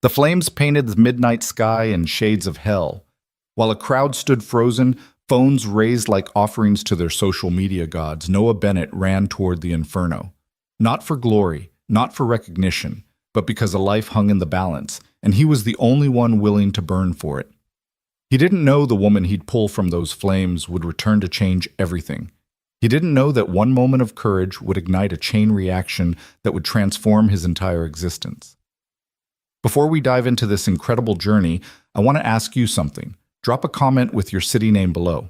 The flames painted the midnight sky in shades of hell. While a crowd stood frozen, phones raised like offerings to their social media gods, Noah Bennett ran toward the inferno. Not for glory, not for recognition, but because a life hung in the balance, and he was the only one willing to burn for it. He didn't know the woman he'd pull from those flames would return to change everything. He didn't know that one moment of courage would ignite a chain reaction that would transform his entire existence. Before we dive into this incredible journey, I want to ask you something. Drop a comment with your city name below.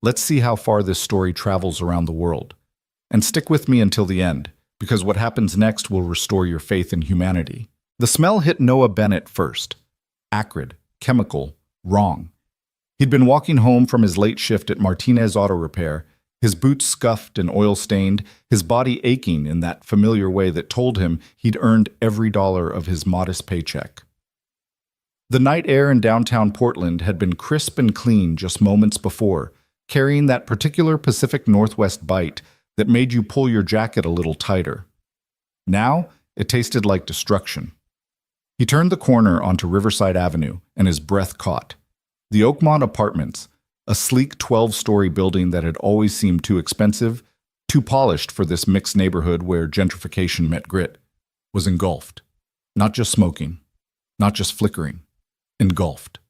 Let's see how far this story travels around the world. And stick with me until the end, because what happens next will restore your faith in humanity. The smell hit Noah Bennett first. Acrid, chemical, wrong. He'd been walking home from his late shift at Martinez Auto Repair, his boots scuffed and oil-stained, his body aching in that familiar way that told him he'd earned every dollar of his modest paycheck. The night air in downtown Portland had been crisp and clean just moments before, carrying that particular Pacific Northwest bite that made you pull your jacket a little tighter. Now, it tasted like destruction. He turned the corner onto Riverside Avenue, and his breath caught. The Oakmont Apartments, a sleek 12-story building that had always seemed too expensive, too polished for this mixed neighborhood where gentrification met grit, was engulfed. Not just smoking, not just flickering, engulfed.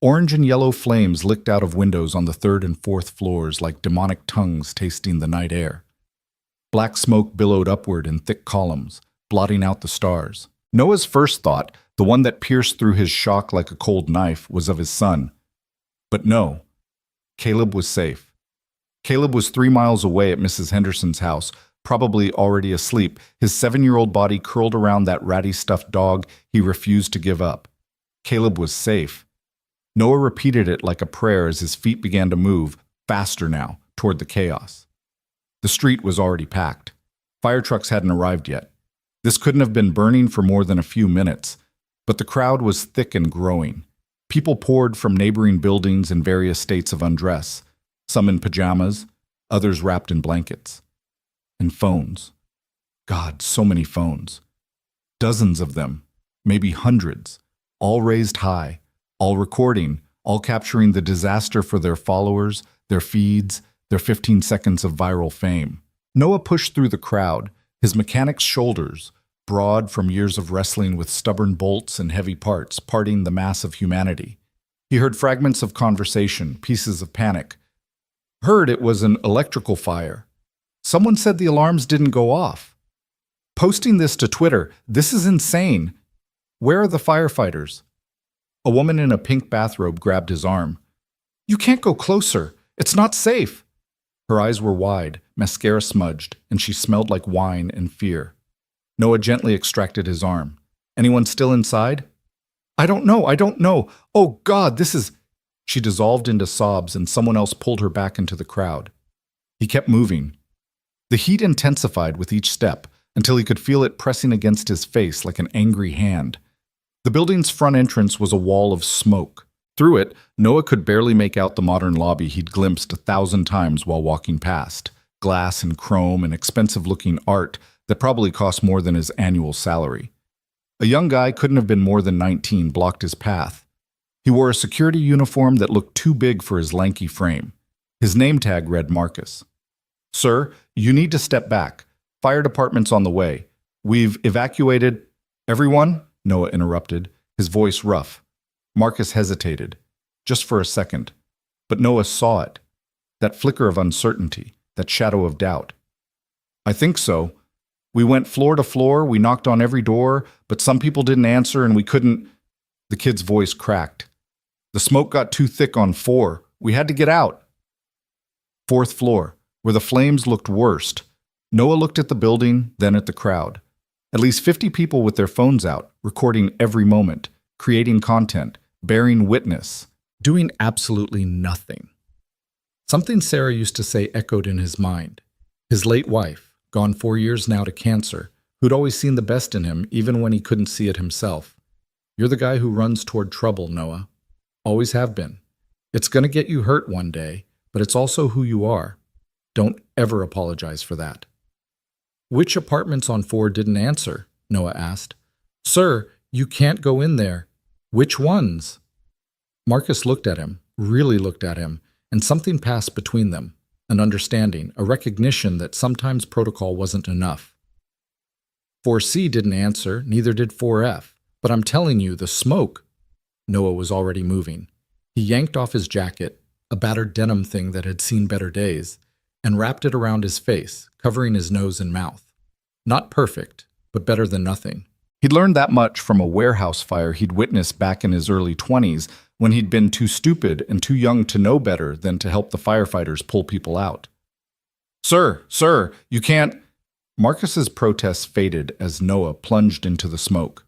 Orange and yellow flames licked out of windows on the third and fourth floors like demonic tongues tasting the night air. Black smoke billowed upward in thick columns, blotting out the stars. Noah's first thought, the one that pierced through his shock like a cold knife, was of his son. But no, Caleb was safe. Caleb was 3 miles away at Mrs. Henderson's house, probably already asleep, his 7-year-old body curled around that ratty stuffed dog he refused to give up. Caleb was safe. Noah repeated it like a prayer as his feet began to move, faster now, toward the chaos. The street was already packed. Fire trucks hadn't arrived yet. This couldn't have been burning for more than a few minutes, but the crowd was thick and growing. People poured from neighboring buildings in various states of undress, some in pajamas, others wrapped in blankets. And phones. God, so many phones. Dozens of them, maybe hundreds, all raised high, all recording, all capturing the disaster for their followers, their feeds, their 15 seconds of viral fame. Noah pushed through the crowd, his mechanic's shoulders, broad from years of wrestling with stubborn bolts and heavy parts, parting the mass of humanity. He heard fragments of conversation, pieces of panic. Heard it was an electrical fire. Someone said the alarms didn't go off. Posting this to Twitter, "This is insane. Where are the firefighters?" A woman in a pink bathrobe grabbed his arm. "You can't go closer. It's not safe." Her eyes were wide, mascara smudged, and she smelled like wine and fear. Noah gently extracted his arm. "Anyone still inside?" I don't know. Oh God, this is..." She dissolved into sobs and someone else pulled her back into the crowd. He kept moving. The heat intensified with each step until he could feel it pressing against his face like an angry hand. The building's front entrance was a wall of smoke. Through it, Noah could barely make out the modern lobby he'd glimpsed 1,000 times while walking past. Glass and chrome and expensive-looking art that probably cost more than his annual salary. A young guy couldn't have been more than 19 blocked his path. He wore a security uniform that looked too big for his lanky frame. His name tag read Marcus. "Sir, you need to step back. Fire department's on the way. We've evacuated..." "Everyone?" Noah interrupted, his voice rough. Marcus hesitated, just for a second. But Noah saw it. That flicker of uncertainty, that shadow of doubt. "I think so. We went floor to floor, we knocked on every door, but some people didn't answer and we couldn't..." The kid's voice cracked. "The smoke got too thick on 4. We had to get out." Fourth floor, where the flames looked worst. Noah looked at the building, then at the crowd. At least 50 people with their phones out, recording every moment, creating content, bearing witness, doing absolutely nothing. Something Sarah used to say echoed in his mind. His late wife, gone 4 years now to cancer, who'd always seen the best in him even when he couldn't see it himself. "You're the guy who runs toward trouble, Noah. Always have been. It's going to get you hurt one day, but it's also who you are. Don't ever apologize for that." "Which apartments on 4 didn't answer?" Noah asked. "Sir, You can't go in there. Which ones? Marcus looked at him, really looked at him, and something passed between them, an understanding, a recognition that sometimes protocol wasn't enough. 4C didn't answer, neither did 4F, but I'm telling you, the smoke. Noah was already moving. He yanked off his jacket, a battered denim thing that had seen better days, and wrapped it around his face, covering his nose and mouth. Not perfect, but better than nothing. He'd learned that much from a warehouse fire he'd witnessed back in his early 20s when he'd been too stupid and too young to know better than to help the firefighters pull people out. Sir, you can't. Marcus's protests faded as Noah plunged into the smoke.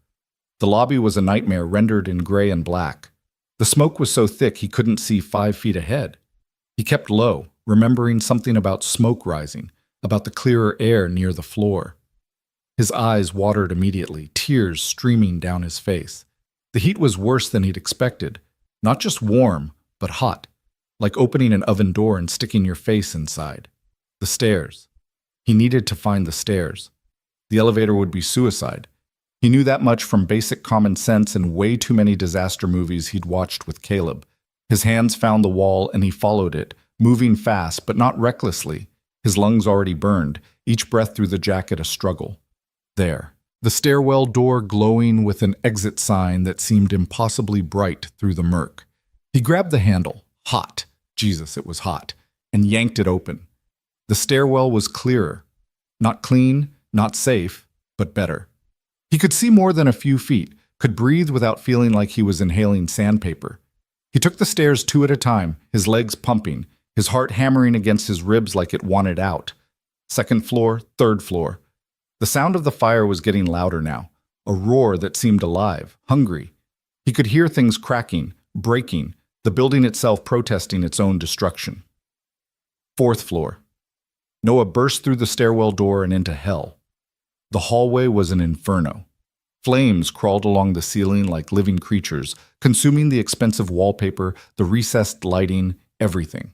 The lobby was a nightmare rendered in gray and black. The smoke was so thick he couldn't see 5 feet ahead. He kept low, remembering something about smoke rising, about the clearer air near the floor. His eyes watered immediately, tears streaming down his face. The heat was worse than he'd expected. Not just warm, but hot, like opening an oven door and sticking your face inside. The stairs. He needed to find the stairs. The elevator would be suicide. He knew that much from basic common sense and way too many disaster movies he'd watched with Caleb. His hands found the wall and he followed it, moving fast but not recklessly. His lungs already burned, each breath through the jacket a struggle. There, the stairwell door glowing with an exit sign that seemed impossibly bright through the murk. He grabbed the handle, hot, Jesus, it was hot, and yanked it open. The stairwell was clearer. Not clean, not safe, but better. He could see more than a few feet, could breathe without feeling like he was inhaling sandpaper. He took the stairs 2 at a time, his legs pumping, his heart hammering against his ribs like it wanted out. 2nd floor, 3rd floor. The sound of the fire was getting louder now, a roar that seemed alive, hungry. He could hear things cracking, breaking, the building itself protesting its own destruction. 4th floor. Noah burst through the stairwell door and into hell. The hallway was an inferno. Flames crawled along the ceiling like living creatures, consuming the expensive wallpaper, the recessed lighting, everything.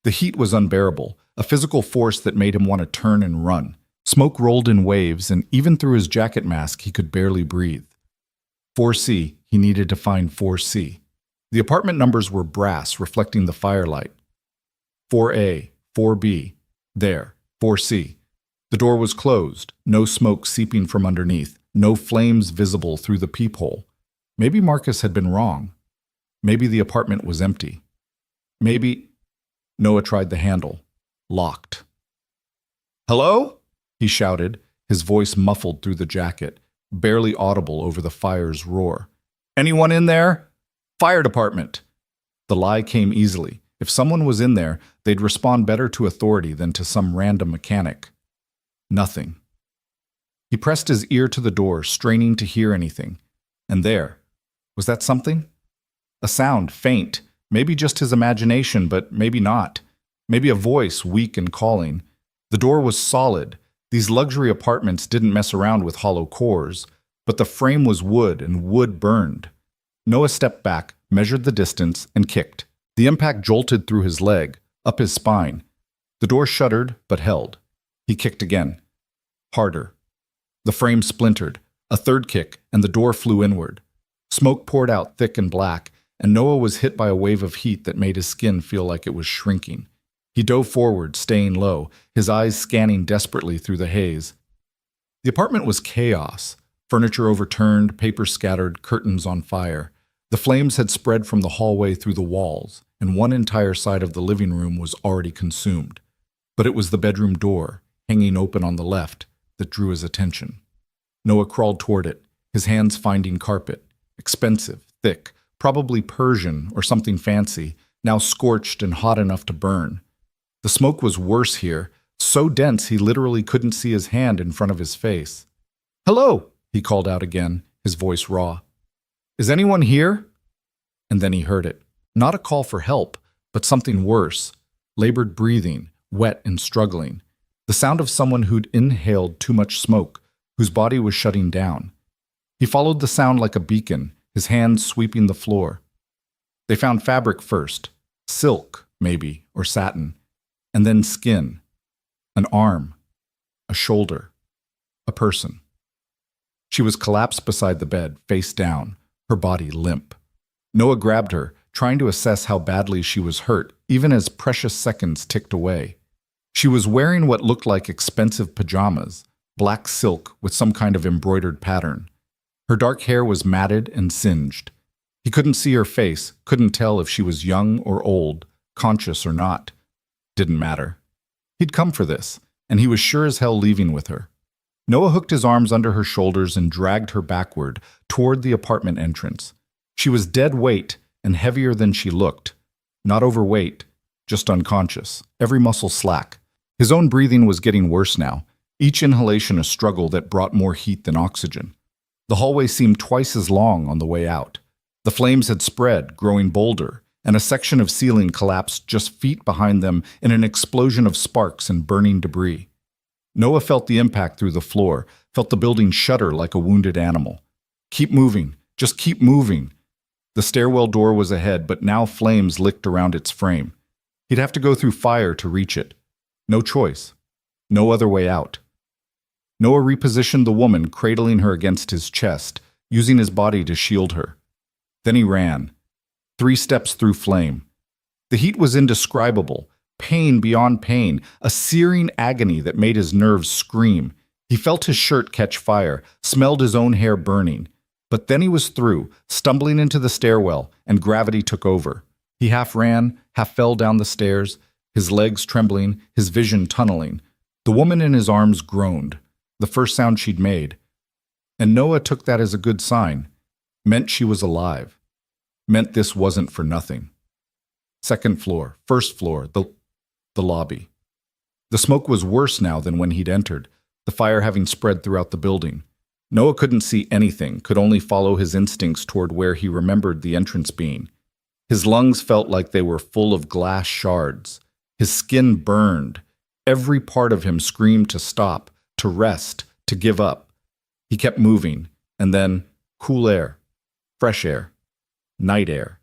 The heat was unbearable, a physical force that made him want to turn and run. Smoke rolled in waves, and even through his jacket mask, he could barely breathe. 4C, he needed to find 4C. The apartment numbers were brass, reflecting the firelight. 4A, 4B, there, 4C. The door was closed, no smoke seeping from underneath, no flames visible through the peephole. Maybe Marcus had been wrong. Maybe the apartment was empty. Maybe... Noah tried the handle. Locked. "Hello?" he shouted, his voice muffled through the jacket, barely audible over the fire's roar. "Anyone in there? Fire department." The lie came easily. If someone was in there, they'd respond better to authority than to some random mechanic. Nothing. He pressed his ear to the door, straining to hear anything. And there. Was that something? A sound, faint. Maybe just his imagination, but maybe not. Maybe a voice, weak and calling. The door was solid. These luxury apartments didn't mess around with hollow cores, but the frame was wood and wood burned. Noah stepped back, measured the distance, and kicked. The impact jolted through his leg, up his spine. The door shuddered, but held. He kicked again. Harder. The frame splintered. A third kick, and the door flew inward. Smoke poured out thick and black, and Noah was hit by a wave of heat that made his skin feel like it was shrinking. He dove forward, staying low, his eyes scanning desperately through the haze. The apartment was chaos. Furniture overturned, paper scattered, curtains on fire. The flames had spread from the hallway through the walls, and one entire side of the living room was already consumed. But it was the bedroom door, hanging open on the left, that drew his attention. Noah crawled toward it, his hands finding carpet, expensive, thick, probably Persian or something fancy, now scorched and hot enough to burn. The smoke was worse here, so dense he literally couldn't see his hand in front of his face. "Hello," he called out again, his voice raw. "Is anyone here?" And then he heard it. Not a call for help, but something worse. Labored breathing, wet and struggling. The sound of someone who'd inhaled too much smoke, whose body was shutting down. He followed the sound like a beacon, his hands sweeping the floor. They found fabric first. Silk, maybe, or satin. And then skin. An arm. A shoulder. A person. She was collapsed beside the bed, face down, her body limp. Noah grabbed her, trying to assess how badly she was hurt, even as precious seconds ticked away. She was wearing what looked like expensive pajamas, black silk with some kind of embroidered pattern. Her dark hair was matted and singed. He couldn't see her face, couldn't tell if she was young or old, conscious or not. Didn't matter. He'd come for this, and he was sure as hell leaving with her. Noah hooked his arms under her shoulders and dragged her backward, toward the apartment entrance. She was dead weight and heavier than she looked. Not overweight, just unconscious, every muscle slack. His own breathing was getting worse now, each inhalation a struggle that brought more heat than oxygen. The hallway seemed twice as long on the way out. The flames had spread, growing bolder, and a section of ceiling collapsed just feet behind them in an explosion of sparks and burning debris. Noah felt the impact through the floor, felt the building shudder like a wounded animal. Keep moving, just keep moving. The stairwell door was ahead, but now flames licked around its frame. He'd have to go through fire to reach it. No choice. No other way out. Noah repositioned the woman, cradling her against his chest, using his body to shield her. Then he ran. 3 steps through flame. The heat was indescribable, pain beyond pain, a searing agony that made his nerves scream. He felt his shirt catch fire, smelled his own hair burning. But then he was through, stumbling into the stairwell, and gravity took over. He half ran, half fell down the stairs, his legs trembling, his vision tunneling. The woman in his arms groaned, the first sound she'd made. And Noah took that as a good sign. Meant she was alive. Meant this wasn't for nothing. Second floor, first floor, the lobby. The smoke was worse now than when he'd entered, the fire having spread throughout the building. Noah couldn't see anything, could only follow his instincts toward where he remembered the entrance being. His lungs felt like they were full of glass shards. His skin burned. Every part of him screamed to stop, to rest, to give up. He kept moving, and then cool air, fresh air, night air.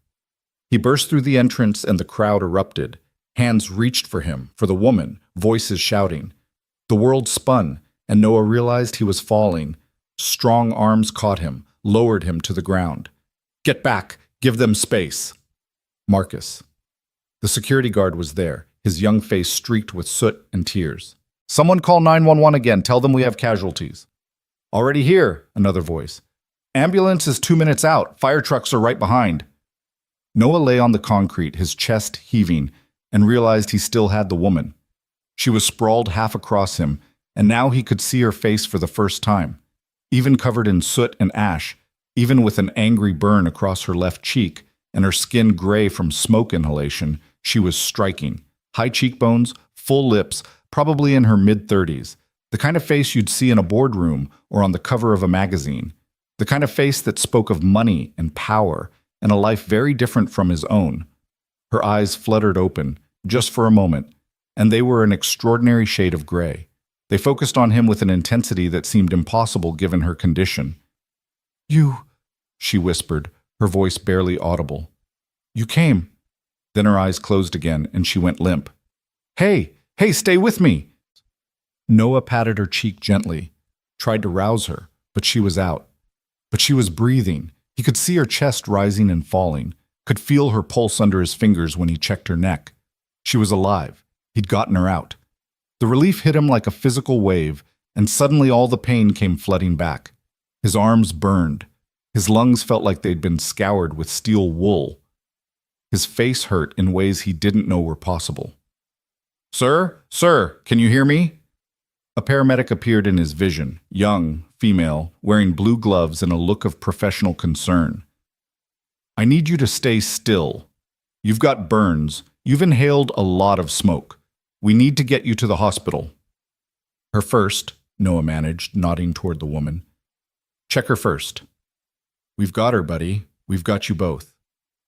He burst through the entrance and the crowd erupted. Hands reached for him, for the woman, voices shouting. The world spun, and Noah realized he was falling. Strong arms caught him, lowered him to the ground. Get back! Give them space! Marcus. The security guard was there, his young face streaked with soot and tears. Someone call 911 again. Tell them we have casualties. Already here, another voice. Ambulance is 2 minutes out. Fire trucks are right behind. Noah lay on the concrete, his chest heaving, and realized he still had the woman. She was sprawled half across him, and now he could see her face for the first time. Even covered in soot and ash, even with an angry burn across her left cheek, and her skin gray from smoke inhalation, she was striking. High cheekbones, full lips, probably in her mid-30s. The kind of face you'd see in a boardroom or on the cover of a magazine. The kind of face that spoke of money and power and a life very different from his own. Her eyes fluttered open, just for a moment, and they were an extraordinary shade of gray. They focused on him with an intensity that seemed impossible given her condition. You, she whispered, her voice barely audible. You came. Then her eyes closed again, and she went limp. Hey, stay with me! Noah patted her cheek gently, tried to rouse her, but she was out. But she was breathing. He could see her chest rising and falling, could feel her pulse under his fingers when he checked her neck. She was alive. He'd gotten her out. The relief hit him like a physical wave, and suddenly all the pain came flooding back. His arms burned. His lungs felt like they'd been scoured with steel wool. His face hurt in ways he didn't know were possible. Sir, can you hear me? A paramedic appeared in his vision, young, female, wearing blue gloves and a look of professional concern. I need you to stay still. You've got burns. You've inhaled a lot of smoke. We need to get you to the hospital. Her first, Noah managed, nodding toward the woman. Check her first. We've got her, buddy. We've got you both.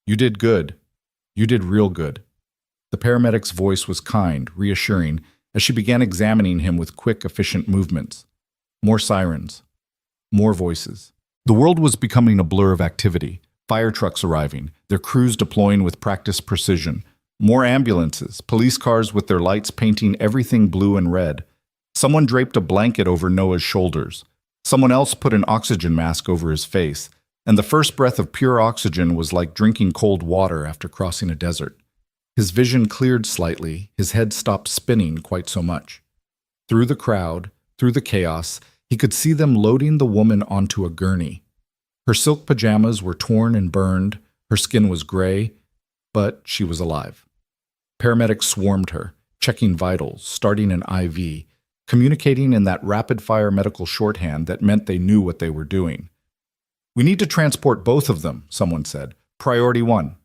You did good. You did real good. The paramedic's voice was kind, reassuring, as she began examining him with quick, efficient movements. More sirens. More voices. The world was becoming a blur of activity. Fire trucks arriving, their crews deploying with practiced precision. More ambulances, police cars with their lights painting everything blue and red. Someone draped a blanket over Noah's shoulders. Someone else put an oxygen mask over his face, and the first breath of pure oxygen was like drinking cold water after crossing a desert. His vision cleared slightly, his head stopped spinning quite so much. Through the crowd, through the chaos, he could see them loading the woman onto a gurney. Her silk pajamas were torn and burned, her skin was gray, but she was alive. Paramedics swarmed her, checking vitals, starting an IV, communicating in that rapid-fire medical shorthand that meant they knew what they were doing. "We need to transport both of them," someone said. "Priority 1.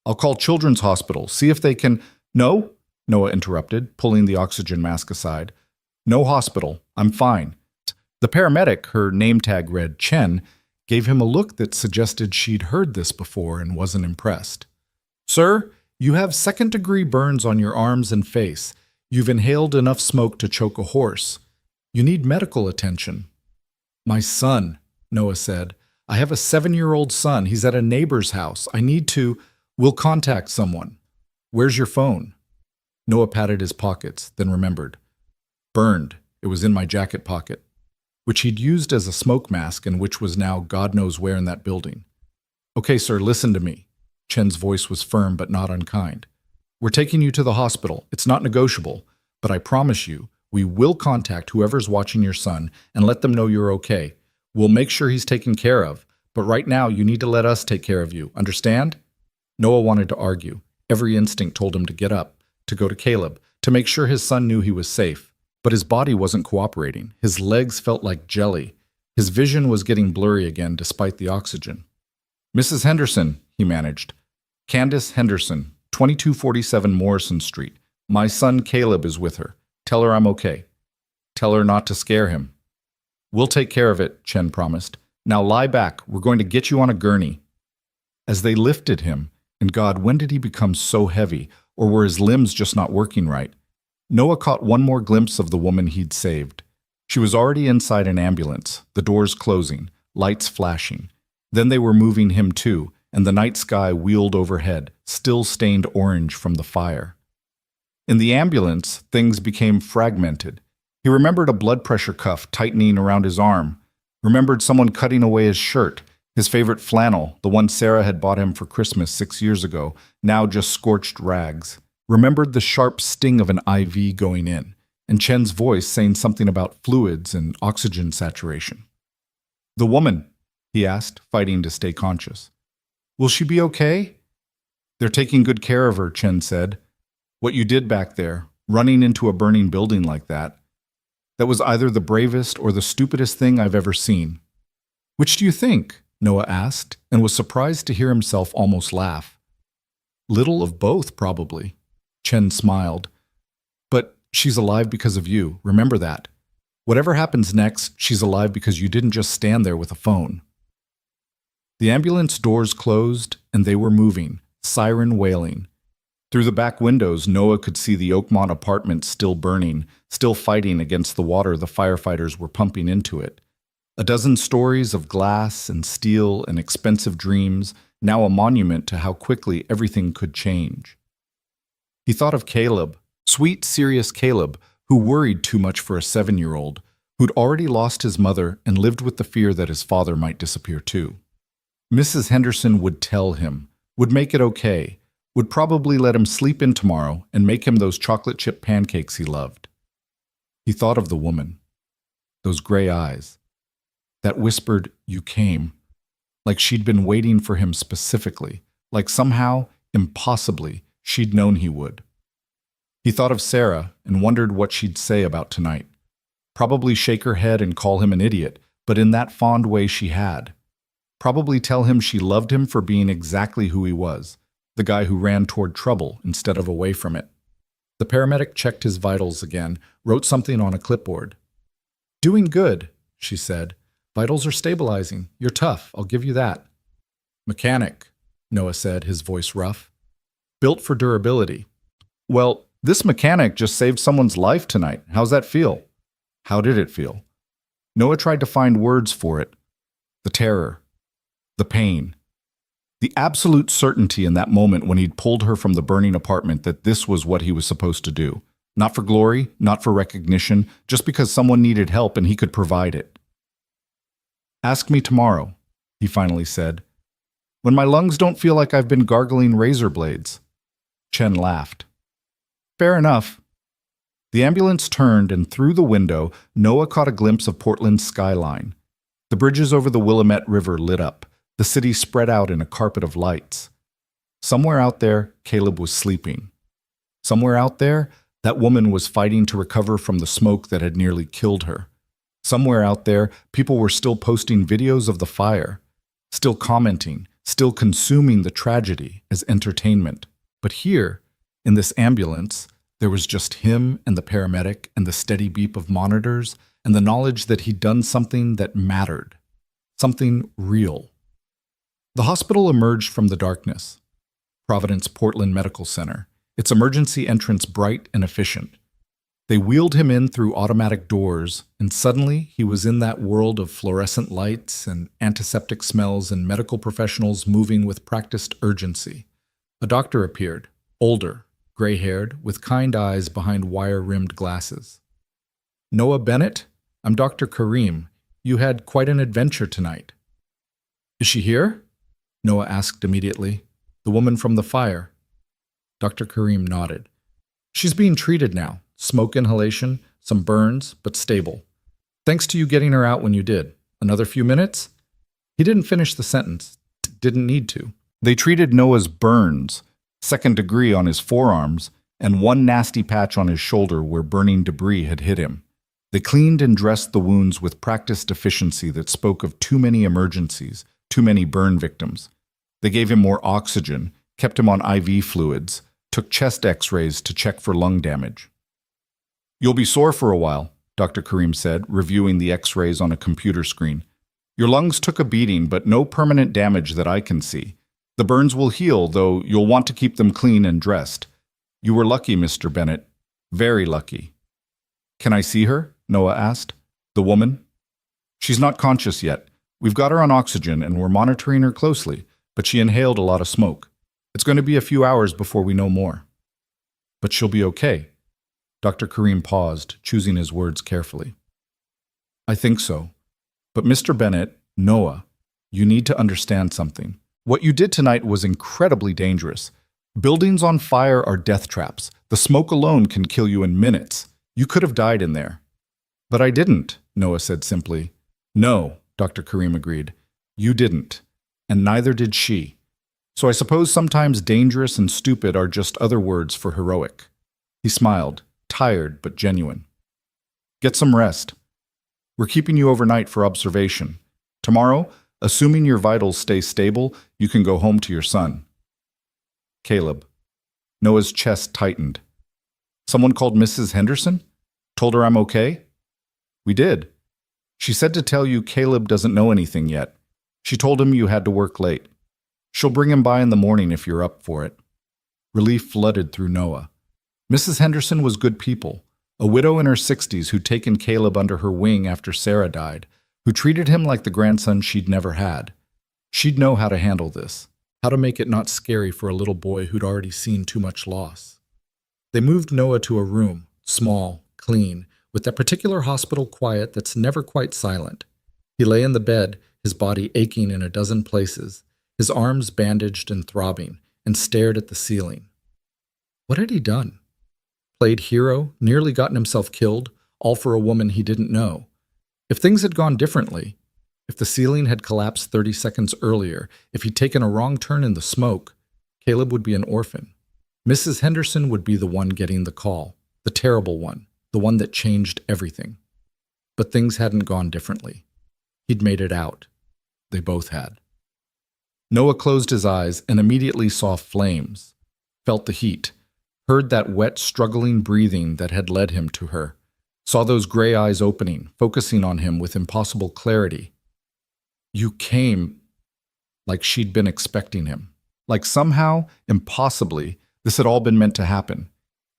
I'll call Children's Hospital, see if they can—" "No," Noah interrupted, pulling the oxygen mask aside. "No hospital. I'm fine." The paramedic, her name tag read Chen, gave him a look that suggested she'd heard this before and wasn't impressed. "Sir, you have second-degree burns on your arms and face. You've inhaled enough smoke to choke a horse. You need medical attention." "My son," Noah said. "I have a 7-year-old son. He's at a neighbor's house. I need to— We'll contact someone." "Where's your phone?" Noah patted his pockets, then remembered. "Burned. It was in my jacket pocket," which he'd used as a smoke mask and which was now God knows where in that building. "Okay, sir, listen to me." Chen's voice was firm but not unkind. "We're taking you to the hospital. It's not negotiable, but I promise you, we will contact whoever's watching your son and let them know you're okay. We'll make sure he's taken care of, but right now you need to let us take care of you. Understand?" Noah wanted to argue. Every instinct told him to get up, to go to Caleb, to make sure his son knew he was safe. But his body wasn't cooperating. His legs felt like jelly. His vision was getting blurry again despite the oxygen. "Mrs. Henderson," he managed. "Candace Henderson, 2247 Morrison Street. My son Caleb is with her. Tell her I'm okay. Tell her not to scare him." "We'll take care of it," Chen promised. "Now lie back. We're going to get you on a gurney." As they lifted him, and God, when did he become so heavy, or were his limbs just not working right? Noah caught one more glimpse of the woman he'd saved. She was already inside an ambulance, the doors closing, lights flashing. Then they were moving him too, and the night sky wheeled overhead, still stained orange from the fire. In the ambulance, things became fragmented. He remembered a blood pressure cuff tightening around his arm, remembered someone cutting away his shirt, his favorite flannel, the one Sarah had bought him for Christmas 6 years ago, now just scorched rags. Remembered the sharp sting of an IV going in, and Chen's voice saying something about fluids and oxygen saturation. "The woman," he asked, fighting to stay conscious. "Will she be okay?" "They're taking good care of her," Chen said. "What you did back there, running into a burning building like that was either the bravest or the stupidest thing I've ever seen." "Which do you think?" Noah asked, and was surprised to hear himself almost laugh. "Little of both, probably." Chen smiled. "But she's alive because of you. Remember that. Whatever happens next, she's alive because you didn't just stand there with a phone." The ambulance doors closed, and they were moving, siren wailing. Through the back windows, Noah could see the Oakmont apartment still burning, still fighting against the water the firefighters were pumping into it. A dozen stories of glass and steel and expensive dreams, now a monument to how quickly everything could change. He thought of Caleb, sweet, serious Caleb, who worried too much for a 7-year-old, who'd already lost his mother and lived with the fear that his father might disappear too. Mrs. Henderson would tell him, would make it okay, would probably let him sleep in tomorrow and make him those chocolate chip pancakes he loved. He thought of the woman, those gray eyes, that whispered, "You came," like she'd been waiting for him specifically, like somehow, impossibly, she'd known he would. He thought of Sarah and wondered what she'd say about tonight. Probably shake her head and call him an idiot, but in that fond way she had. Probably tell him she loved him for being exactly who he was, the guy who ran toward trouble instead of away from it. The paramedic checked his vitals again, wrote something on a clipboard. "Doing good," she said. "Vitals are stabilizing. You're tough, I'll give you that." "Mechanic," Noah said, his voice rough. "Built for durability." "Well, this mechanic just saved someone's life tonight. How's that feel?" How did it feel? Noah tried to find words for it. The terror. The pain. The absolute certainty in that moment when he'd pulled her from the burning apartment that this was what he was supposed to do. Not for glory, not for recognition, just because someone needed help and he could provide it. Ask me tomorrow, he finally said, when my lungs don't feel like I've been gargling razor blades. Chen laughed. Fair enough. The ambulance turned, and through the window, Noah caught a glimpse of Portland's skyline. The bridges over the Willamette River lit up, the city spread out in a carpet of lights. Somewhere out there, Caleb was sleeping. Somewhere out there, that woman was fighting to recover from the smoke that had nearly killed her. Somewhere out there, people were still posting videos of the fire, still commenting, still consuming the tragedy as entertainment. But here, in this ambulance, there was just him and the paramedic and the steady beep of monitors and the knowledge that he'd done something that mattered, something real. The hospital emerged from the darkness. Providence Portland Medical Center, its emergency entrance bright and efficient. They wheeled him in through automatic doors, and suddenly he was in that world of fluorescent lights and antiseptic smells and medical professionals moving with practiced urgency. A doctor appeared, older, gray-haired, with kind eyes behind wire-rimmed glasses. Noah Bennett, I'm Dr. Karim. You had quite an adventure tonight. Is she here? Noah asked immediately. The woman from the fire. Dr. Karim nodded. She's being treated now. Smoke inhalation, some burns, but stable. Thanks to you getting her out when you did. Another few minutes? He didn't finish the sentence. Didn't need to. They treated Noah's burns, second degree on his forearms, and one nasty patch on his shoulder where burning debris had hit him. They cleaned and dressed the wounds with practiced efficiency that spoke of too many emergencies, too many burn victims. They gave him more oxygen, kept him on IV fluids, took chest x-rays to check for lung damage. You'll be sore for a while, Dr. Karim said, reviewing the x-rays on a computer screen. Your lungs took a beating, but no permanent damage that I can see. The burns will heal, though you'll want to keep them clean and dressed. You were lucky, Mr. Bennett. Very lucky. Can I see her? Noah asked. The woman? She's not conscious yet. We've got her on oxygen, and we're monitoring her closely, but she inhaled a lot of smoke. It's going to be a few hours before we know more. But she'll be okay. Dr. Karim paused, choosing his words carefully. I think so. But Mr. Bennett, Noah, you need to understand something. What you did tonight was incredibly dangerous. Buildings on fire are death traps. The smoke alone can kill you in minutes. You could have died in there. But I didn't, Noah said simply. No, Dr. Karim agreed. You didn't. And neither did she. So I suppose sometimes dangerous and stupid are just other words for heroic. He smiled, tired but genuine. Get some rest. We're keeping you overnight for observation. Tomorrow, assuming your vitals stay stable, you can go home to your son. Caleb. Noah's chest tightened. Someone called Mrs. Henderson? Told her I'm okay? We did. She said to tell you Caleb doesn't know anything yet. She told him you had to work late. She'll bring him by in the morning if you're up for it. Relief flooded through Noah. Mrs. Henderson was good people, a widow in her 60s who'd taken Caleb under her wing after Sarah died, who treated him like the grandson she'd never had. She'd know how to handle this, how to make it not scary for a little boy who'd already seen too much loss. They moved Noah to a room, small, clean, with that particular hospital quiet that's never quite silent. He lay in the bed, his body aching in a dozen places, his arms bandaged and throbbing, and stared at the ceiling. What had he done? Played hero, nearly gotten himself killed, all for a woman he didn't know. If things had gone differently, if the ceiling had collapsed 30 seconds earlier, if he'd taken a wrong turn in the smoke, Caleb would be an orphan. Mrs. Henderson would be the one getting the call, the terrible one, the one that changed everything. But things hadn't gone differently. He'd made it out. They both had. Noah closed his eyes and immediately saw flames, felt the heat, heard that wet, struggling breathing that had led him to her, saw those gray eyes opening, focusing on him with impossible clarity. You came, like she'd been expecting him. Like somehow, impossibly, this had all been meant to happen.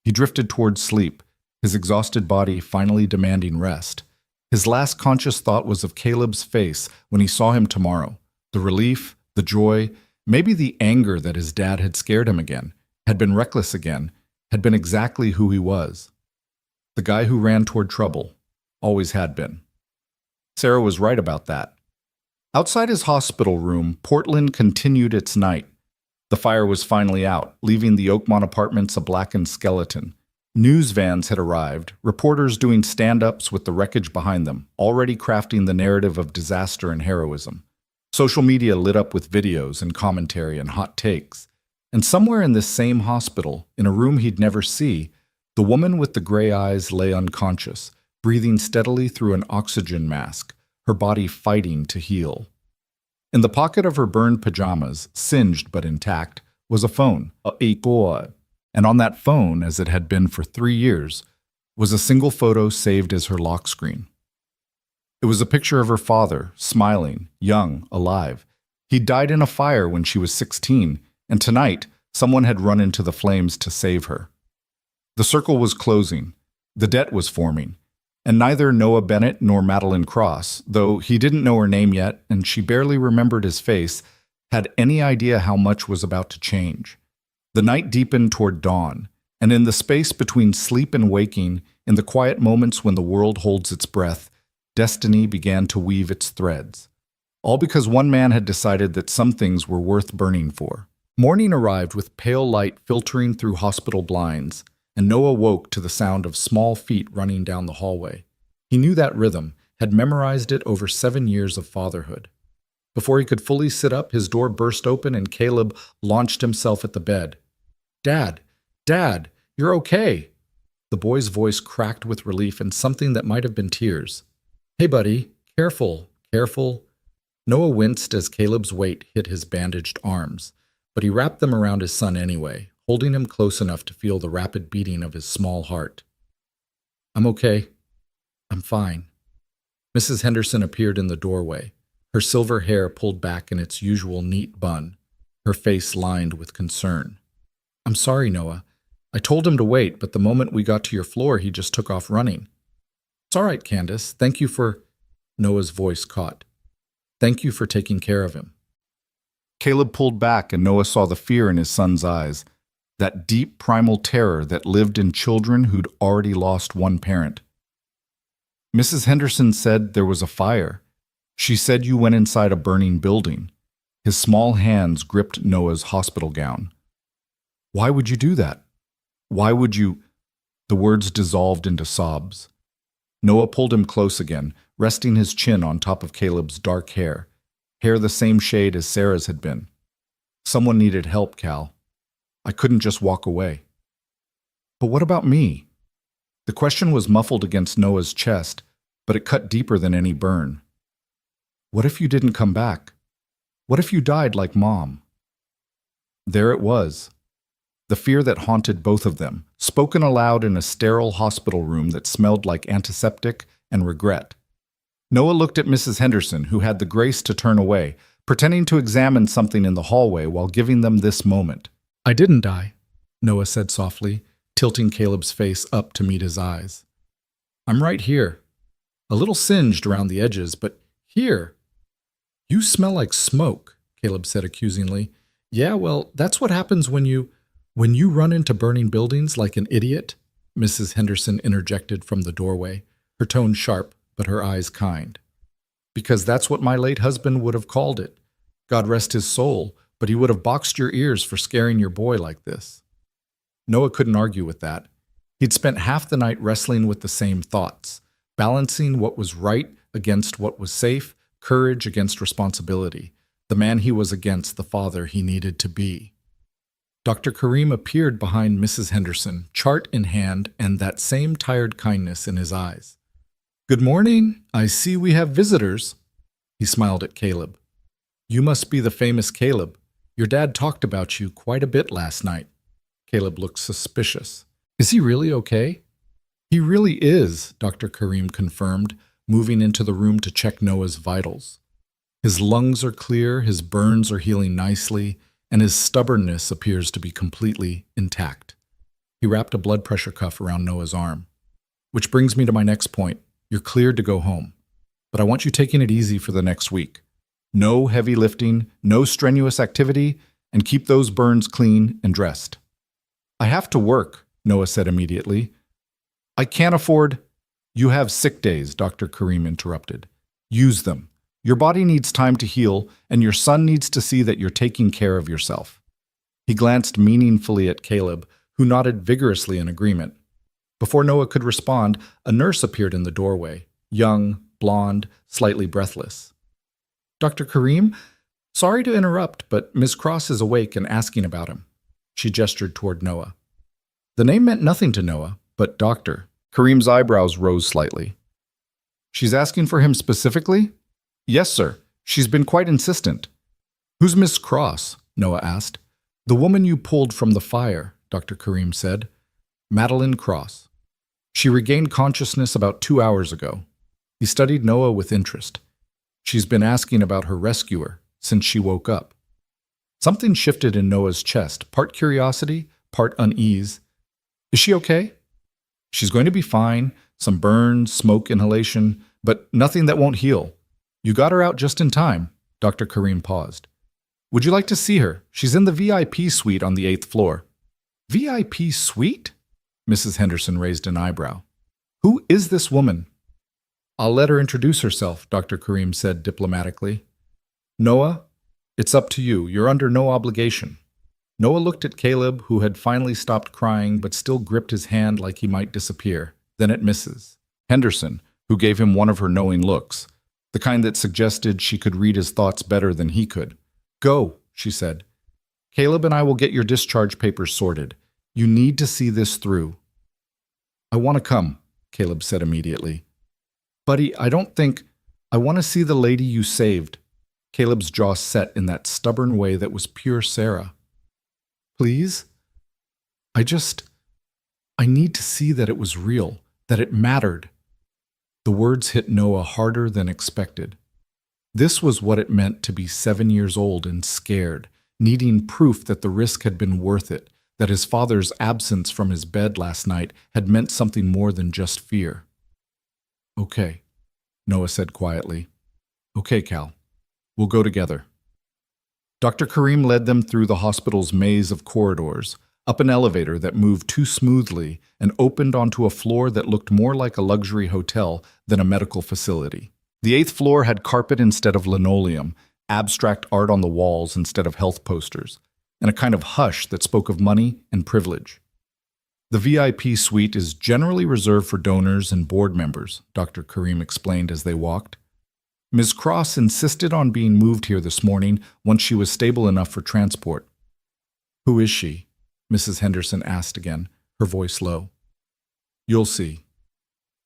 He drifted towards sleep, his exhausted body finally demanding rest. His last conscious thought was of Caleb's face when he saw him tomorrow. The relief, the joy, maybe the anger that his dad had scared him again, had been reckless again, had been exactly who he was. The guy who ran toward trouble, always had been. Sarah was right about that. Outside his hospital room, Portland continued its night. The fire was finally out, leaving the Oakmont apartments a blackened skeleton. News vans had arrived, reporters doing stand-ups with the wreckage behind them, already crafting the narrative of disaster and heroism. Social media lit up with videos and commentary and hot takes. And somewhere in this same hospital, in a room he'd never see, the woman with the gray eyes lay unconscious, breathing steadily through an oxygen mask, her body fighting to heal. In the pocket of her burned pajamas, singed but intact, was a phone, a Goa. And on that phone, as it had been for 3 years, was a single photo saved as her lock screen. It was a picture of her father, smiling, young, alive. He'd died in a fire when she was 16, and tonight, someone had run into the flames to save her. The circle was closing, the debt was forming, and neither Noah Bennett nor Madeline Cross, though he didn't know her name yet and she barely remembered his face, had any idea how much was about to change. The night deepened toward dawn, and in the space between sleep and waking, in the quiet moments when the world holds its breath, destiny began to weave its threads. All because one man had decided that some things were worth burning for. Morning arrived with pale light filtering through hospital blinds, and Noah woke to the sound of small feet running down the hallway. He knew that rhythm, had memorized it over 7 years of fatherhood. Before he could fully sit up, his door burst open and Caleb launched himself at the bed. "Dad! Dad! You're okay!" The boy's voice cracked with relief and something that might have been tears. "Hey, buddy. Careful, careful." Noah winced as Caleb's weight hit his bandaged arms, but he wrapped them around his son anyway, holding him close enough to feel the rapid beating of his small heart. "I'm okay. I'm fine." Mrs. Henderson appeared in the doorway, her silver hair pulled back in its usual neat bun, her face lined with concern. "I'm sorry, Noah. I told him to wait, but the moment we got to your floor, he just took off running." "It's all right, Candace. Thank you for—" Noah's voice caught. "Thank you for taking care of him." Caleb pulled back and Noah saw the fear in his son's eyes, that deep primal terror that lived in children who'd already lost one parent. "Mrs. Henderson said there was a fire. She said you went inside a burning building." His small hands gripped Noah's hospital gown. "Why would you do that? Why would you—" The words dissolved into sobs. Noah pulled him close again, resting his chin on top of Caleb's dark hair the same shade as Sarah's had been. "Someone needed help, Cal. I couldn't just walk away." "But what about me?" The question was muffled against Noah's chest, but it cut deeper than any burn. "What if you didn't come back? What if you died like Mom?" There it was. The fear that haunted both of them, spoken aloud in a sterile hospital room that smelled like antiseptic and regret. Noah looked at Mrs. Henderson, who had the grace to turn away, pretending to examine something in the hallway while giving them this moment. "I didn't die," Noah said softly, tilting Caleb's face up to meet his eyes. "I'm right here. A little singed around the edges, but here." "You smell like smoke," Caleb said accusingly. "Yeah, well, that's what happens when you run into burning buildings like an idiot," Mrs. Henderson interjected from the doorway, her tone sharp but her eyes kind. "Because that's what my late husband would have called it. God rest his soul, but he would have boxed your ears for scaring your boy like this." Noah couldn't argue with that. He'd spent half the night wrestling with the same thoughts, balancing what was right against what was safe, courage against responsibility, the man he was against the father he needed to be. Dr. Karim appeared behind Mrs. Henderson, chart in hand and that same tired kindness in his eyes. "Good morning. I see we have visitors." He smiled at Caleb. "You must be the famous Caleb. Your dad talked about you quite a bit last night." Caleb looked suspicious. "Is he really okay?" "He really is," Dr. Karim confirmed, moving into the room to check Noah's vitals. "His lungs are clear, his burns are healing nicely, and his stubbornness appears to be completely intact." He wrapped a blood pressure cuff around Noah's arm. "Which brings me to my next point. You're cleared to go home. But I want you taking it easy for the next week. No heavy lifting, no strenuous activity, and keep those burns clean and dressed." "I have to work," Noah said immediately. "I can't afford—" "You have sick days," Dr. Karim interrupted. "Use them. Your body needs time to heal, and your son needs to see that you're taking care of yourself. He glanced meaningfully at Caleb, who nodded vigorously in agreement. Before Noah could respond, a nurse appeared in the doorway, young, blonde, slightly breathless. Dr. Kareem, sorry to interrupt, but Ms. Cross is awake and asking about him. She gestured toward Noah. The name meant nothing to Noah, but Doctor. Kareem's eyebrows rose slightly. She's asking for him specifically? Yes, sir. She's been quite insistent. Who's Miss Cross? Noah asked. The woman you pulled from the fire, Dr. Kareem said. Madeline Cross. She regained consciousness about 2 hours ago. He studied Noah with interest. She's been asking about her rescuer since she woke up. Something shifted in Noah's chest, part curiosity, part unease. Is she okay? She's going to be fine, some burns, smoke inhalation, but nothing that won't heal. You got her out just in time. Dr. Kareem paused. Would you like to see her? She's in the VIP suite on the 8th floor. VIP suite? Mrs. Henderson raised an eyebrow. Who is this woman? I'll let her introduce herself, Dr. Kareem said diplomatically. Noah, it's up to you. You're under no obligation. Noah looked at Caleb, who had finally stopped crying but still gripped his hand like he might disappear, then at Mrs. Henderson, who gave him one of her knowing looks, the kind that suggested she could read his thoughts better than he could. Go, she said. Caleb and I will get your discharge papers sorted. You need to see this through. I want to come, Caleb said immediately. Buddy, I want to see the lady you saved. Caleb's jaw set in that stubborn way that was pure Sarah. Please? I need to see that it was real, that it mattered. The words hit Noah harder than expected. This was what it meant to be 7 years old and scared, needing proof that the risk had been worth it, that his father's absence from his bed last night had meant something more than just fear. Okay, Noah said quietly. Okay, Cal. We'll go together. Dr. Kareem led them through the hospital's maze of corridors, up an elevator that moved too smoothly and opened onto a floor that looked more like a luxury hotel than a medical facility. The 8th floor had carpet instead of linoleum, abstract art on the walls instead of health posters, and a kind of hush that spoke of money and privilege. The VIP suite is generally reserved for donors and board members, Dr. Kareem explained as they walked. Ms. Cross insisted on being moved here this morning once she was stable enough for transport. Who is she? Mrs. Henderson asked again, her voice low. You'll see.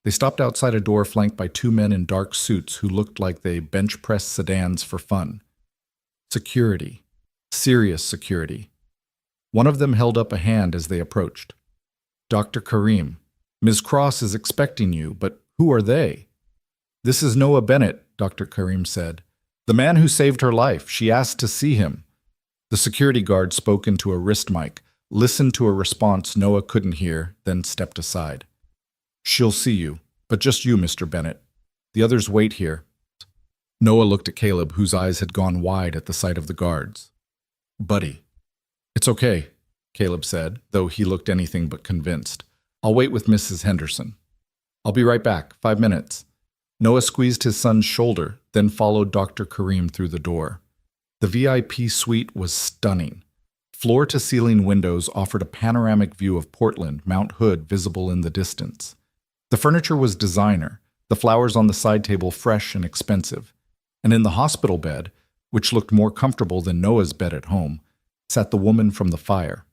They stopped outside a door flanked by 2 men in dark suits who looked like they bench-pressed sedans for fun. Security. Serious security. One of them held up a hand as they approached. Dr. Kareem, Ms. Cross is expecting you, but who are they? This is Noah Bennett, Dr. Kareem said. The man who saved her life. She asked to see him. The security guard spoke into a wrist mic, listened to a response Noah couldn't hear, then stepped aside. She'll see you, but just you, Mr. Bennett. The others wait here. Noah looked at Caleb, whose eyes had gone wide at the sight of the guards. Buddy. It's okay, Caleb said, though he looked anything but convinced. I'll wait with Mrs. Henderson. I'll be right back. 5 minutes. Noah squeezed his son's shoulder, then followed Dr. Kareem through the door. The VIP suite was stunning. Floor-to-ceiling windows offered a panoramic view of Portland, Mount Hood visible in the distance. The furniture was designer, the flowers on the side table fresh and expensive. And in the hospital bed, which looked more comfortable than Noah's bed at home, sat the woman from the fire.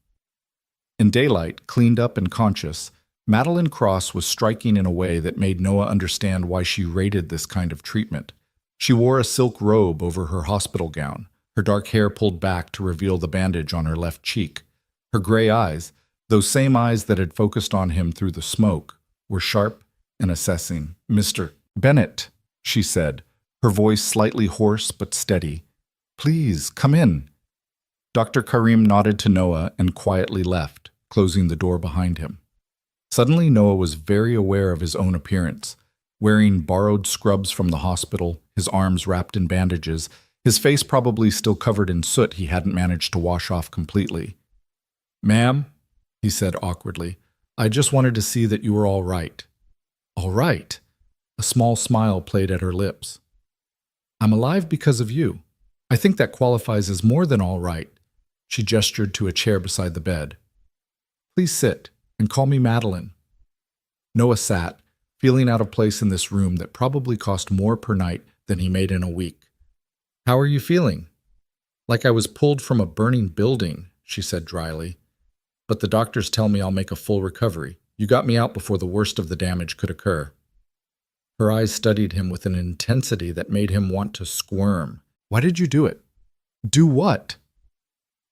In daylight, cleaned up and conscious, Madeline Cross was striking in a way that made Noah understand why she rated this kind of treatment. She wore a silk robe over her hospital gown, her dark hair pulled back to reveal the bandage on her left cheek. Her gray eyes, those same eyes that had focused on him through the smoke, were sharp and assessing. Mr. Bennett, she said, her voice slightly hoarse but steady. Please, come in. Dr. Kareem nodded to Noah and quietly left, closing the door behind him. Suddenly, Noah was very aware of his own appearance. Wearing borrowed scrubs from the hospital, his arms wrapped in bandages, his face probably still covered in soot he hadn't managed to wash off completely. Ma'am, he said awkwardly, I just wanted to see that you were all right. All right? A small smile played at her lips. I'm alive because of you. I think that qualifies as more than all right. She gestured to a chair beside the bed. Please sit and call me Madeline. Noah sat, feeling out of place in this room that probably cost more per night than he made in a week. How are you feeling? Like I was pulled from a burning building, she said dryly. But the doctors tell me I'll make a full recovery. You got me out before the worst of the damage could occur. Her eyes studied him with an intensity that made him want to squirm. Why did you do it? Do what?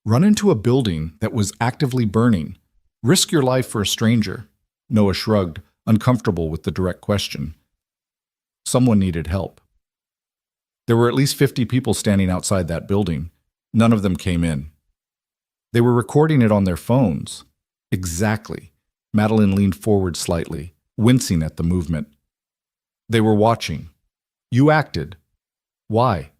Run into a building that was actively burning. Risk your life for a stranger. Noah shrugged, uncomfortable with the direct question. Someone needed help. There were at least 50 people standing outside that building. None of them came in. They were recording it on their phones. Exactly. Madeline leaned forward slightly, wincing at the movement. They were watching. You acted. Why?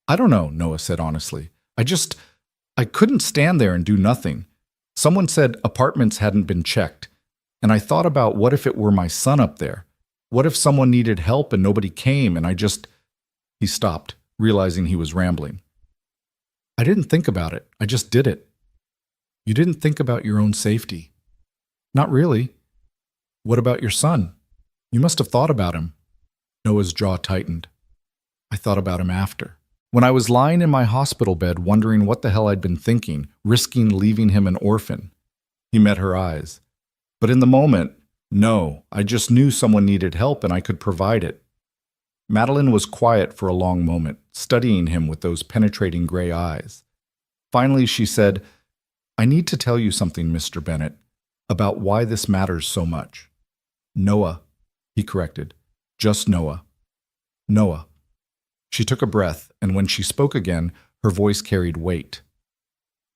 I don't know, Noah said honestly. I couldn't stand there and do nothing. Someone said apartments hadn't been checked, and I thought about what if it were my son up there? What if someone needed help and nobody came and He stopped, realizing he was rambling. I didn't think about it. I just did it. You didn't think about your own safety. Not really. What about your son? You must have thought about him. Noah's jaw tightened. I thought about him after. When I was lying in my hospital bed wondering what the hell I'd been thinking, risking leaving him an orphan. He met her eyes. But in the moment, no, I just knew someone needed help and I could provide it. Madeline was quiet for a long moment, studying him with those penetrating gray eyes. Finally, she said, I need to tell you something, Mr. Bennett, about why this matters so much. Noah, he corrected. Just Noah. Noah. She took a breath, and when she spoke again, her voice carried weight.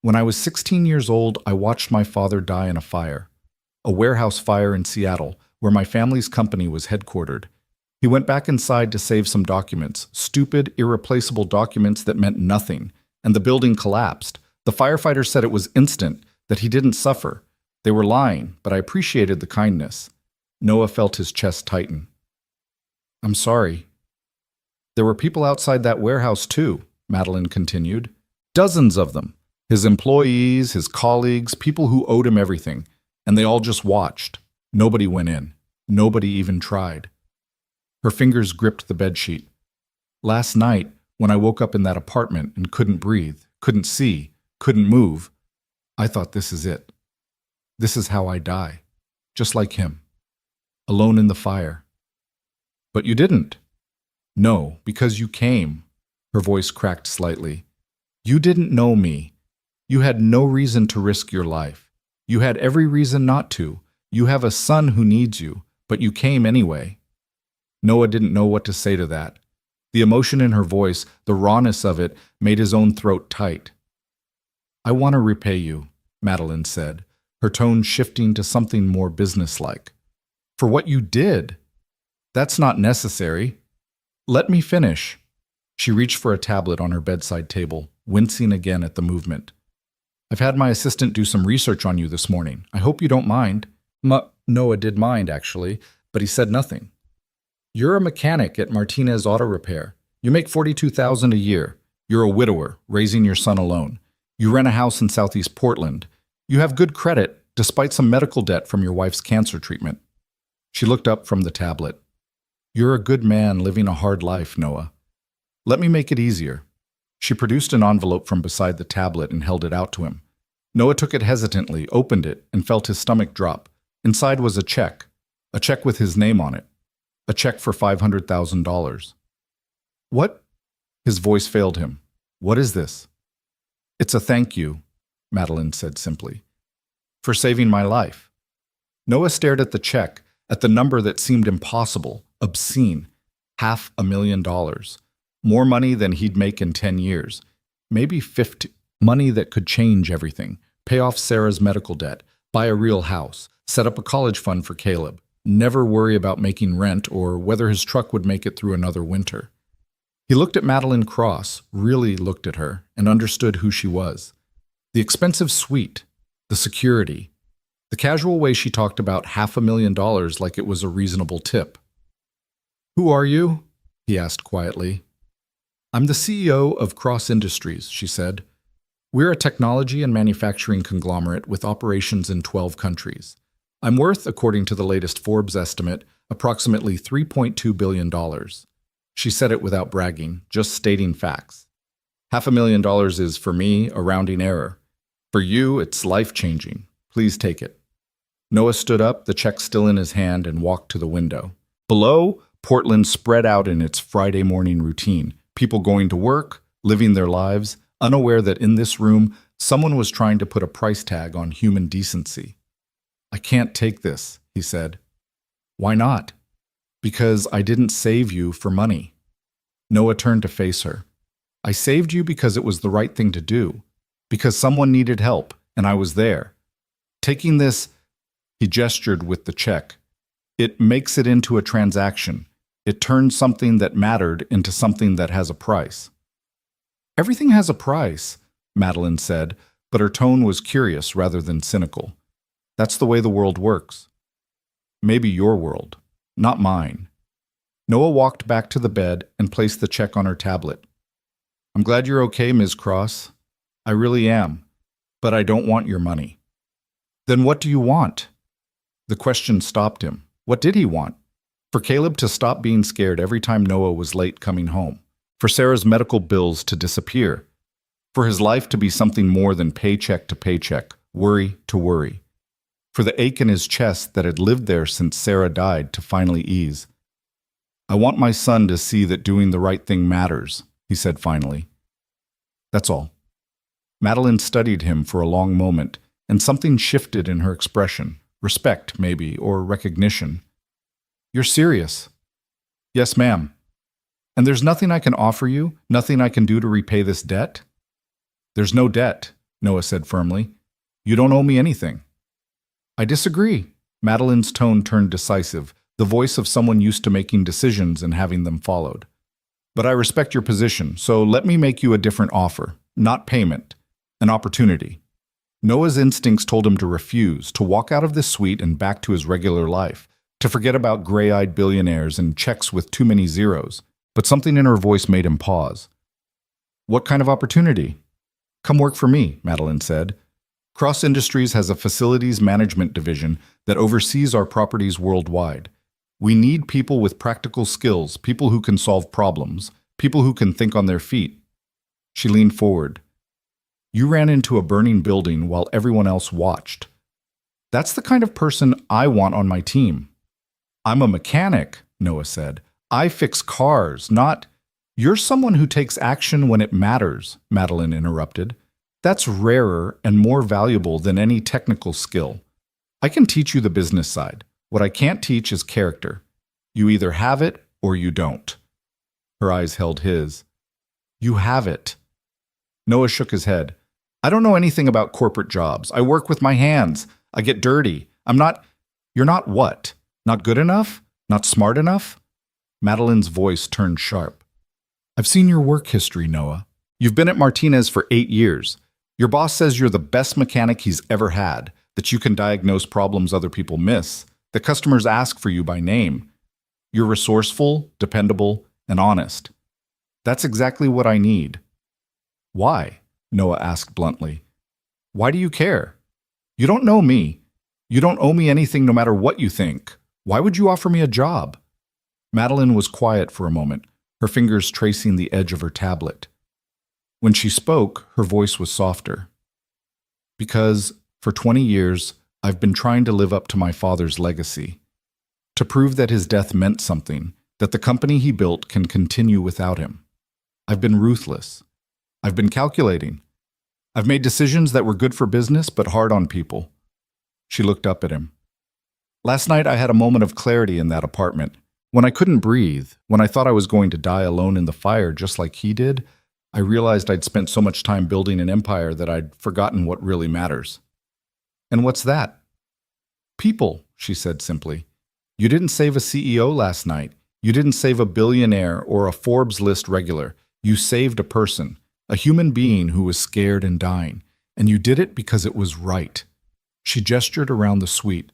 When I was 16 years old, I watched my father die in a fire. A warehouse fire in Seattle, where my family's company was headquartered. He went back inside to save some documents, stupid, irreplaceable documents that meant nothing, and the building collapsed. The firefighters said it was instant, that he didn't suffer. They were lying, but I appreciated the kindness. Noah felt his chest tighten. I'm sorry. There were people outside that warehouse too, Madeline continued. Dozens of them. His employees, his colleagues, people who owed him everything. And they all just watched. Nobody went in. Nobody even tried. Her fingers gripped the bedsheet. Last night, when I woke up in that apartment and couldn't breathe, couldn't see, couldn't move, I thought this is it. This is how I die. Just like him. Alone in the fire. But you didn't. No, because you came. Her voice cracked slightly. You didn't know me. You had no reason to risk your life. You had every reason not to. You have a son who needs you, but you came anyway. Noah didn't know what to say to that. The emotion in her voice, the rawness of it, made his own throat tight. I want to repay you, Madeline said, her tone shifting to something more businesslike. For what you did. That's not necessary. Let me finish. She reached for a tablet on her bedside table, wincing again at the movement. I've had my assistant do some research on you this morning. I hope you don't mind. Noah did mind, actually, but he said nothing. You're a mechanic at Martinez Auto Repair. You make $42,000 a year. You're a widower, raising your son alone. You rent a house in Southeast Portland. You have good credit, despite some medical debt from your wife's cancer treatment. She looked up from the tablet. You're a good man living a hard life, Noah. Let me make it easier. She produced an envelope from beside the tablet and held it out to him. Noah took it hesitantly, opened it, and felt his stomach drop. Inside was a check with his name on it. A check for $500,000. What? His voice failed him. What is this? It's a thank you, Madeline said simply, for saving my life. Noah stared at the check, at the number that seemed impossible, obscene. $500,000. More money than he'd make in 10 years. Maybe 50. Money that could change everything. Pay off Sarah's medical debt. Buy a real house. Set up a college fund for Caleb. Never worry about making rent or whether his truck would make it through another winter. He looked at Madeline Cross, really looked at her, and understood who she was. The expensive suite, the security, the casual way she talked about $500,000 like it was a reasonable tip. Who are you? He asked quietly. I'm the CEO of Cross Industries, she said. We're a technology and manufacturing conglomerate with operations in 12 countries. I'm worth, according to the latest Forbes estimate, approximately $3.2 billion. She said it without bragging, just stating facts. $500,000 is, for me, a rounding error. For you, it's life-changing. Please take it. Noah stood up, the check still in his hand, and walked to the window. Below, Portland spread out in its Friday morning routine. People going to work, living their lives, unaware that in this room, someone was trying to put a price tag on human decency. I can't take this, he said. Why not? Because I didn't save you for money. Noah turned to face her. I saved you because it was the right thing to do, because someone needed help, and I was there. Taking this, he gestured with the check. It makes it into a transaction. It turns something that mattered into something that has a price. Everything has a price, Madeline said, but her tone was curious rather than cynical. That's the way the world works. Maybe your world, not mine. Noah walked back to the bed and placed the check on her tablet. I'm glad you're okay, Ms. Cross. I really am, but I don't want your money. Then what do you want? The question stopped him. What did he want? For Caleb to stop being scared every time Noah was late coming home. For Sarah's medical bills to disappear. For his life to be something more than paycheck to paycheck, worry to worry. For the ache in his chest that had lived there since Sarah died to finally ease. I want my son to see that doing the right thing matters, he said finally. That's all. Madeline studied him for a long moment, and something shifted in her expression. Respect, maybe, or recognition. You're serious? Yes, ma'am. And there's nothing I can offer you, nothing I can do to repay this debt? There's no debt, Noah said firmly. You don't owe me anything. I disagree. Madeline's tone turned decisive, the voice of someone used to making decisions and having them followed. But I respect your position, so let me make you a different offer. Not payment. An opportunity. Noah's instincts told him to refuse, to walk out of this suite and back to his regular life, to forget about gray-eyed billionaires and checks with too many zeros. But something in her voice made him pause. What kind of opportunity? Come work for me, Madeline said. Cross Industries has a facilities management division that oversees our properties worldwide. We need people with practical skills, people who can solve problems, people who can think on their feet. She leaned forward. You ran into a burning building while everyone else watched. That's the kind of person I want on my team. I'm a mechanic, Noah said. I fix cars, not... You're someone who takes action when it matters, Madeline interrupted. That's rarer and more valuable than any technical skill. I can teach you the business side. What I can't teach is character. You either have it or you don't. Her eyes held his. You have it. Noah shook his head. I don't know anything about corporate jobs. I work with my hands. I get dirty. I'm not... You're not what? Not good enough? Not smart enough? Madeline's voice turned sharp. I've seen your work history, Noah. You've been at Martinez for 8 years. Your boss says you're the best mechanic he's ever had, that you can diagnose problems other people miss, that customers ask for you by name. You're resourceful, dependable, and honest. That's exactly what I need. Why? Noah asked bluntly. Why do you care? You don't know me. You don't owe me anything no matter what you think. Why would you offer me a job? Madeline was quiet for a moment, her fingers tracing the edge of her tablet. When she spoke, her voice was softer. Because, for 20 years, I've been trying to live up to my father's legacy. To prove that his death meant something, that the company he built can continue without him. I've been ruthless. I've been calculating. I've made decisions that were good for business but hard on people. She looked up at him. Last night I had a moment of clarity in that apartment. When I couldn't breathe, when I thought I was going to die alone in the fire just like he did, I realized I'd spent so much time building an empire that I'd forgotten what really matters. And what's that? People, she said simply. You didn't save a CEO last night. You didn't save a billionaire or a Forbes list regular. You saved a person, a human being who was scared and dying. And you did it because it was right. She gestured around the suite.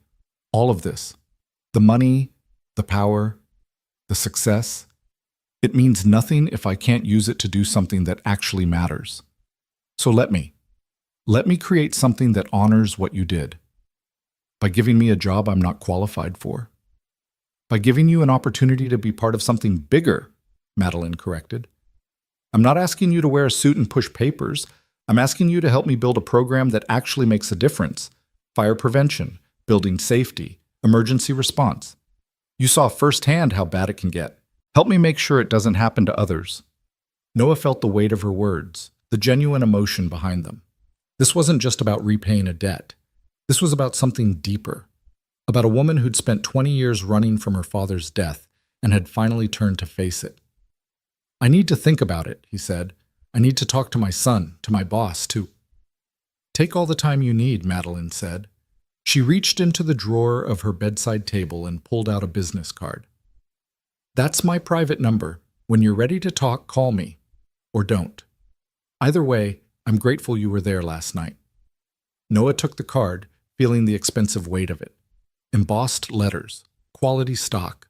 All of this. The money, the power, the success. It means nothing if I can't use it to do something that actually matters. So let me. Let me create something that honors what you did. By giving me a job I'm not qualified for. By giving you an opportunity to be part of something bigger, Madeline corrected. I'm not asking you to wear a suit and push papers. I'm asking you to help me build a program that actually makes a difference. Fire prevention, building safety, emergency response. You saw firsthand how bad it can get. Help me make sure it doesn't happen to others. Noah felt the weight of her words, the genuine emotion behind them. This wasn't just about repaying a debt. This was about something deeper. About a woman who'd spent 20 years running from her father's death and had finally turned to face it. I need to think about it, he said. I need to talk to my son, to my boss, to... Take all the time you need, Madeline said. She reached into the drawer of her bedside table and pulled out a business card. That's my private number. When you're ready to talk, call me. Or don't. Either way, I'm grateful you were there last night. Noah took the card, feeling the expensive weight of it. Embossed letters, quality stock,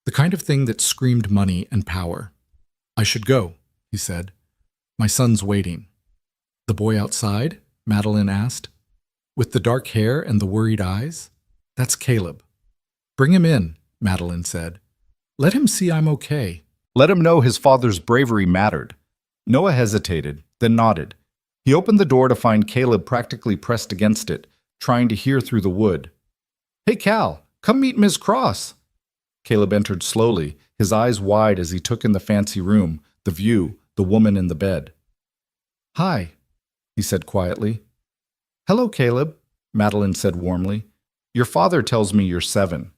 the kind of thing that screamed money and power. I should go, he said. My son's waiting. The boy outside? Madeline asked. With the dark hair and the worried eyes? That's Caleb. Bring him in, Madeline said. Let him see I'm okay. Let him know his father's bravery mattered. Noah hesitated, then nodded. He opened the door to find Caleb practically pressed against it, trying to hear through the wood. Hey, Cal, come meet Ms. Cross. Caleb entered slowly, his eyes wide as he took in the fancy room, the view, the woman in the bed. Hi, he said quietly. Hello, Caleb, Madeline said warmly. Your father tells me you're 7.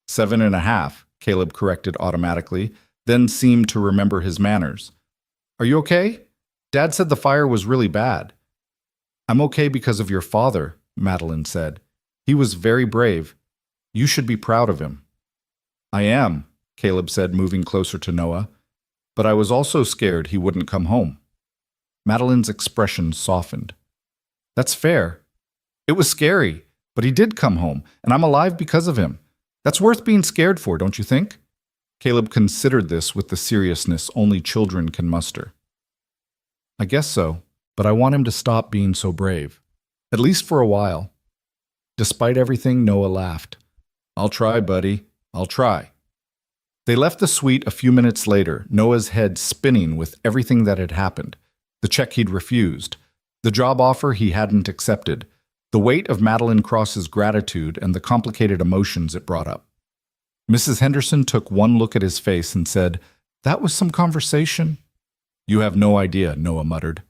7.5, Caleb corrected automatically, then seemed to remember his manners. Are you okay? Dad said the fire was really bad. I'm okay because of your father, Madeline said. He was very brave. You should be proud of him. I am, Caleb said, moving closer to Noah. But I was also scared he wouldn't come home. Madeline's expression softened. That's fair. It was scary, but he did come home, and I'm alive because of him. That's worth being scared for, don't you think? Caleb considered this with the seriousness only children can muster. I guess so, but I want him to stop being so brave. At least for a while. Despite everything, Noah laughed. I'll try, buddy. I'll try. They left the suite a few minutes later, Noah's head spinning with everything that had happened. The check he'd refused. The job offer he hadn't accepted. The weight of Madeline Cross's gratitude and the complicated emotions it brought up. Mrs. Henderson took one look at his face and said, That was some conversation. You have no idea, Noah muttered.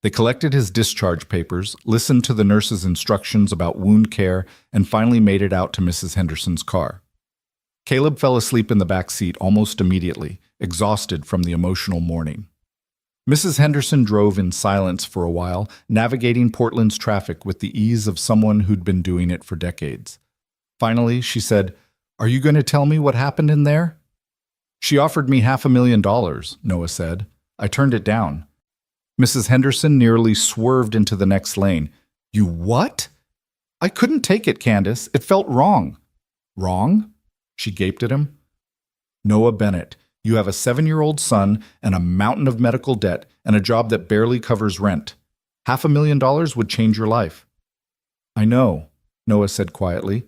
They collected his discharge papers, listened to the nurse's instructions about wound care, and finally made it out to Mrs. Henderson's car. Caleb fell asleep in the back seat almost immediately, exhausted from the emotional morning. Mrs. Henderson drove in silence for a while, navigating Portland's traffic with the ease of someone who'd been doing it for decades. Finally, she said, Are you going to tell me what happened in there? She offered me $500,000, Noah said. I turned it down. Mrs. Henderson nearly swerved into the next lane. You what? I couldn't take it, Candace. It felt wrong. Wrong? She gaped at him. Noah Bennett, you have a 7-year-old son and a mountain of medical debt and a job that barely covers rent. $500,000 would change your life. I know, Noah said quietly.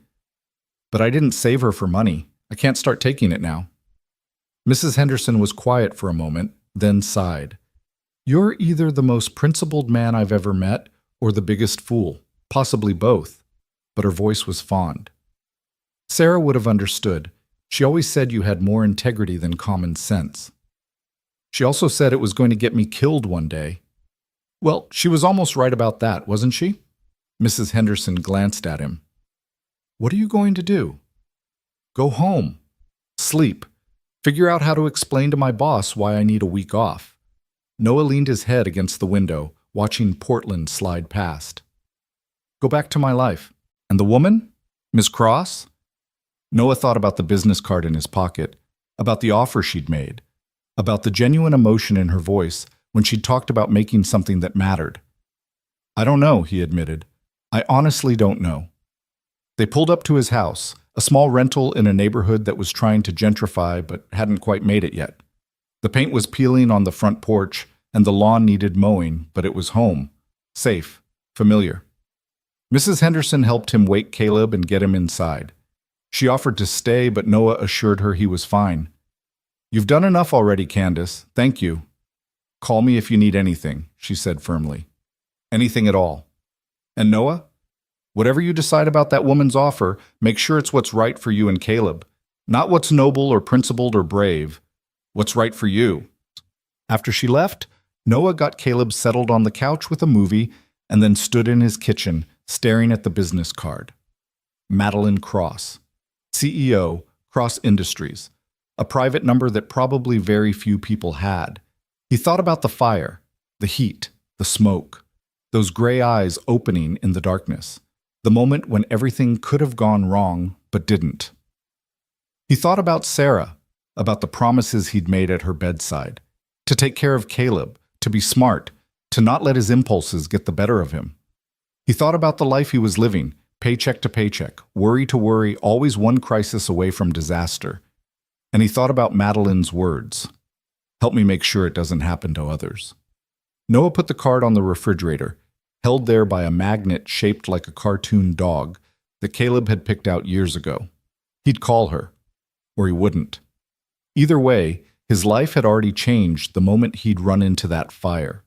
But I didn't save her for money. I can't start taking it now. Mrs. Henderson was quiet for a moment, then sighed. You're either the most principled man I've ever met or the biggest fool, possibly both. But her voice was fond. Sarah would have understood. She always said you had more integrity than common sense. She also said it was going to get me killed one day. Well, she was almost right about that, wasn't she? Mrs. Henderson glanced at him. What are you going to do? Go home. Sleep. Figure out how to explain to my boss why I need a week off. Noah leaned his head against the window, watching Portland slide past. Go back to my life. And the woman? Ms. Cross? Noah thought about the business card in his pocket, about the offer she'd made, about the genuine emotion in her voice when she'd talked about making something that mattered. I don't know, he admitted. I honestly don't know. They pulled up to his house, a small rental in a neighborhood that was trying to gentrify but hadn't quite made it yet. The paint was peeling on the front porch, and the lawn needed mowing, but it was home. Safe. Familiar. Mrs. Henderson helped him wake Caleb and get him inside. She offered to stay, but Noah assured her he was fine. "You've done enough already, Candace. Thank you." "Call me if you need anything," she said firmly. "Anything at all." "And Noah? Whatever you decide about that woman's offer, make sure it's what's right for you and Caleb. Not what's noble or principled or brave. What's right for you." After she left, Noah got Caleb settled on the couch with a movie and then stood in his kitchen, staring at the business card. Madeline Cross, CEO, Cross Industries, a private number that probably very few people had. He thought about the fire, the heat, the smoke, those gray eyes opening in the darkness, the moment when everything could have gone wrong but didn't. He thought about Sarah, about the promises he'd made at her bedside, to take care of Caleb, to be smart, to not let his impulses get the better of him. He thought about the life he was living, paycheck to paycheck, worry to worry, always one crisis away from disaster. And he thought about Madeline's words, "Help me make sure it doesn't happen to others." Noah put the card on the refrigerator, held there by a magnet shaped like a cartoon dog that Caleb had picked out years ago. He'd call her, or he wouldn't. Either way, his life had already changed the moment he'd run into that fire.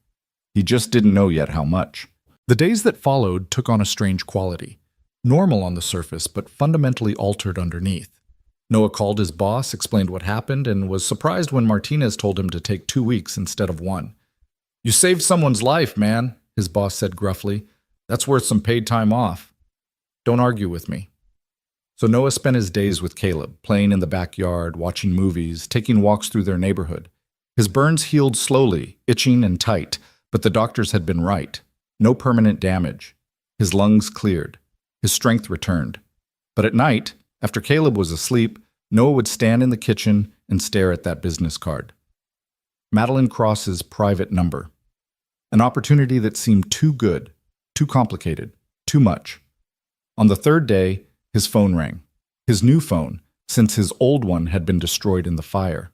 He just didn't know yet how much. The days that followed took on a strange quality. Normal on the surface, but fundamentally altered underneath. Noah called his boss, explained what happened, and was surprised when Martinez told him to take 2 weeks instead of 1. "You saved someone's life, man," his boss said gruffly. "That's worth some paid time off. Don't argue with me." So Noah spent his days with Caleb, playing in the backyard, watching movies, taking walks through their neighborhood. His burns healed slowly, itching and tight, but the doctors had been right. No permanent damage. His lungs cleared. His strength returned. But at night, after Caleb was asleep, Noah would stand in the kitchen and stare at that business card. Madeline Cross's private number. An opportunity that seemed too good, too complicated, too much. On the third day, his phone rang. His new phone, since his old one had been destroyed in the fire.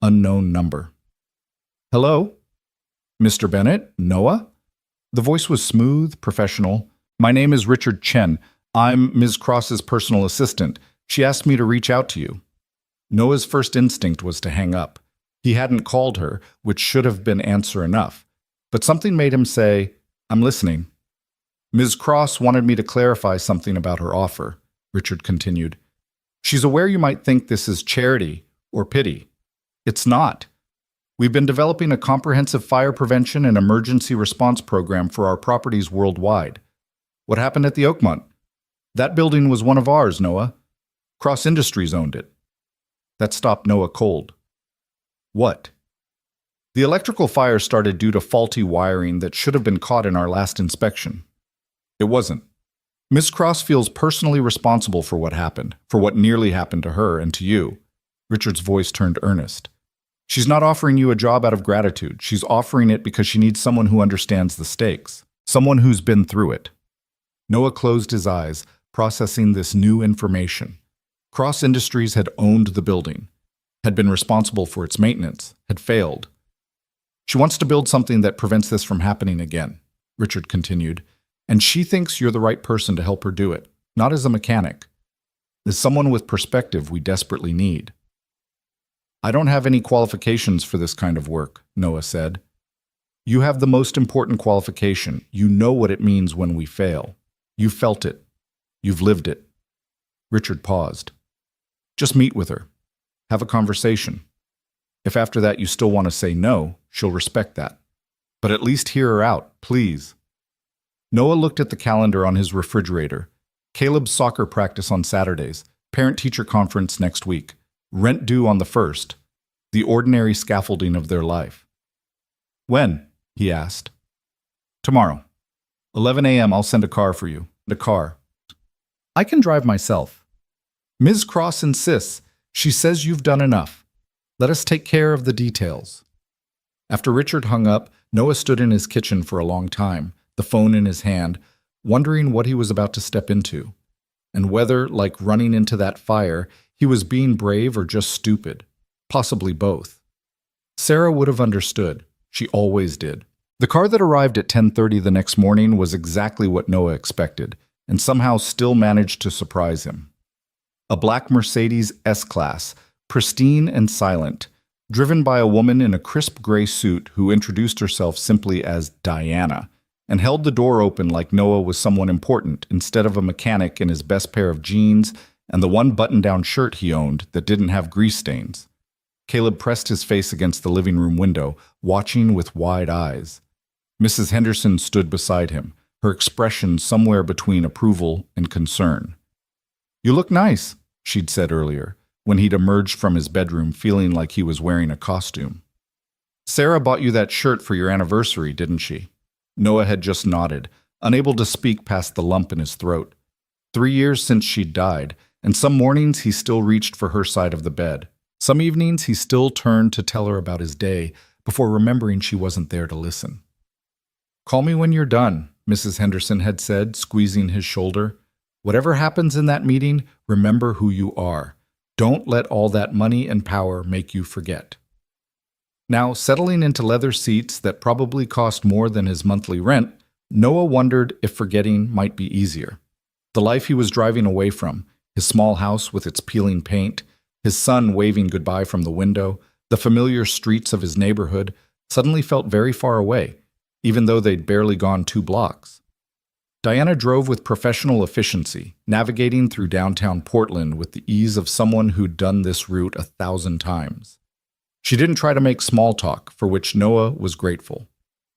Unknown number. "Hello? Mr. Bennett? Noah?" The voice was smooth, professional. "My name is Richard Chen. I'm Ms. Cross's personal assistant. She asked me to reach out to you." Noah's first instinct was to hang up. He hadn't called her, which should have been answer enough. But something made him say, "I'm listening." "Ms. Cross wanted me to clarify something about her offer," Richard continued. "She's aware you might think this is charity or pity. It's not. We've been developing a comprehensive fire prevention and emergency response program for our properties worldwide. What happened at the Oakmont? That building was one of ours, Noah. Cross Industries owned it." That stopped Noah cold. "What?" "The electrical fire started due to faulty wiring that should have been caught in our last inspection. It wasn't. Miss Cross feels personally responsible for what happened, for what nearly happened to her and to you." Richard's voice turned earnest. "She's not offering you a job out of gratitude. She's offering it because she needs someone who understands the stakes, someone who's been through it." Noah closed his eyes, processing this new information. Cross Industries had owned the building, had been responsible for its maintenance, had failed. "She wants to build something that prevents this from happening again," Richard continued. "And she thinks you're the right person to help her do it, not as a mechanic. As someone with perspective we desperately need." "I don't have any qualifications for this kind of work," Noah said. "You have the most important qualification. You know what it means when we fail. You've felt it. You've lived it." Richard paused. "Just meet with her. Have a conversation. If after that you still want to say no, she'll respect that. But at least hear her out, please." Noah looked at the calendar on his refrigerator. Caleb's soccer practice on Saturdays, parent-teacher conference next week, rent due on the 1st, the ordinary scaffolding of their life. "When?" he asked. "Tomorrow. 11 a.m. I'll send a car for you. A car. I can drive myself. Ms. Cross insists. She says you've done enough. Let us take care of the details." After Richard hung up, Noah stood in his kitchen for a long time, the phone in his hand, wondering what he was about to step into, and whether, like running into that fire, he was being brave or just stupid, possibly both. Sarah would have understood. She always did. The car that arrived at 10:30 the next morning was exactly what Noah expected, and somehow still managed to surprise him. A black Mercedes S-Class, pristine and silent, driven by a woman in a crisp gray suit who introduced herself simply as Diana, and held the door open like Noah was someone important instead of a mechanic in his best pair of jeans and the one button-down shirt he owned that didn't have grease stains. Caleb pressed his face against the living room window, watching with wide eyes. Mrs. Henderson stood beside him, her expression somewhere between approval and concern. "You look nice," she'd said earlier, when he'd emerged from his bedroom feeling like he was wearing a costume. "Sarah bought you that shirt for your anniversary, didn't she?" Noah had just nodded, unable to speak past the lump in his throat. 3 years since she'd died, and some mornings he still reached for her side of the bed. Some evenings he still turned to tell her about his day before remembering she wasn't there to listen. "Call me when you're done," Mrs. Henderson had said, squeezing his shoulder. "Whatever happens in that meeting, remember who you are. Don't let all that money and power make you forget." Now, settling into leather seats that probably cost more than his monthly rent, Noah wondered if forgetting might be easier. The life he was driving away from, his small house with its peeling paint, his son waving goodbye from the window, the familiar streets of his neighborhood, suddenly felt very far away, even though they'd barely gone 2 blocks. Diana drove with professional efficiency, navigating through downtown Portland with the ease of someone who'd done this route 1,000 times. She didn't try to make small talk, for which Noah was grateful.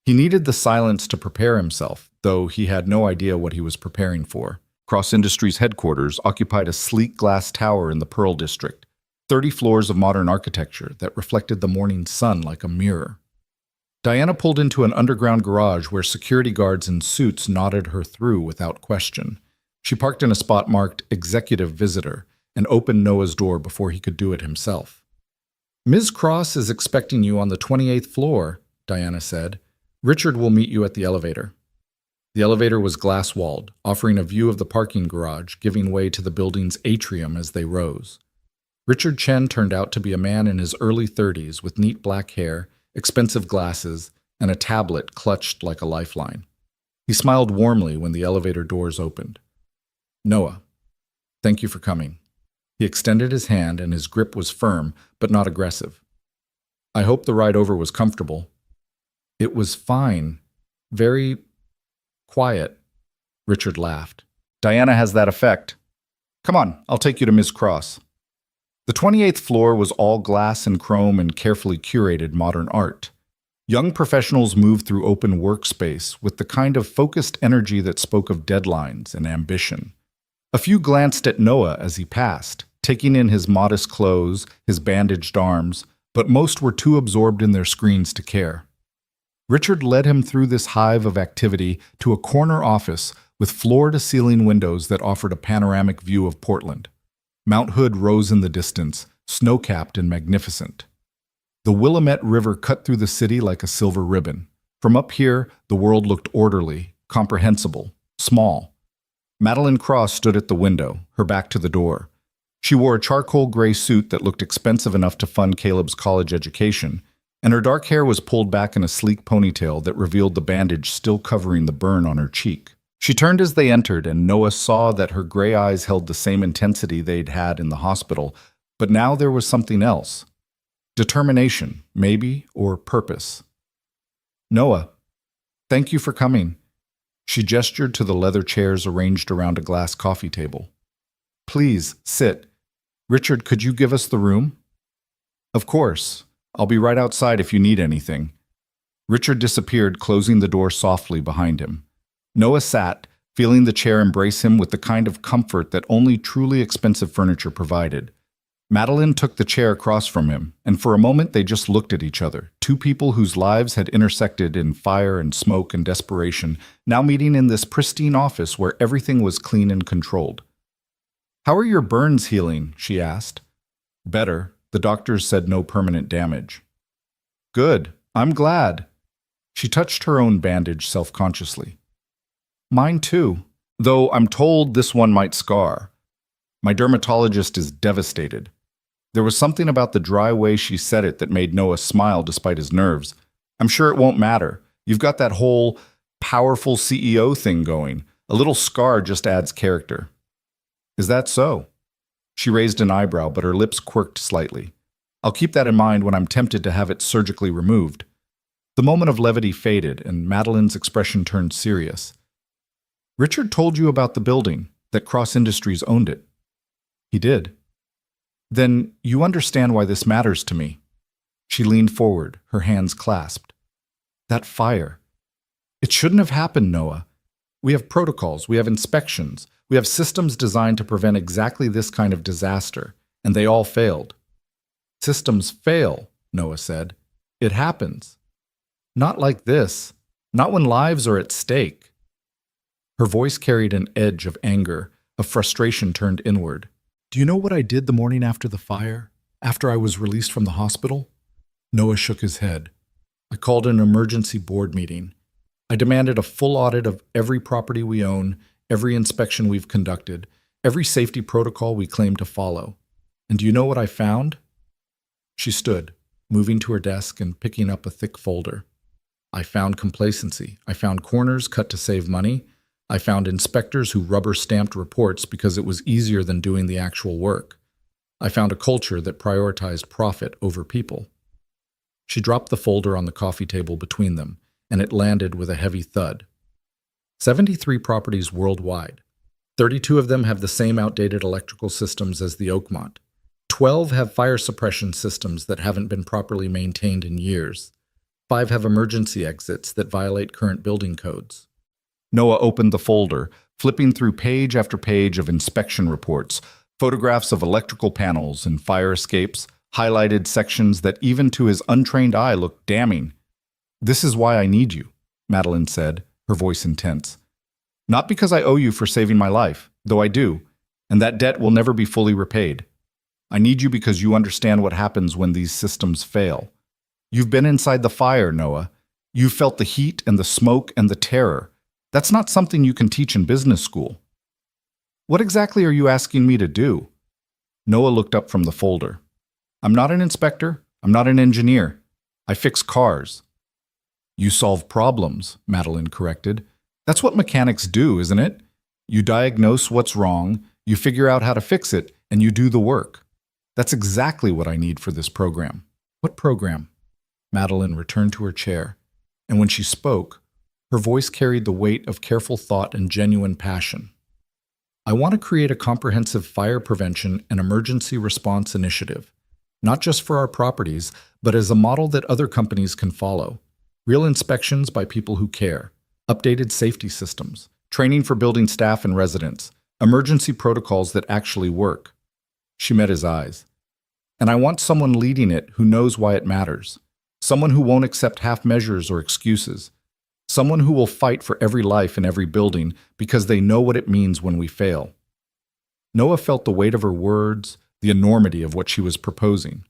He needed the silence to prepare himself, though he had no idea what he was preparing for. Cross Industries headquarters occupied a sleek glass tower in the Pearl District, 30 floors of modern architecture that reflected the morning sun like a mirror. Diana pulled into an underground garage where security guards in suits nodded her through without question. She parked in a spot marked Executive Visitor and opened Noah's door before he could do it himself. "Ms. Cross is expecting you on the 28th floor," Diana said. "Richard will meet you at the elevator." The elevator was glass-walled, offering a view of the parking garage, giving way to the building's atrium as they rose. Richard Chen turned out to be a man in his early 30s with neat black hair, expensive glasses, and a tablet clutched like a lifeline. He smiled warmly when the elevator doors opened. "Noah, thank you for coming." He extended his hand, and his grip was firm, but not aggressive. "I hope the ride over was comfortable." "It was fine. Very quiet." Richard laughed. "Diana has that effect. Come on, I'll take you to Ms. Cross." The 28th floor was all glass and chrome and carefully curated modern art. Young professionals moved through open workspace with the kind of focused energy that spoke of deadlines and ambition. A few glanced at Noah as he passed, taking in his modest clothes, his bandaged arms, but most were too absorbed in their screens to care. Richard led him through this hive of activity to a corner office with floor-to-ceiling windows that offered a panoramic view of Portland. Mount Hood rose in the distance, snow-capped and magnificent. The Willamette River cut through the city like a silver ribbon. From up here, the world looked orderly, comprehensible, small. Madeline Cross stood at the window, her back to the door. She wore a charcoal gray suit that looked expensive enough to fund Caleb's college education, and her dark hair was pulled back in a sleek ponytail that revealed the bandage still covering the burn on her cheek. She turned as they entered, and Noah saw that her gray eyes held the same intensity they'd had in the hospital, but now there was something else. Determination, maybe, or purpose. "Noah, thank you for coming." She gestured to the leather chairs arranged around a glass coffee table. "Please, sit. Richard, could you give us the room?" "Of course. I'll be right outside if you need anything." Richard disappeared, closing the door softly behind him. Noah sat, feeling the chair embrace him with the kind of comfort that only truly expensive furniture provided. Madeline took the chair across from him, and for a moment they just looked at each other, two people whose lives had intersected in fire and smoke and desperation, now meeting in this pristine office where everything was clean and controlled. "How are your burns healing?" she asked. "Better. The doctors said no permanent damage." "Good. I'm glad." She touched her own bandage self-consciously. "Mine too, though I'm told this one might scar. My dermatologist is devastated." There was something about the dry way she said it that made Noah smile despite his nerves. I'm sure it won't matter. You've got that whole powerful CEO thing going. A little scar just adds character. Is that so? She raised an eyebrow, but her lips quirked slightly. I'll keep that in mind when I'm tempted to have it surgically removed. The moment of levity faded, and Madeline's expression turned serious. Richard told you about the building, that Cross Industries owned it. He did. Then you understand why this matters to me. She leaned forward, her hands clasped. That fire. It shouldn't have happened, Noah. We have protocols, we have inspections, we have systems designed to prevent exactly this kind of disaster, and they all failed. Systems fail, Noah said. It happens. Not like this. Not when lives are at stake. Her voice carried an edge of anger, of frustration turned inward. Do you know what I did the morning after the fire? After I was released from the hospital? Noah shook his head. I called an emergency board meeting. I demanded a full audit of every property we own, every inspection we've conducted, every safety protocol we claim to follow. And do you know what I found? She stood, moving to her desk and picking up a thick folder. I found complacency. I found corners cut to save money. I found inspectors who rubber-stamped reports because it was easier than doing the actual work. I found a culture that prioritized profit over people. She dropped the folder on the coffee table between them, and it landed with a heavy thud. 73 properties worldwide. 32 of them have the same outdated electrical systems as the Oakmont. 12 have fire suppression systems that haven't been properly maintained in years. 5 have emergency exits that violate current building codes. Noah opened the folder, flipping through page after page of inspection reports, photographs of electrical panels and fire escapes, highlighted sections that even to his untrained eye looked damning. This is why I need you, Madeline said, her voice intense. Not because I owe you for saving my life, though I do, and that debt will never be fully repaid. I need you because you understand what happens when these systems fail. You've been inside the fire, Noah. You've felt the heat and the smoke and the terror. That's not something you can teach in business school. What exactly are you asking me to do? Noah looked up from the folder. I'm not an inspector. I'm not an engineer. I fix cars. You solve problems, Madeline corrected. That's what mechanics do, isn't it? You diagnose what's wrong, you figure out how to fix it, and you do the work. That's exactly what I need for this program. What program? Madeline returned to her chair, and when she spoke, her voice carried the weight of careful thought and genuine passion. I want to create a comprehensive fire prevention and emergency response initiative, not just for our properties, but as a model that other companies can follow. Real inspections by people who care, updated safety systems, training for building staff and residents, emergency protocols that actually work. She met his eyes. And I want someone leading it who knows why it matters. Someone who won't accept half measures or excuses. Someone who will fight for every life in every building because they know what it means when we fail. Noah felt the weight of her words, the enormity of what she was proposing.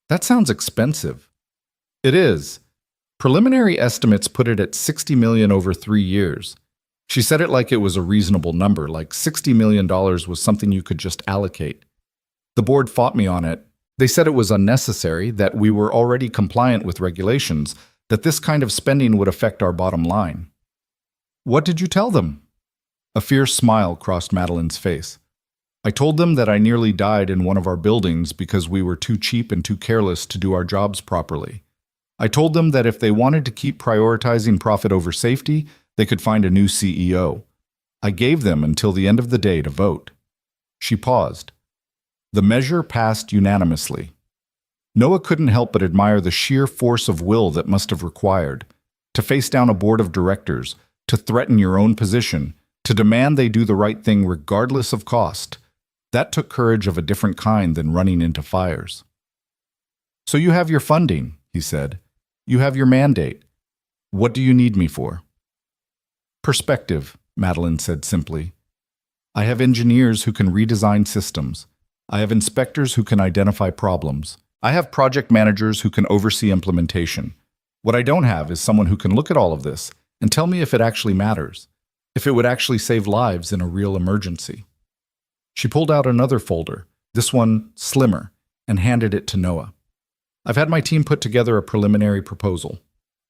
That sounds expensive. It is. Preliminary estimates put it at $60 million over 3 years. She said it like it was a reasonable number, like $60 million was something you could just allocate. The board fought me on it. They said it was unnecessary, that we were already compliant with regulations, that this kind of spending would affect our bottom line. What did you tell them? A fierce smile crossed Madeline's face. I told them that I nearly died in one of our buildings because we were too cheap and too careless to do our jobs properly. I told them that if they wanted to keep prioritizing profit over safety, they could find a new CEO. I gave them until the end of the day to vote. She paused. The measure passed unanimously. Noah couldn't help but admire the sheer force of will that must have required. To face down a board of directors, to threaten your own position, to demand they do the right thing regardless of cost. That took courage of a different kind than running into fires. So you have your funding, he said. You have your mandate. What do you need me for? Perspective, Madeline said simply. I have engineers who can redesign systems. I have inspectors who can identify problems. I have project managers who can oversee implementation. What I don't have is someone who can look at all of this and tell me if it actually matters, if it would actually save lives in a real emergency. She pulled out another folder, this one slimmer. and handed it to Noah. I've had my team put together a preliminary proposal.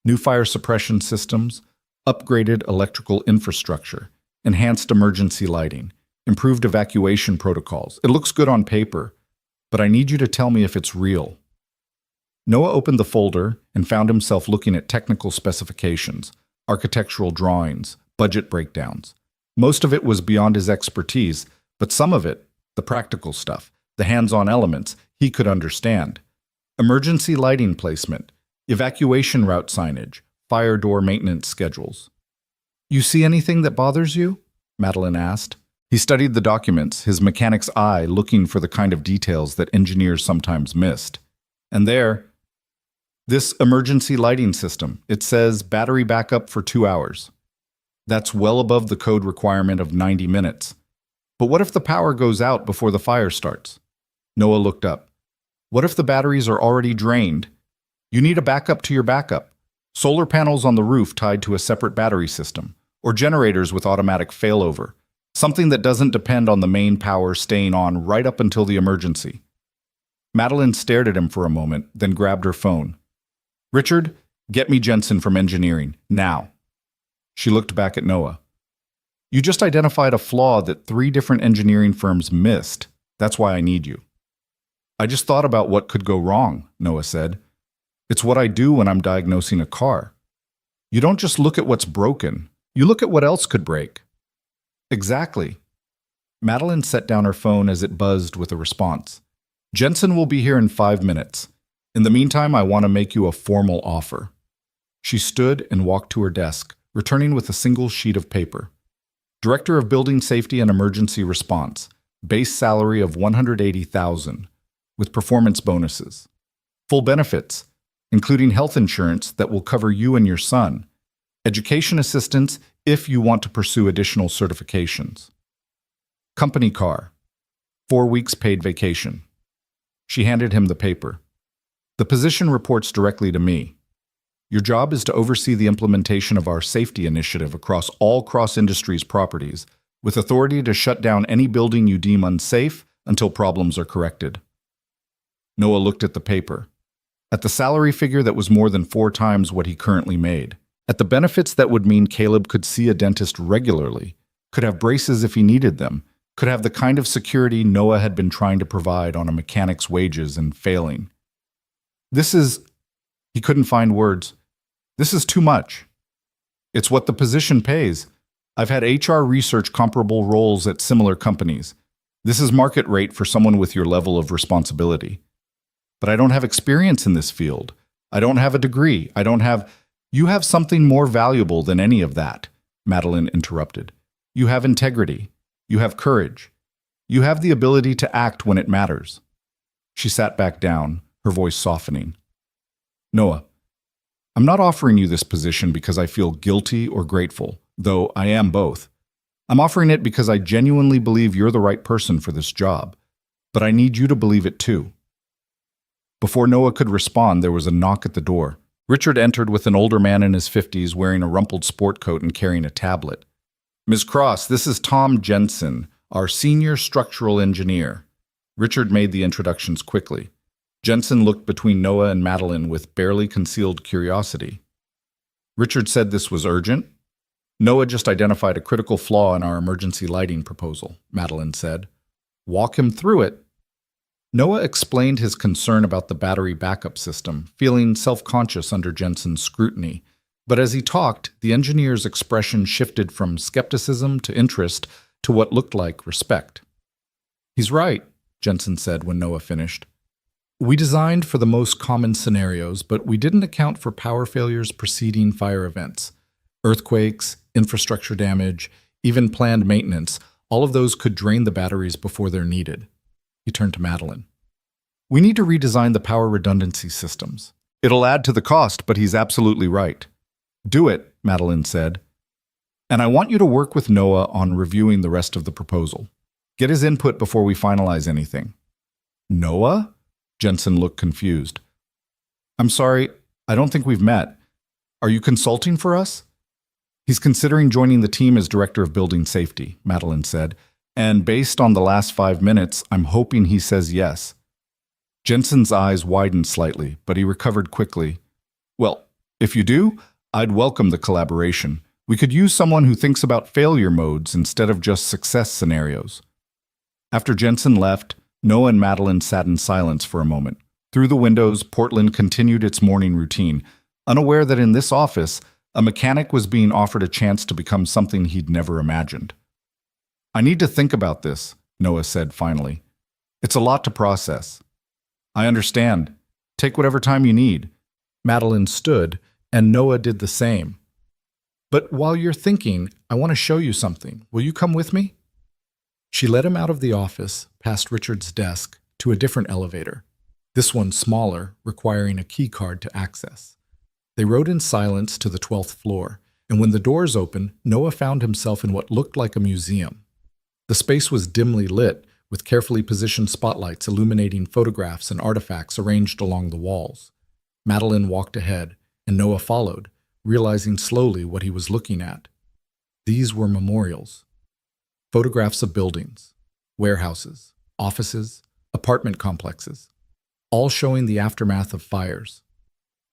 New fire suppression systems, upgraded electrical infrastructure, enhanced emergency lighting, improved evacuation protocols. It looks good on paper, but I need you to tell me if it's real. Noah opened the folder and found himself looking at technical specifications, architectural drawings, budget breakdowns. Most of it was beyond his expertise, but some of it, the practical stuff, the hands-on elements, he could understand. Emergency lighting placement, evacuation route signage, fire door maintenance schedules. You see anything that bothers you? Madeline asked. He studied the documents, his mechanic's eye looking for the kind of details that engineers sometimes missed. And there, this emergency lighting system, it says battery backup for 2 hours. That's well above the code requirement of 90 minutes. But what if the power goes out before the fire starts? Noah looked up. What if the batteries are already drained? You need a backup to your backup. Solar panels on the roof tied to a separate battery system, or generators with automatic failover. Something that doesn't depend on the main power staying on right up until the emergency. Madeline stared at him for a moment, then grabbed her phone. Richard, get me Jensen from engineering, now. She looked back at Noah. You just identified a flaw that 3 different engineering firms missed. That's why I need you. I just thought about what could go wrong, Noah said. It's what I do when I'm diagnosing a car. You don't just look at what's broken. You look at what else could break. Exactly. Madeline set down her phone as it buzzed with a response. Jensen will be here in 5 minutes. In the meantime, I want to make you a formal offer. She stood and walked to her desk, returning with a single sheet of paper. Director of Building Safety and Emergency Response, base salary of $180,000, with performance bonuses. Full benefits, including health insurance that will cover you and your son. Education assistance if you want to pursue additional certifications. Company car. 4 weeks paid vacation. She handed him the paper. The position reports directly to me. Your job is to oversee the implementation of our safety initiative across all Cross Industries properties, with authority to shut down any building you deem unsafe until problems are corrected. Noah looked at the paper. At the salary figure that was more than 4 times what he currently made. At the benefits that would mean Caleb could see a dentist regularly, could have braces if he needed them, could have the kind of security Noah had been trying to provide on a mechanic's wages and failing. He couldn't find words. This is too much. It's what the position pays. I've had HR research comparable roles at similar companies. This is market rate for someone with your level of responsibility. But I don't have experience in this field. I don't have a degree. You have something more valuable than any of that, Madeline interrupted. You have integrity. You have courage. You have the ability to act when it matters. She sat back down, her voice softening. Noah, I'm not offering you this position because I feel guilty or grateful, though I am both. I'm offering it because I genuinely believe you're the right person for this job, but I need you to believe it too. Before Noah could respond, there was a knock at the door. Richard entered with an older man in his 50s wearing a rumpled sport coat and carrying a tablet. Ms. Cross, this is Tom Jensen, our senior structural engineer. Richard made the introductions quickly. Jensen looked between Noah and Madeline with barely concealed curiosity. Richard said this was urgent. Noah just identified a critical flaw in our emergency lighting proposal, Madeline said. Walk him through it. Noah explained his concern about the battery backup system, feeling self-conscious under Jensen's scrutiny. But as he talked, the engineer's expression shifted from skepticism to interest to what looked like respect. He's right, Jensen said when Noah finished. We designed for the most common scenarios, but we didn't account for power failures preceding fire events. Earthquakes, infrastructure damage, even planned maintenance, all of those could drain the batteries before they're needed. He turned to Madeline. We need to redesign the power redundancy systems. It'll add to the cost, but he's absolutely right. Do it, Madeline said. And I want you to work with Noah on reviewing the rest of the proposal. Get his input before we finalize anything. Noah? Jensen looked confused. I'm sorry, I don't think we've met. Are you consulting for us? He's considering joining the team as Director of Building Safety, Madeline said. And based on the last 5 minutes, I'm hoping he says yes. Jensen's eyes widened slightly, but he recovered quickly. Well, if you do, I'd welcome the collaboration. We could use someone who thinks about failure modes instead of just success scenarios. After Jensen left, Noah and Madeline sat in silence for a moment. Through the windows, Portland continued its morning routine, unaware that in this office, a mechanic was being offered a chance to become something he'd never imagined. I need to think about this, Noah said finally. It's a lot to process. I understand. Take whatever time you need. Madeline stood, and Noah did the same. But while you're thinking, I want to show you something. Will you come with me? She led him out of the office, past Richard's desk, to a different elevator. This one smaller, requiring a key card to access. They rode in silence to the 12th floor, and when the doors opened, Noah found himself in what looked like a museum. The space was dimly lit, with carefully positioned spotlights illuminating photographs and artifacts arranged along the walls. Madeline walked ahead, and Noah followed, realizing slowly what he was looking at. These were memorials. Photographs of buildings, warehouses, offices, apartment complexes, all showing the aftermath of fires.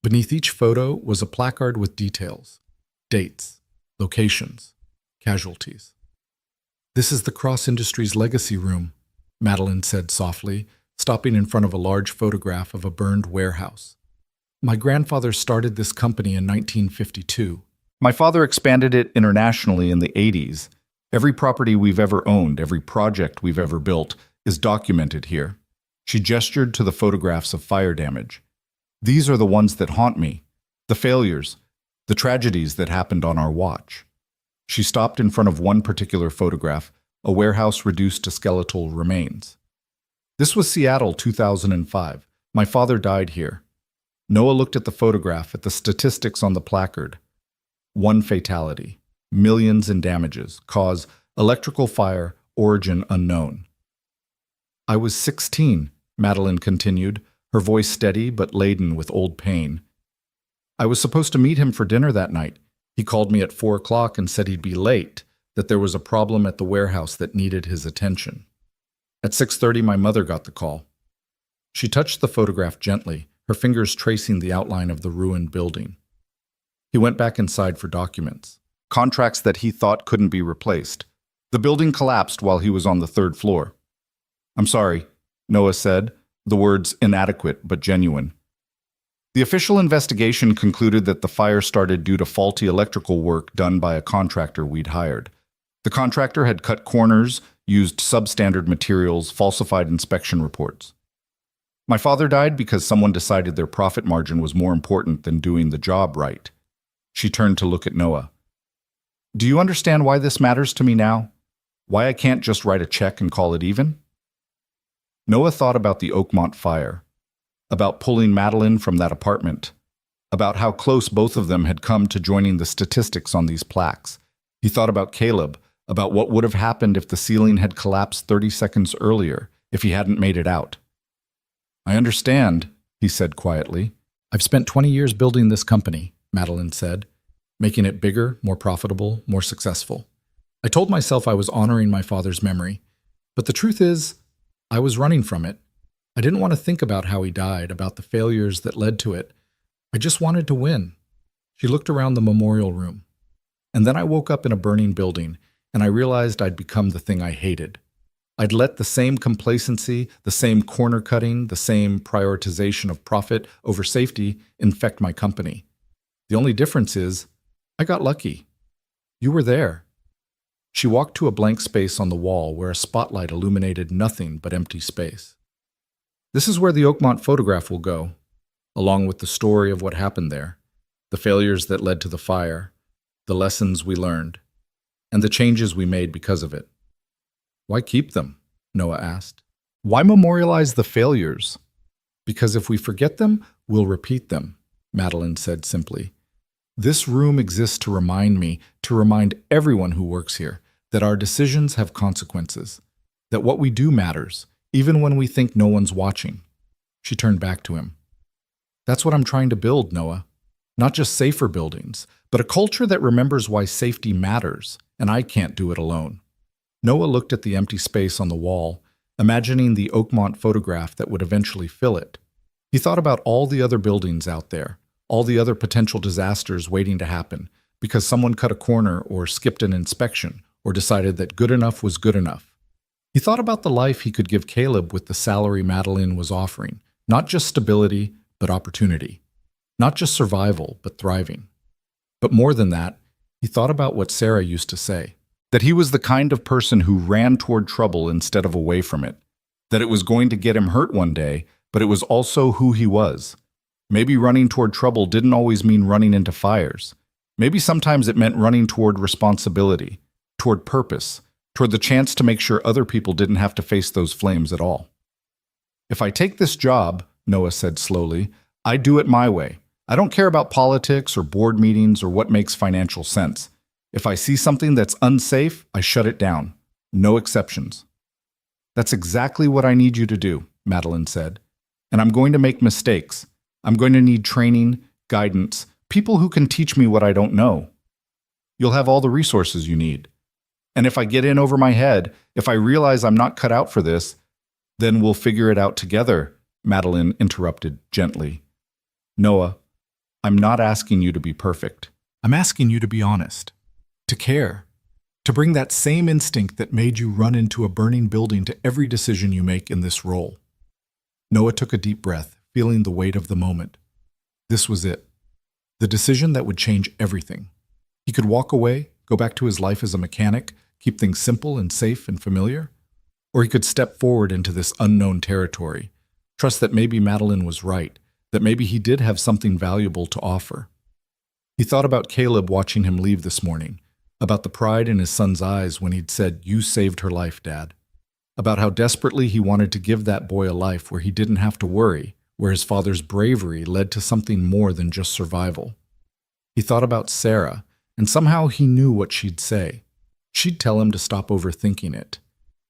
Beneath each photo was a placard with details, dates, locations, casualties. This is the Cross Industries Legacy Room, Madeline said softly, stopping in front of a large photograph of a burned warehouse. My grandfather started this company in 1952. My father expanded it internationally in the 80s. Every property we've ever owned, every project we've ever built, is documented here. She gestured to the photographs of fire damage. These are the ones that haunt me, the failures, the tragedies that happened on our watch. She stopped in front of one particular photograph, a warehouse reduced to skeletal remains. This was Seattle, 2005. My father died here. Noah looked at the photograph, at the statistics on the placard. 1 fatality, millions in damages, cause electrical fire, origin unknown. I was 16, Madeline continued, her voice steady but laden with old pain. I was supposed to meet him for dinner that night. He called me at 4 o'clock and said he'd be late, that there was a problem at the warehouse that needed his attention. At 6:30, my mother got the call. She touched the photograph gently, her fingers tracing the outline of the ruined building. He went back inside for documents, contracts that he thought couldn't be replaced. The building collapsed while he was on the 3rd floor. I'm sorry, Noah said, the words inadequate but genuine. The official investigation concluded that the fire started due to faulty electrical work done by a contractor we'd hired. The contractor had cut corners, used substandard materials, falsified inspection reports. My father died because someone decided their profit margin was more important than doing the job right. She turned to look at Noah. Do you understand why this matters to me now? Why I can't just write a check and call it even? Noah thought about the Oakmont fire, about pulling Madeline from that apartment, about how close both of them had come to joining the statistics on these plaques. He thought about Caleb, about what would have happened if the ceiling had collapsed 30 seconds earlier, if he hadn't made it out. I understand, he said quietly. I've spent 20 years building this company, Madeline said, making it bigger, more profitable, more successful. I told myself I was honoring my father's memory, but the truth is, I was running from it. I didn't want to think about how he died, about the failures that led to it. I just wanted to win. She looked around the memorial room. And then I woke up in a burning building, and I realized I'd become the thing I hated. I'd let the same complacency, the same corner cutting, the same prioritization of profit over safety infect my company. The only difference is, I got lucky. You were there. She walked to a blank space on the wall where a spotlight illuminated nothing but empty space. This is where the Oakmont photograph will go, along with the story of what happened there, the failures that led to the fire, the lessons we learned, and the changes we made because of it. Why keep them? Noah asked. Why memorialize the failures? Because if we forget them, we'll repeat them, Madeline said simply. This room exists to remind me, to remind everyone who works here, that our decisions have consequences, that what we do matters, even when we think no one's watching. She turned back to him. That's what I'm trying to build, Noah. Not just safer buildings, but a culture that remembers why safety matters, and I can't do it alone. Noah looked at the empty space on the wall, imagining the Oakmont photograph that would eventually fill it. He thought about all the other buildings out there, all the other potential disasters waiting to happen because someone cut a corner or skipped an inspection or decided that good enough was good enough. He thought about the life he could give Caleb with the salary Madeline was offering, not just stability, but opportunity. Not just survival, but thriving. But more than that, he thought about what Sarah used to say, that he was the kind of person who ran toward trouble instead of away from it, that it was going to get him hurt one day, but it was also who he was. Maybe running toward trouble didn't always mean running into fires. Maybe sometimes it meant running toward responsibility, toward purpose, toward the chance to make sure other people didn't have to face those flames at all. If I take this job, Noah said slowly, I do it my way. I don't care about politics or board meetings or what makes financial sense. If I see something that's unsafe, I shut it down. No exceptions. That's exactly what I need you to do, Madeline said. And I'm going to make mistakes. I'm going to need training, guidance, people who can teach me what I don't know. You'll have all the resources you need. And if I get in over my head, if I realize I'm not cut out for this, then we'll figure it out together, Madeline interrupted gently. Noah, I'm not asking you to be perfect. I'm asking you to be honest, to care, to bring that same instinct that made you run into a burning building to every decision you make in this role. Noah took a deep breath, feeling the weight of the moment. This was it. The decision that would change everything. He could walk away, go back to his life as a mechanic, keep things simple and safe and familiar. Or he could step forward into this unknown territory, trust that maybe Madeline was right, that maybe he did have something valuable to offer. He thought about Caleb watching him leave this morning, about the pride in his son's eyes when he'd said, "You saved her life, Dad." About how desperately he wanted to give that boy a life where he didn't have to worry, where his father's bravery led to something more than just survival. He thought about Sarah, and somehow he knew what she'd say. She'd tell him to stop overthinking it.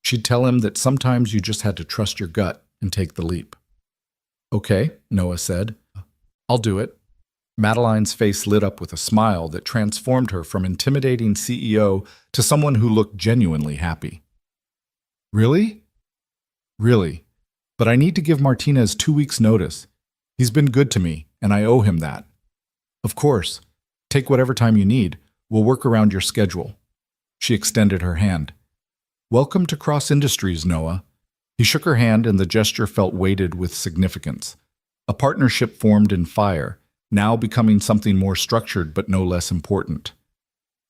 She'd tell him that sometimes you just had to trust your gut and take the leap. Okay, Noah said. I'll do it. Madeline's face lit up with a smile that transformed her from intimidating CEO to someone who looked genuinely happy. Really? Really. But I need to give Martinez 2 weeks' notice. He's been good to me, and I owe him that. Of course. Take whatever time you need. We'll work around your schedule. She extended her hand. Welcome to Cross Industries, Noah. He shook her hand, and the gesture felt weighted with significance. A partnership formed in fire, now becoming something more structured but no less important.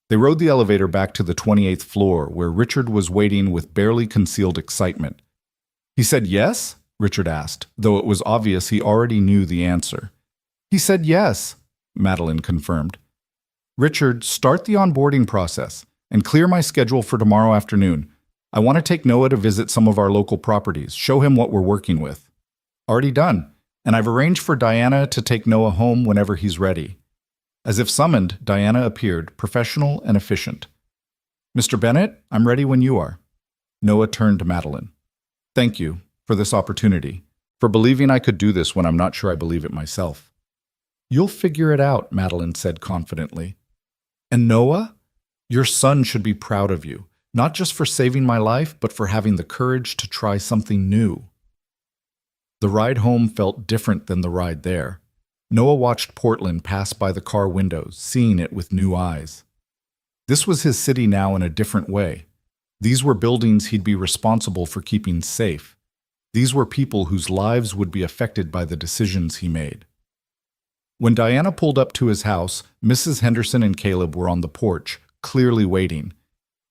They rode the elevator back to the 28th floor, where Richard was waiting with barely concealed excitement. He said yes? Richard asked, though it was obvious he already knew the answer. He said yes, Madeline confirmed. Richard, start the onboarding process and clear my schedule for tomorrow afternoon. I want to take Noah to visit some of our local properties, show him what we're working with. Already done, and I've arranged for Diana to take Noah home whenever he's ready. As if summoned, Diana appeared, professional and efficient. Mr. Bennett, I'm ready when you are. Noah turned to Madeline. Thank you for this opportunity, for believing I could do this when I'm not sure I believe it myself. You'll figure it out, Madeline said confidently. And Noah, your son should be proud of you, not just for saving my life, but for having the courage to try something new. The ride home felt different than the ride there. Noah watched Portland pass by the car windows, seeing it with new eyes. This was his city now in a different way. These were buildings he'd be responsible for keeping safe. These were people whose lives would be affected by the decisions he made. When Diana pulled up to his house, Mrs. Henderson and Caleb were on the porch, clearly waiting.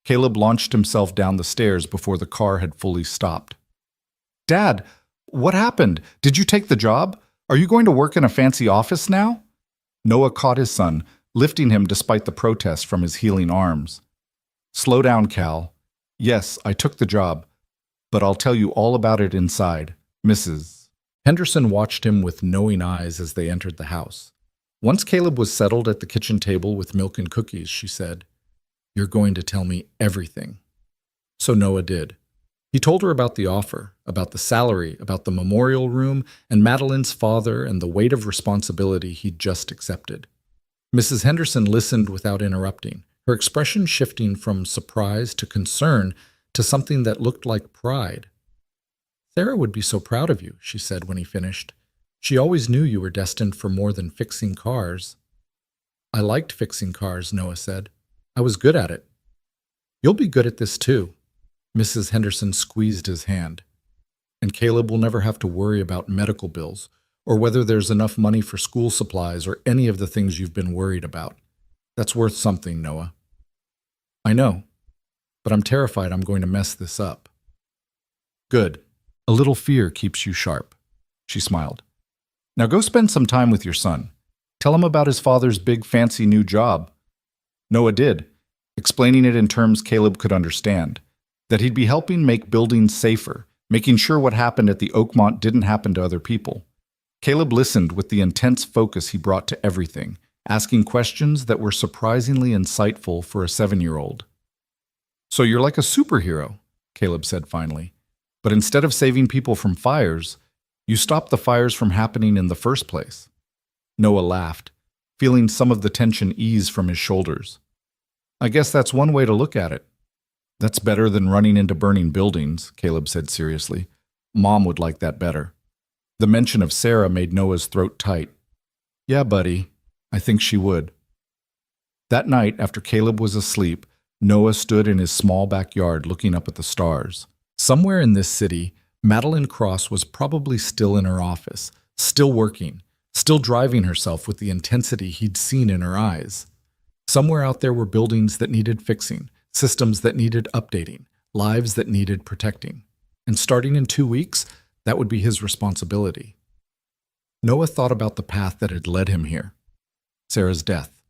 Caleb launched himself down the stairs before the car had fully stopped. Dad, what happened? Did you take the job? Are you going to work in a fancy office now? Noah caught his son, lifting him despite the protest from his healing arms. Slow down, Cal. Yes, I took the job, but I'll tell you all about it inside, Mrs. Henderson watched him with knowing eyes as they entered the house. Once Caleb was settled at the kitchen table with milk and cookies, she said, You're going to tell me everything. So Noah did. He told her about the offer, about the salary, about the memorial room, and Madeline's father and the weight of responsibility he'd just accepted. Mrs. Henderson listened without interrupting, her expression shifting from surprise to concern to something that looked like pride. Sarah would be so proud of you, she said when he finished. She always knew you were destined for more than fixing cars. I liked fixing cars, Noah said. I was good at it. You'll be good at this too. Mrs. Henderson squeezed his hand. And Caleb will never have to worry about medical bills, or whether there's enough money for school supplies or any of the things you've been worried about. That's worth something, Noah. I know, but I'm terrified I'm going to mess this up. Good. A little fear keeps you sharp. She smiled. Now go spend some time with your son. Tell him about his father's big fancy new job. Noah did, explaining it in terms Caleb could understand, that he'd be helping make buildings safer, making sure what happened at the Oakmont didn't happen to other people. Caleb listened with the intense focus he brought to everything, asking questions that were surprisingly insightful for a 7-year-old. So you're like a superhero, Caleb said finally. But instead of saving people from fires, you stopped the fires from happening in the first place. Noah laughed, feeling some of the tension ease from his shoulders. I guess that's one way to look at it. That's better than running into burning buildings, Caleb said seriously. Mom would like that better. The mention of Sarah made Noah's throat tight. Yeah, buddy, I think she would. That night, after Caleb was asleep, Noah stood in his small backyard looking up at the stars. Somewhere in this city, Madeline Cross was probably still in her office, still working, still driving herself with the intensity he'd seen in her eyes. Somewhere out there were buildings that needed fixing, systems that needed updating, lives that needed protecting. And starting in 2 weeks, that would be his responsibility. Noah thought about the path that had led him here. Sarah's death.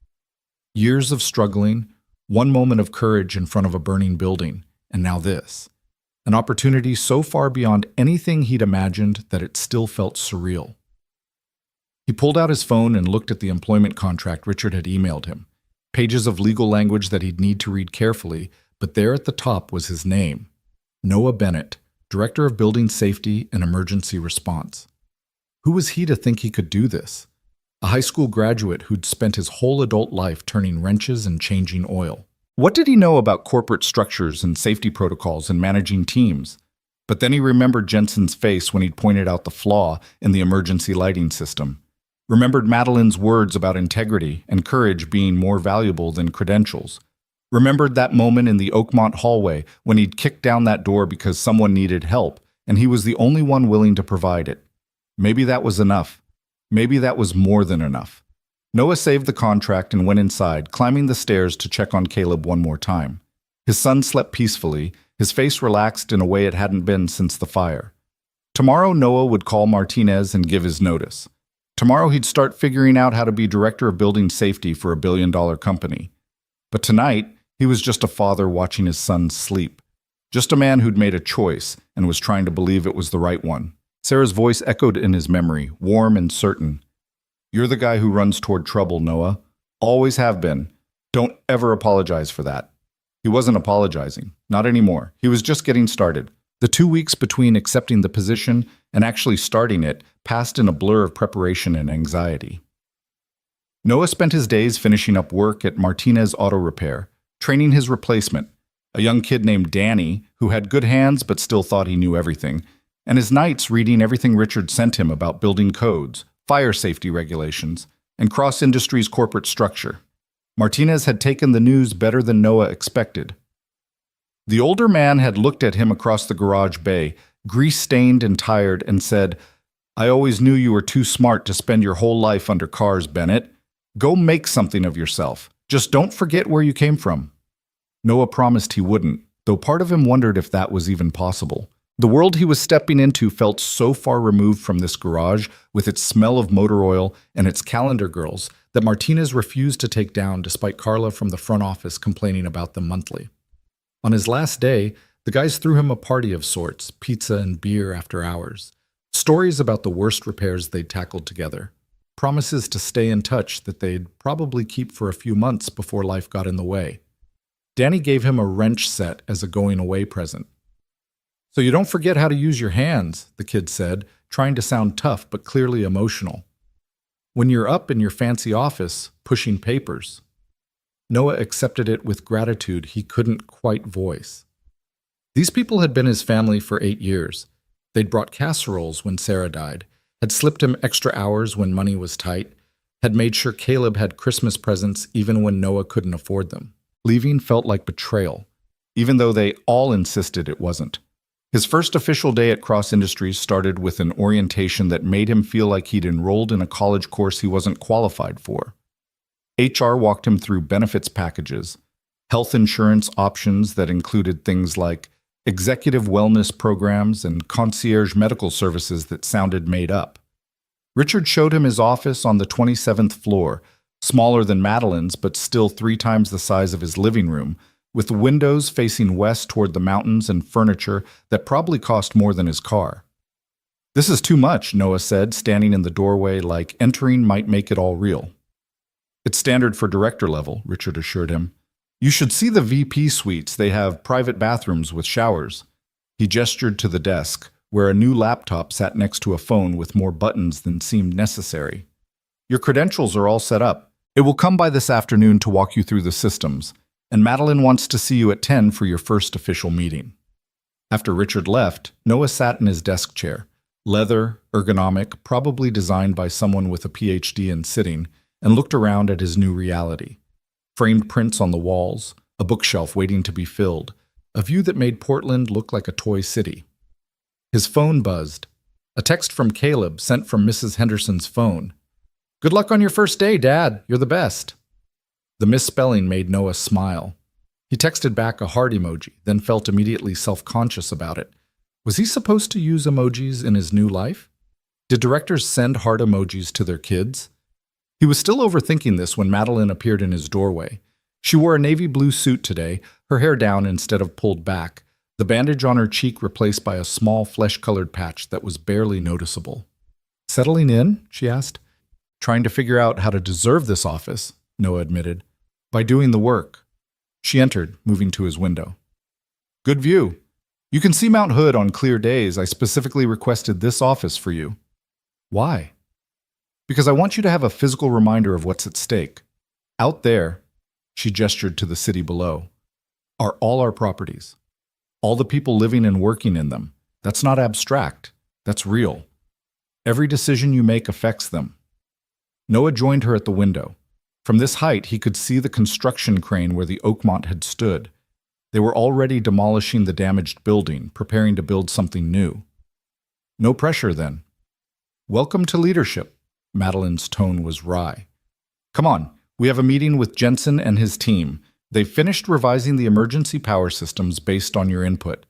Years of struggling, one moment of courage in front of a burning building, and now this. An opportunity so far beyond anything he'd imagined that it still felt surreal. He pulled out his phone and looked at the employment contract Richard had emailed him. Pages of legal language that he'd need to read carefully, but there at the top was his name. Noah Bennett, Director of Building Safety and Emergency Response. Who was he to think he could do this? A high school graduate who'd spent his whole adult life turning wrenches and changing oil. What did he know about corporate structures and safety protocols and managing teams? But then he remembered Jensen's face when he'd pointed out the flaw in the emergency lighting system. Remembered Madeline's words about integrity and courage being more valuable than credentials. Remembered that moment in the Oakmont hallway when he'd kicked down that door because someone needed help, and he was the only one willing to provide it. Maybe that was enough. Maybe that was more than enough. Noah saved the contract and went inside, climbing the stairs to check on Caleb one more time. His son slept peacefully, his face relaxed in a way it hadn't been since the fire. Tomorrow Noah would call Martinez and give his notice. Tomorrow he'd start figuring out how to be director of building safety for a billion-dollar company. But tonight, he was just a father watching his son sleep. Just a man who'd made a choice and was trying to believe it was the right one. Sarah's voice echoed in his memory, warm and certain. You're the guy who runs toward trouble, Noah. Always have been. Don't ever apologize for that. He wasn't apologizing. Not anymore. He was just getting started. The 2 weeks between accepting the position and actually starting it passed in a blur of preparation and anxiety. Noah spent his days finishing up work at Martinez Auto Repair, training his replacement, a young kid named Danny who had good hands but still thought he knew everything, and his nights reading everything Richard sent him about building codes, fire safety regulations, and cross-industries corporate structure. Martinez had taken the news better than Noah expected. The older man had looked at him across the garage bay, grease-stained and tired, and said, I always knew you were too smart to spend your whole life under cars, Bennett. Go make something of yourself. Just don't forget where you came from. Noah promised he wouldn't, though part of him wondered if that was even possible. The world he was stepping into felt so far removed from this garage, with its smell of motor oil and its calendar girls, that Martinez refused to take down despite Carla from the front office complaining about them monthly. On his last day, the guys threw him a party of sorts, pizza and beer after hours. Stories about the worst repairs they'd tackled together. Promises to stay in touch that they'd probably keep for a few months before life got in the way. Danny gave him a wrench set as a going-away present. So you don't forget how to use your hands, the kid said, trying to sound tough but clearly emotional. When you're up in your fancy office, pushing papers. Noah accepted it with gratitude he couldn't quite voice. These people had been his family for 8 years. They'd brought casseroles when Sarah died, had slipped him extra hours when money was tight, had made sure Caleb had Christmas presents even when Noah couldn't afford them. Leaving felt like betrayal, even though they all insisted it wasn't. His first official day at Cross Industries started with an orientation that made him feel like he'd enrolled in a college course he wasn't qualified for. HR walked him through benefits packages, health insurance options that included things like executive wellness programs and concierge medical services that sounded made up. Richard showed him his office on the 27th floor, smaller than Madeline's but still 3 times the size of his living room, with windows facing west toward the mountains and furniture that probably cost more than his car. "This is too much," Noah said, standing in the doorway like entering might make it all real. "It's standard for director level," Richard assured him. "You should see the VP suites. They have private bathrooms with showers." He gestured to the desk, where a new laptop sat next to a phone with more buttons than seemed necessary. "Your credentials are all set up. It will come by this afternoon to walk you through the systems, and Madeline wants to see you at 10 for your first official meeting." After Richard left, Noah sat in his desk chair, leather, ergonomic, probably designed by someone with a PhD in sitting, and looked around at his new reality. Framed prints on the walls, a bookshelf waiting to be filled, a view that made Portland look like a toy city. His phone buzzed. A text from Caleb sent from Mrs. Henderson's phone. "Good luck on your first day, Dad. You're the best." The misspelling made Noah smile. He texted back a heart emoji, then felt immediately self-conscious about it. Was he supposed to use emojis in his new life? Did directors send heart emojis to their kids? He was still overthinking this when Madeline appeared in his doorway. She wore a navy blue suit today, her hair down instead of pulled back, the bandage on her cheek replaced by a small flesh-colored patch that was barely noticeable. "Settling in?" she asked. "Trying to figure out how to deserve this office," Noah admitted. "By doing the work." She entered, moving to his window. "Good view. You can see Mount Hood on clear days. I specifically requested this office for you." "Why?" "Because I want you to have a physical reminder of what's at stake. Out there," she gestured to the city below, "are all our properties. All the people living and working in them. That's not abstract. That's real. Every decision you make affects them." Noah joined her at the window. From this height, he could see the construction crane where the Oakmont had stood. They were already demolishing the damaged building, preparing to build something new. "No pressure, then." "Welcome to leadership." Madeline's tone was wry. "Come on, we have a meeting with Jensen and his team. They've finished revising the emergency power systems based on your input.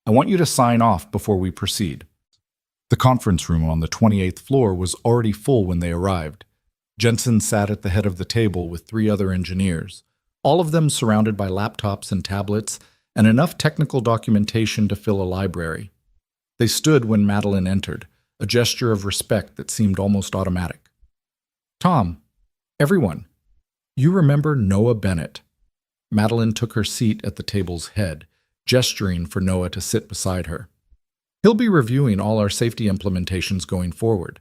I want you to sign off before we proceed." The conference room on the 28th floor was already full when they arrived. Jensen sat at the head of the table with 3 other engineers, all of them surrounded by laptops and tablets and enough technical documentation to fill a library. They stood when Madeline entered, a gesture of respect that seemed almost automatic. "Tom, everyone, you remember Noah Bennett." Madeline took her seat at the table's head, gesturing for Noah to sit beside her. "He'll be reviewing all our safety implementations going forward.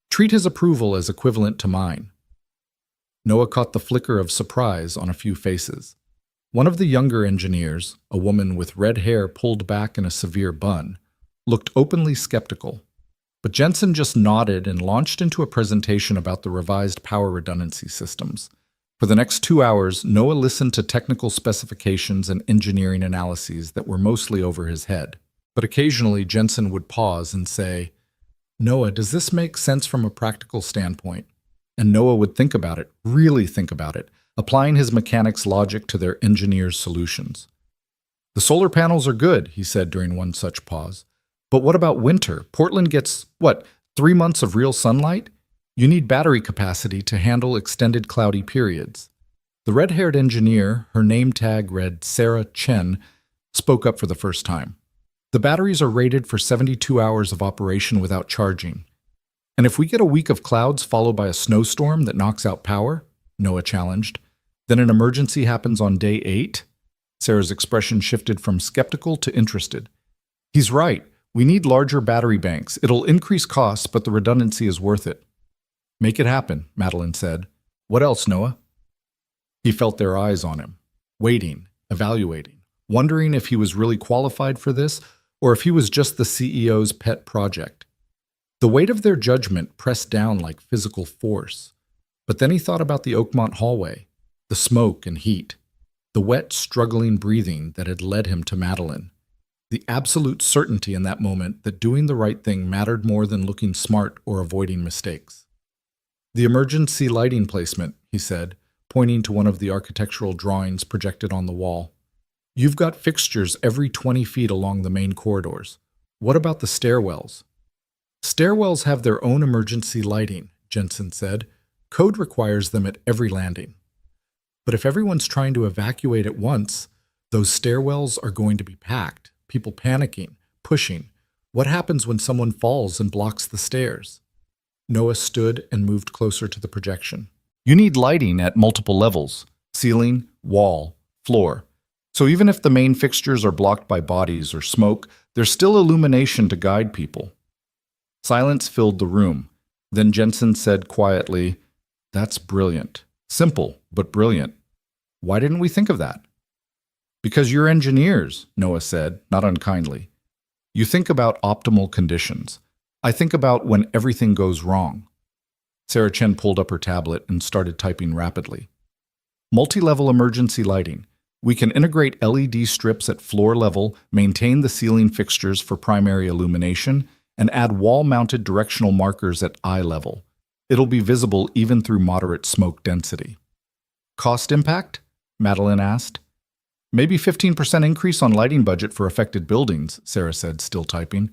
Treat his approval as equivalent to mine." Noah caught the flicker of surprise on a few faces. One of the younger engineers, a woman with red hair pulled back in a severe bun, looked openly skeptical. But Jensen just nodded and launched into a presentation about the revised power redundancy systems. For the next 2 hours, Noah listened to technical specifications and engineering analyses that were mostly over his head. But occasionally, Jensen would pause and say, "Noah, does this make sense from a practical standpoint?" And Noah would think about it, really think about it, applying his mechanics' logic to their engineers' solutions. "The solar panels are good," he said during one such pause. "But what about winter? Portland gets, 3 months of real sunlight? You need battery capacity to handle extended cloudy periods." The red-haired engineer, her name tag read Sarah Chen, spoke up for the first time. "The batteries are rated for 72 hours of operation without charging. And if we get a week of clouds followed by a snowstorm that knocks out power," Noah challenged, "then an emergency happens on day 8? Sarah's expression shifted from skeptical to interested. "He's right. We need larger battery banks. It'll increase costs, but the redundancy is worth it." "Make it happen," Madeline said. "What else, Noah?" He felt their eyes on him, waiting, evaluating, wondering if he was really qualified for this, or if he was just the CEO's pet project. The weight of their judgment pressed down like physical force. But then he thought about the Oakmont hallway, the smoke and heat, the wet, struggling breathing that had led him to Madeline, the absolute certainty in that moment that doing the right thing mattered more than looking smart or avoiding mistakes. The emergency lighting placement, he said, pointing to one of the architectural drawings projected on the wall. You've got fixtures every 20 feet along the main corridors. What about the stairwells? Stairwells have their own emergency lighting, Jensen said. Code requires them at every landing. But if everyone's trying to evacuate at once, those stairwells are going to be packed, people panicking, pushing. What happens when someone falls and blocks the stairs? Noah stood and moved closer to the projection. You need lighting at multiple levels: ceiling, wall, floor. So even if the main fixtures are blocked by bodies or smoke, there's still illumination to guide people. Silence filled the room. Then Jensen said quietly, "That's brilliant. Simple, but brilliant. Why didn't we think of that?" "Because you're engineers," Noah said, not unkindly. "You think about optimal conditions. I think about when everything goes wrong." Sarah Chen pulled up her tablet and started typing rapidly. Multi-level emergency lighting. We can integrate LED strips at floor level, maintain the ceiling fixtures for primary illumination, and add wall-mounted directional markers at eye level. It'll be visible even through moderate smoke density. Cost impact? Madeline asked. Maybe 15% increase on lighting budget for affected buildings, Sarah said, still typing.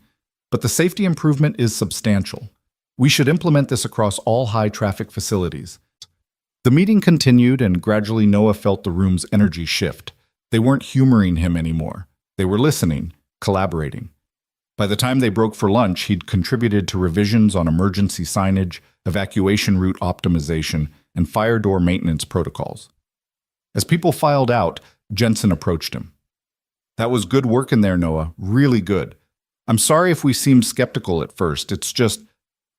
But the safety improvement is substantial. We should implement this across all high-traffic facilities. The meeting continued, and gradually Noah felt the room's energy shift. They weren't humoring him anymore. They were listening, collaborating. By the time they broke for lunch, he'd contributed to revisions on emergency signage, evacuation route optimization, and fire door maintenance protocols. As people filed out, Jensen approached him. "That was good work in there, Noah. Really good. I'm sorry if we seemed skeptical at first. It's just,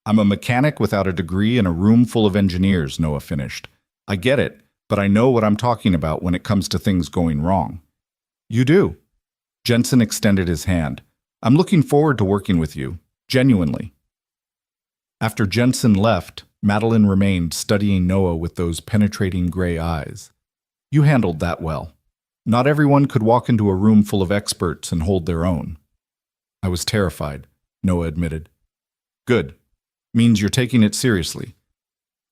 I'm a mechanic without a degree in a room full of engineers," Noah finished. "I get it, but I know what I'm talking about when it comes to things going wrong." "You do." Jensen extended his hand. "I'm looking forward to working with you, genuinely." After Jensen left, Madeline remained studying Noah with those penetrating gray eyes. "You handled that well. Not everyone could walk into a room full of experts and hold their own." "I was terrified," Noah admitted. "Good. Means you're taking it seriously."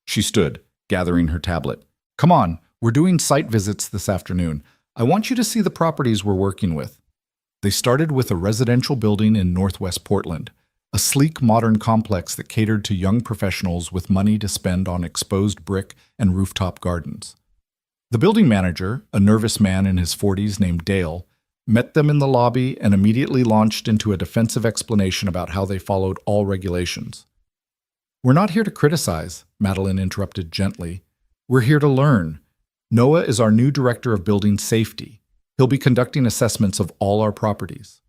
She stood, gathering her tablet. "Come on, we're doing site visits this afternoon. I want you to see the properties we're working with." They started with a residential building in Northwest Portland, a sleek modern complex that catered to young professionals with money to spend on exposed brick and rooftop gardens. The building manager, a nervous man in his 40s named Dale, met them in the lobby and immediately launched into a defensive explanation about how they followed all regulations. "We're not here to criticize," Madeline interrupted gently. "We're here to learn. Noah is our new director of building safety. He'll be conducting assessments of all our properties."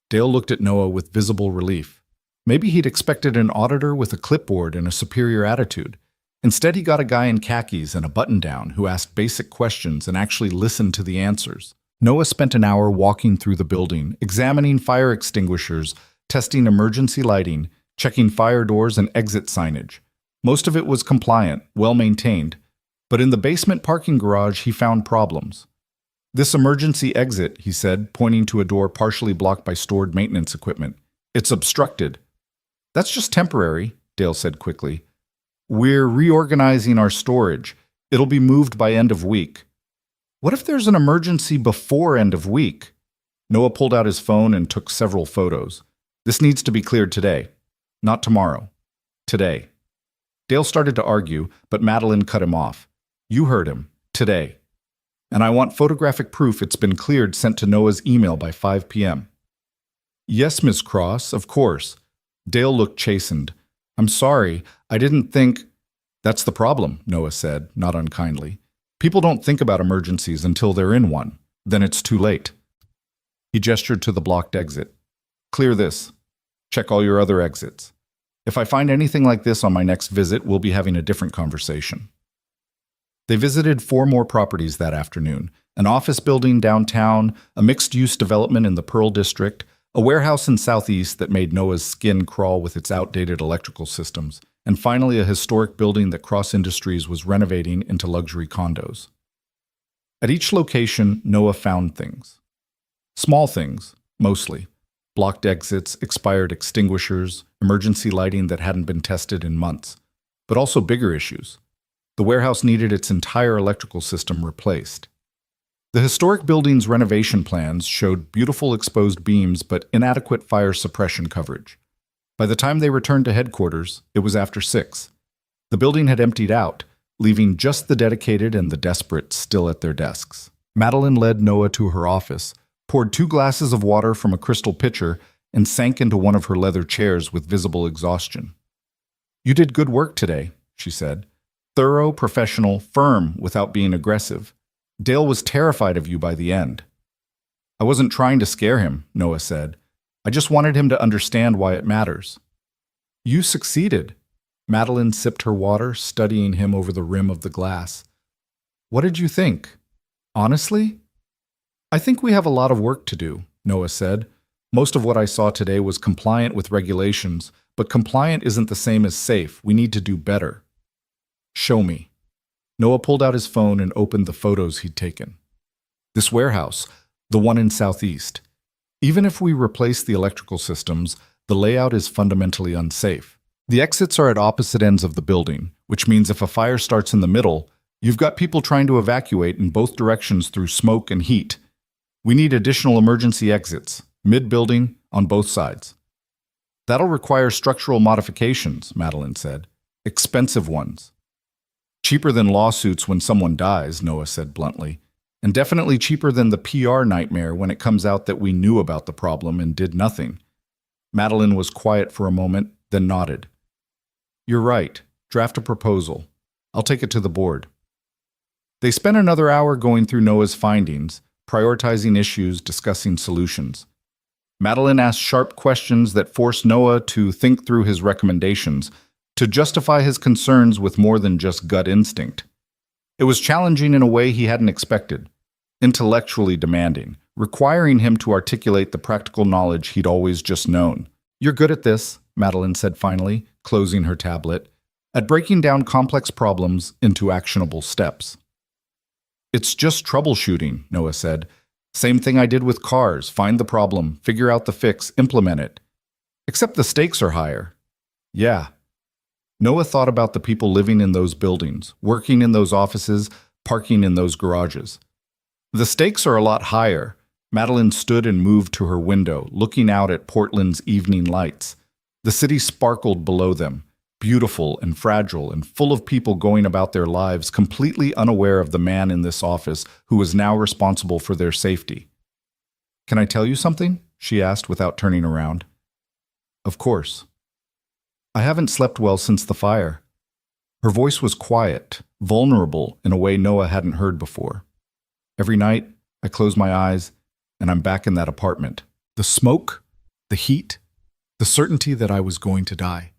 Dale looked at Noah with visible relief. Maybe he'd expected an auditor with a clipboard and a superior attitude. Instead, he got a guy in khakis and a button-down who asked basic questions and actually listened to the answers. Noah spent an hour walking through the building, examining fire extinguishers, testing emergency lighting, checking fire doors and exit signage. Most of it was compliant, well-maintained, but in the basement parking garage he found problems. "This emergency exit," he said, pointing to a door partially blocked by stored maintenance equipment. "It's obstructed." "That's just temporary," Dale said quickly. "We're reorganizing our storage. It'll be moved by end of week." "What if there's an emergency before end of week?" Noah pulled out his phone and took several photos. "This needs to be cleared today. Not tomorrow. Today." Dale started to argue, but Madeline cut him off. "You heard him. Today. And I want photographic proof it's been cleared sent to Noah's email by 5 p.m. "Yes, Miss Cross, of course." Dale looked chastened. "I'm sorry, I didn't think—" "That's the problem," Noah said, not unkindly. "People don't think about emergencies until they're in one. Then it's too late." He gestured to the blocked exit. "Clear this. Check all your other exits. If I find anything like this on my next visit, we'll be having a different conversation." They visited 4 more properties that afternoon: an office building downtown, a mixed-use development in the Pearl District, A warehouse in Southeast that made Noah's skin crawl with its outdated electrical systems, and finally a historic building that Cross Industries was renovating into luxury condos. At each location, Noah found things. Small things, mostly. Blocked exits, expired extinguishers, emergency lighting that hadn't been tested in months. But also bigger issues. The warehouse needed its entire electrical system replaced. The historic building's renovation plans showed beautiful exposed beams but inadequate fire suppression coverage. By the time they returned to headquarters, it was after 6. The building had emptied out, leaving just the dedicated and the desperate still at their desks. Madeline led Noah to her office, poured 2 glasses of water from a crystal pitcher, and sank into one of her leather chairs with visible exhaustion. "You did good work today," she said. "Thorough, professional, firm without being aggressive. Dale was terrified of you by the end." "I wasn't trying to scare him," Noah said. "I just wanted him to understand why it matters." "You succeeded." Madeline sipped her water, studying him over the rim of the glass. "What did you think? Honestly?" "I think we have a lot of work to do," Noah said. "Most of what I saw today was compliant with regulations, but compliant isn't the same as safe. We need to do better." "Show me." Noah pulled out his phone and opened the photos he'd taken. "This warehouse, the one in Southeast. Even if we replace the electrical systems, the layout is fundamentally unsafe. The exits are at opposite ends of the building, which means if a fire starts in the middle, you've got people trying to evacuate in both directions through smoke and heat. We need additional emergency exits, mid-building, on both sides." "That'll require structural modifications," Madeline said. "Expensive ones." "Cheaper than lawsuits when someone dies," Noah said bluntly. "And definitely cheaper than the PR nightmare when it comes out that we knew about the problem and did nothing." Madeline was quiet for a moment, then nodded. "You're right. Draft a proposal. I'll take it to the board." They spent another hour going through Noah's findings, prioritizing issues, discussing solutions. Madeline asked sharp questions that forced Noah to think through his recommendations, to justify his concerns with more than just gut instinct. It was challenging in a way he hadn't expected, intellectually demanding, requiring him to articulate the practical knowledge he'd always just known. "You're good at this," Madeline said finally, closing her tablet, "at breaking down complex problems into actionable steps." "It's just troubleshooting," Noah said. "Same thing I did with cars. Find the problem, figure out the fix, implement it. Except the stakes are higher." "Yeah." Noah thought about the people living in those buildings, working in those offices, parking in those garages. "The stakes are a lot higher." Madeline stood and moved to her window, looking out at Portland's evening lights. The city sparkled below them, beautiful and fragile and full of people going about their lives completely unaware of the man in this office who was now responsible for their safety. "Can I tell you something?" she asked without turning around. "Of course." "I haven't slept well since the fire." Her voice was quiet, vulnerable in a way Noah hadn't heard before. "Every night, I close my eyes, and I'm back in that apartment. The smoke, the heat, the certainty that I was going to die.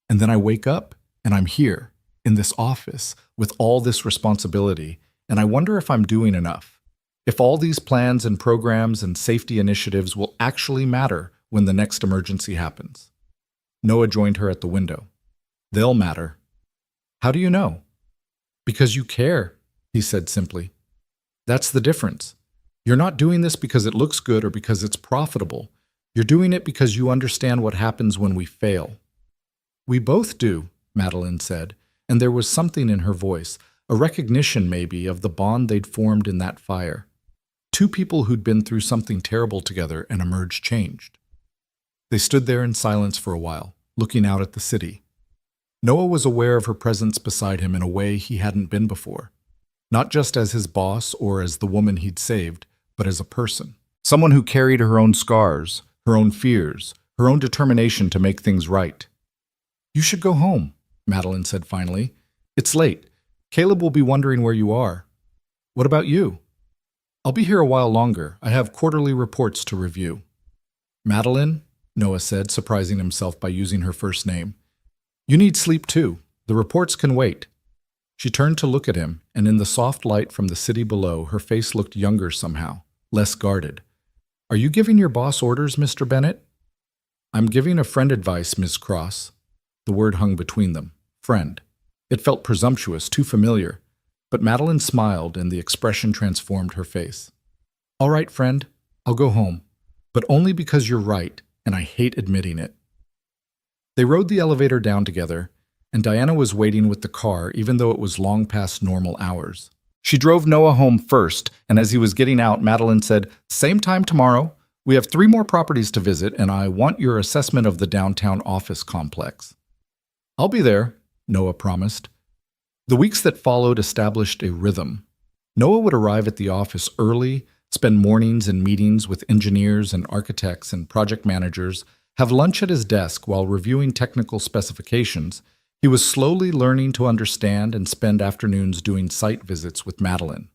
And then I wake up, and I'm here, in this office, with all this responsibility, and I wonder if I'm doing enough. If all these plans and programs and safety initiatives will actually matter when the next emergency happens." Noah joined her at the window. "They'll matter." "How do you know?" "Because you care," he said simply. "That's the difference. You're not doing this because it looks good or because it's profitable. You're doing it because you understand what happens when we fail." "We both do," Madeline said, and there was something in her voice, a recognition maybe of the bond they'd formed in that fire. Two people who'd been through something terrible together and emerged changed. They stood there in silence for a while, looking out at the city. Noah was aware of her presence beside him in a way he hadn't been before, not just as his boss or as the woman he'd saved, but as a person. Someone who carried her own scars, her own fears, her own determination to make things right. "You should go home," Madeline said finally. "It's late. Caleb will be wondering where you are. What about you?" "I'll be here a while longer. I have quarterly reports to review." "Madeline," Noah said, surprising himself by using her first name, "you need sleep too. The reports can wait." She turned to look at him, and in the soft light from the city below, her face looked younger somehow, less guarded. Are you giving your boss orders, Mr. Bennett? I'm giving a friend advice, Miss Cross. The word hung between them. Friend. It felt presumptuous, too familiar. But Madeline smiled, and the expression transformed her face. All right, friend. I'll go home. But only because you're right, and I hate admitting it. They rode the elevator down together, and Diana was waiting with the car even though it was long past normal hours. She drove Noah home first, and as he was getting out, Madeline said, "Same time tomorrow. We have 3 more properties to visit, and I want your assessment of the downtown office complex." "I'll be there," Noah promised. The weeks that followed established a rhythm. Noah would arrive at the office early, spend mornings in meetings with engineers and architects and project managers, have lunch at his desk while reviewing technical specifications. He was slowly learning to understand and spend afternoons doing site visits with Madeline.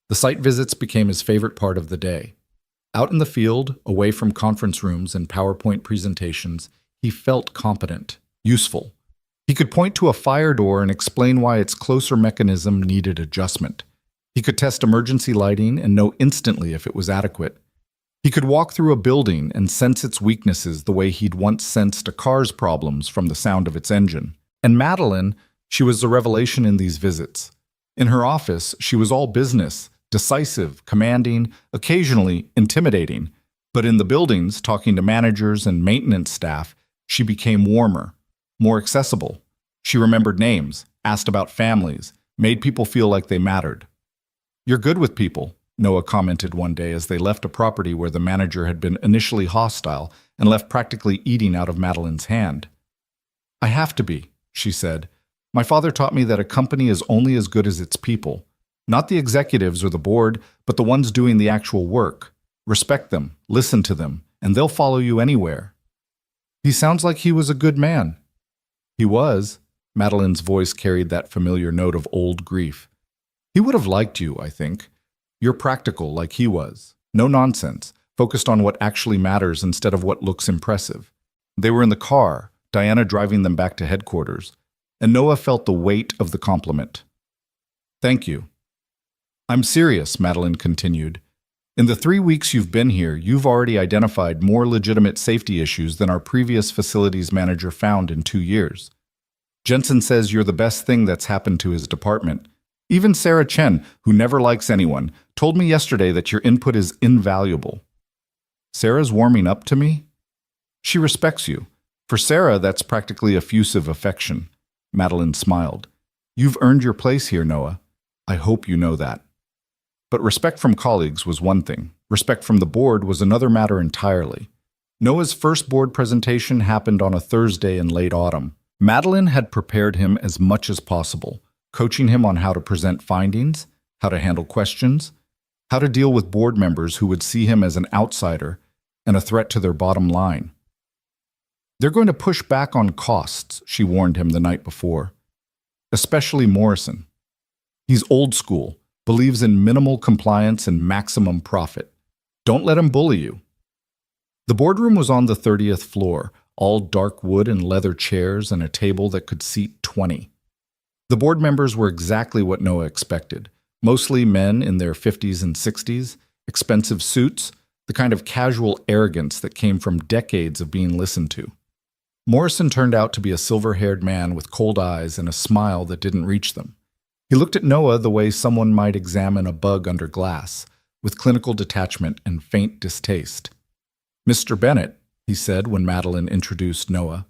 The site visits became his favorite part of the day. Out in the field, away from conference rooms and PowerPoint presentations, he felt competent, useful. He could point to a fire door and explain why its closer mechanism needed adjustment. He could test emergency lighting and know instantly if it was adequate. He could walk through a building and sense its weaknesses the way he'd once sensed a car's problems from the sound of its engine. And Madeline, she was the revelation in these visits. In her office, she was all business, decisive, commanding, occasionally intimidating. But in the buildings, talking to managers and maintenance staff, she became warmer, more accessible. She remembered names, asked about families, made people feel like they mattered. "You're good with people," Noah commented one day as they left a property where the manager had been initially hostile and left practically eating out of Madeline's hand. "I have to be," she said. "My father taught me that a company is only as good as its people. Not the executives or the board, but the ones doing the actual work. Respect them, listen to them, and they'll follow you anywhere." "He sounds like he was a good man." "He was." Madeline's voice carried that familiar note of old grief. "He would have liked you, I think. You're practical like he was. No nonsense, focused on what actually matters instead of what looks impressive." They were in the car, Diana driving them back to headquarters, and Noah felt the weight of the compliment. "Thank you." "I'm serious," Madeline continued. "In the 3 weeks you've been here, you've already identified more legitimate safety issues than our previous facilities manager found in 2 years. Jensen says you're the best thing that's happened to his department. Even Sarah Chen, who never likes anyone, told me yesterday that your input is invaluable." "Sarah's warming up to me?" "She respects you. For Sarah, that's practically effusive affection." Madeline smiled. "You've earned your place here, Noah. I hope you know that." But respect from colleagues was one thing. Respect from the board was another matter entirely. Noah's first board presentation happened on a Thursday in late autumn. Madeline had prepared him as much as possible, coaching him on how to present findings, how to handle questions, how to deal with board members who would see him as an outsider and a threat to their bottom line. "They're going to push back on costs," she warned him the night before. "Especially Morrison. He's old school, believes in minimal compliance and maximum profit. Don't let him bully you." The boardroom was on the 30th floor, all dark wood and leather chairs and a table that could seat 20. The board members were exactly what Noah expected, mostly men in their 50s and 60s, expensive suits, the kind of casual arrogance that came from decades of being listened to. Morrison turned out to be a silver-haired man with cold eyes and a smile that didn't reach them. He looked at Noah the way someone might examine a bug under glass, with clinical detachment and faint distaste. "Mr. Bennett," he said when Madeline introduced Noah.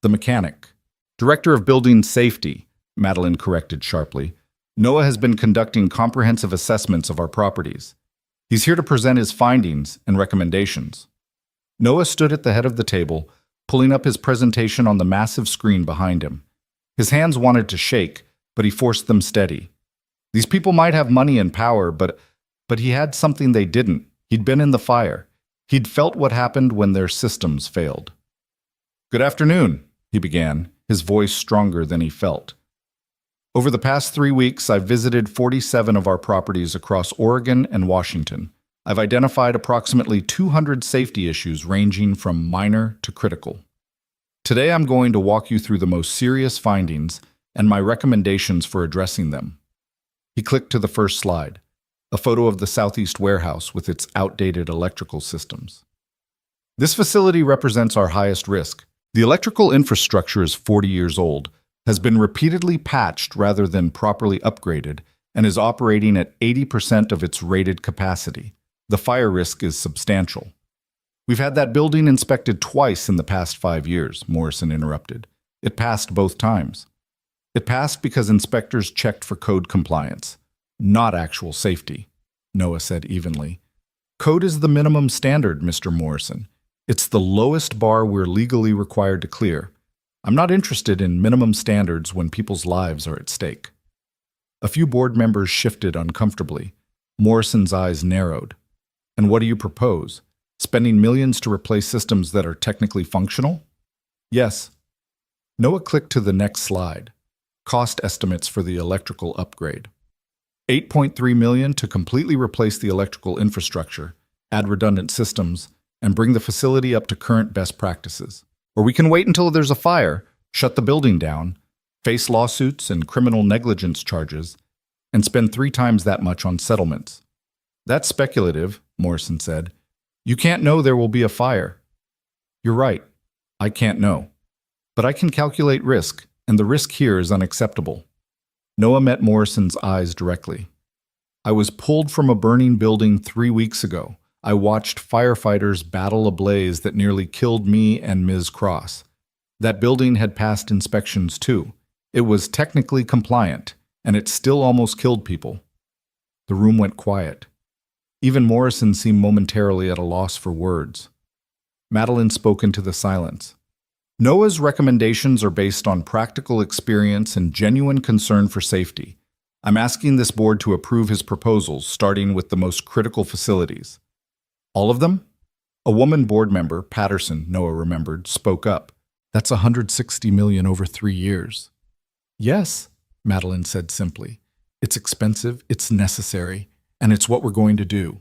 "The mechanic. Director of Building Safety," Madeline corrected sharply. "Noah has been conducting comprehensive assessments of our properties. He's here to present his findings and recommendations." Noah stood at the head of the table, pulling up his presentation on the massive screen behind him. His hands wanted to shake, but he forced them steady. These people might have money and power, but he had something they didn't. He'd been in the fire. He'd felt what happened when their systems failed. "Good afternoon," he began, his voice stronger than he felt. "Over the past 3 weeks, I've visited 47 of our properties across Oregon and Washington. I've identified approximately 200 safety issues ranging from minor to critical. Today I'm going to walk you through the most serious findings and my recommendations for addressing them." He clicked to the first slide, a photo of the Southeast warehouse with its outdated electrical systems. This facility represents our highest risk. The electrical infrastructure is 40 years old, has been repeatedly patched rather than properly upgraded, and is operating at 80% of its rated capacity. The fire risk is substantial. We've had that building inspected twice in the past 5 years, Morrison interrupted. It passed both times. It passed because inspectors checked for code compliance, not actual safety, Noah said evenly. Code is the minimum standard, Mr. Morrison. It's the lowest bar we're legally required to clear. I'm not interested in minimum standards when people's lives are at stake. A few board members shifted uncomfortably. Morrison's eyes narrowed. And what do you propose? Spending millions to replace systems that are technically functional? Yes. Noah clicked to the next slide. Cost estimates for the electrical upgrade. $8.3 million to completely replace the electrical infrastructure, add redundant systems, and bring the facility up to current best practices. Or we can wait until there's a fire, shut the building down, face lawsuits and criminal negligence charges, and spend 3 times that much on settlements. That's speculative, Morrison said. You can't know there will be a fire. You're right. I can't know. But I can calculate risk, and the risk here is unacceptable. Noah met Morrison's eyes directly. I was pulled from a burning building 3 weeks ago. I watched firefighters battle a blaze that nearly killed me and Ms. Cross. That building had passed inspections too. It was technically compliant, and it still almost killed people. The room went quiet. Even Morrison seemed momentarily at a loss for words. Madeline spoke into the silence. Noah's recommendations are based on practical experience and genuine concern for safety. I'm asking this board to approve his proposals, starting with the most critical facilities. All of them? A woman board member, Patterson, Noah remembered, spoke up. That's $160 million over 3 years. Yes, Madeline said simply. It's expensive, it's necessary, and it's what we're going to do.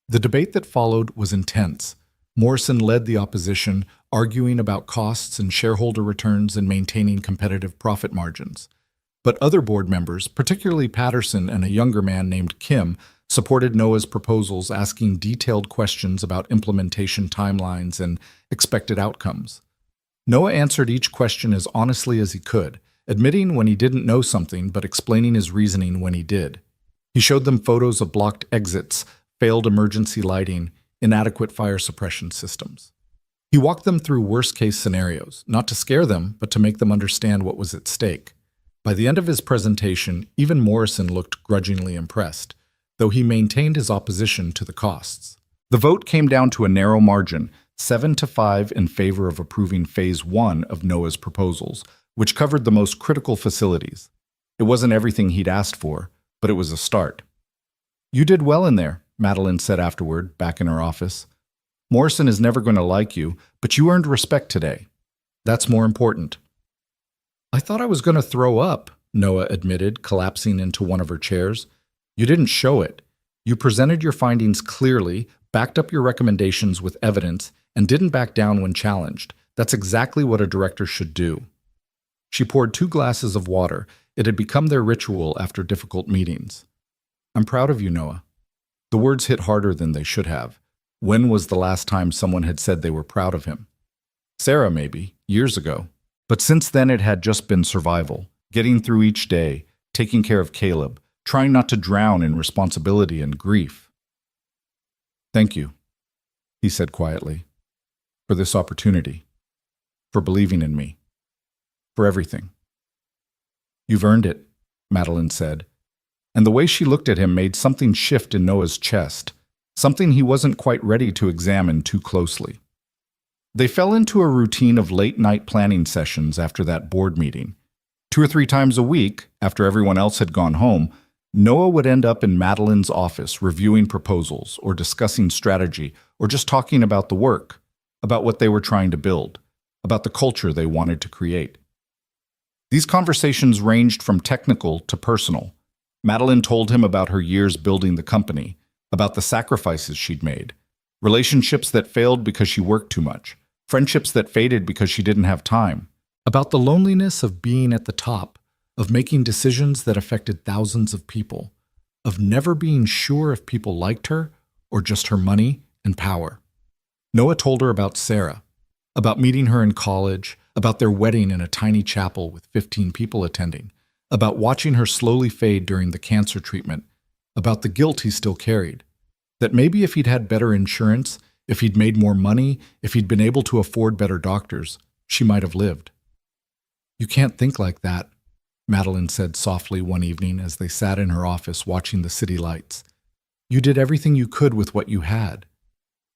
The debate that followed was intense. Morrison led the opposition, arguing about costs and shareholder returns and maintaining competitive profit margins. But other board members, particularly Patterson and a younger man named Kim, supported Noah's proposals, asking detailed questions about implementation timelines and expected outcomes. Noah answered each question as honestly as he could, admitting when he didn't know something but explaining his reasoning when he did. He showed them photos of blocked exits, failed emergency lighting, inadequate fire suppression systems. He walked them through worst-case scenarios, not to scare them, but to make them understand what was at stake. By the end of his presentation, even Morrison looked grudgingly impressed, though he maintained his opposition to the costs. The vote came down to a narrow margin, 7-5 in favor of approving Phase 1 of Noah's proposals, which covered the most critical facilities. It wasn't everything he'd asked for, but it was a start. You did well in there, Madeline said afterward, back in her office. Morrison is never going to like you, but you earned respect today. That's more important. I thought I was going to throw up, Noah admitted, collapsing into one of her chairs. You didn't show it. You presented your findings clearly, backed up your recommendations with evidence, and didn't back down when challenged. That's exactly what a director should do. She poured 2 glasses of water. It had become their ritual after difficult meetings. I'm proud of you, Noah. The words hit harder than they should have. When was the last time someone had said they were proud of him? Sarah, maybe, years ago. But since then it had just been survival, getting through each day, taking care of Caleb, trying not to drown in responsibility and grief. Thank you, he said quietly, for this opportunity, for believing in me, for everything. You've earned it, Madeline said, and the way she looked at him made something shift in Noah's chest, something he wasn't quite ready to examine too closely. They fell into a routine of late-night planning sessions after that board meeting. 2 or 3 times a week, after everyone else had gone home, Noah would end up in Madeline's office reviewing proposals or discussing strategy or just talking about the work, about what they were trying to build, about the culture they wanted to create. These conversations ranged from technical to personal. Madeline told him about her years building the company, about the sacrifices she'd made, relationships that failed because she worked too much, friendships that faded because she didn't have time, about the loneliness of being at the top, of making decisions that affected thousands of people. of never being sure if people liked her or just her money and power. Noah told her about Sarah, about meeting her in college, about their wedding in a tiny chapel with 15 people attending, about watching her slowly fade during the cancer treatment, about the guilt he still carried, that maybe if he'd had better insurance, if he'd made more money, if he'd been able to afford better doctors, she might have lived. "You can't think like that," Madeline said softly one evening as they sat in her office watching the city lights. "You did everything you could with what you had.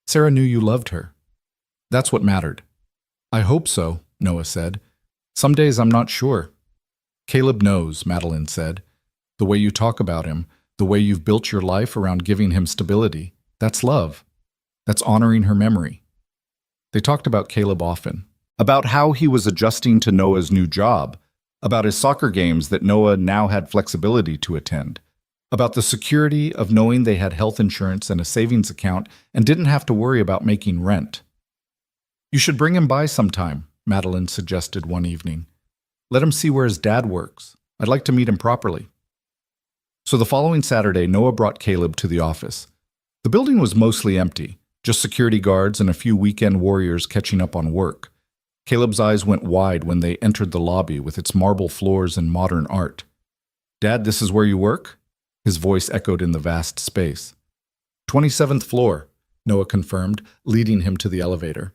Sarah knew you loved her. That's what mattered." "I hope so," Noah said. "Some days I'm not sure." "Caleb knows," Madeline said. "The way you talk about him, the way you've built your life around giving him stability, that's love. That's honoring her memory." They talked about Caleb often, about how he was adjusting to Noah's new job, about his soccer games that Noah now had flexibility to attend, about the security of knowing they had health insurance and a savings account and didn't have to worry about making rent. "You should bring him by sometime," Madeline suggested one evening. "Let him see where his dad works. I'd like to meet him properly." So the following Saturday, Noah brought Caleb to the office. The building was mostly empty, just security guards and a few weekend warriors catching up on work. Caleb's eyes went wide when they entered the lobby with its marble floors and modern art. "Dad, this is where you work?" His voice echoed in the vast space. 27th floor, Noah confirmed, leading him to the elevator.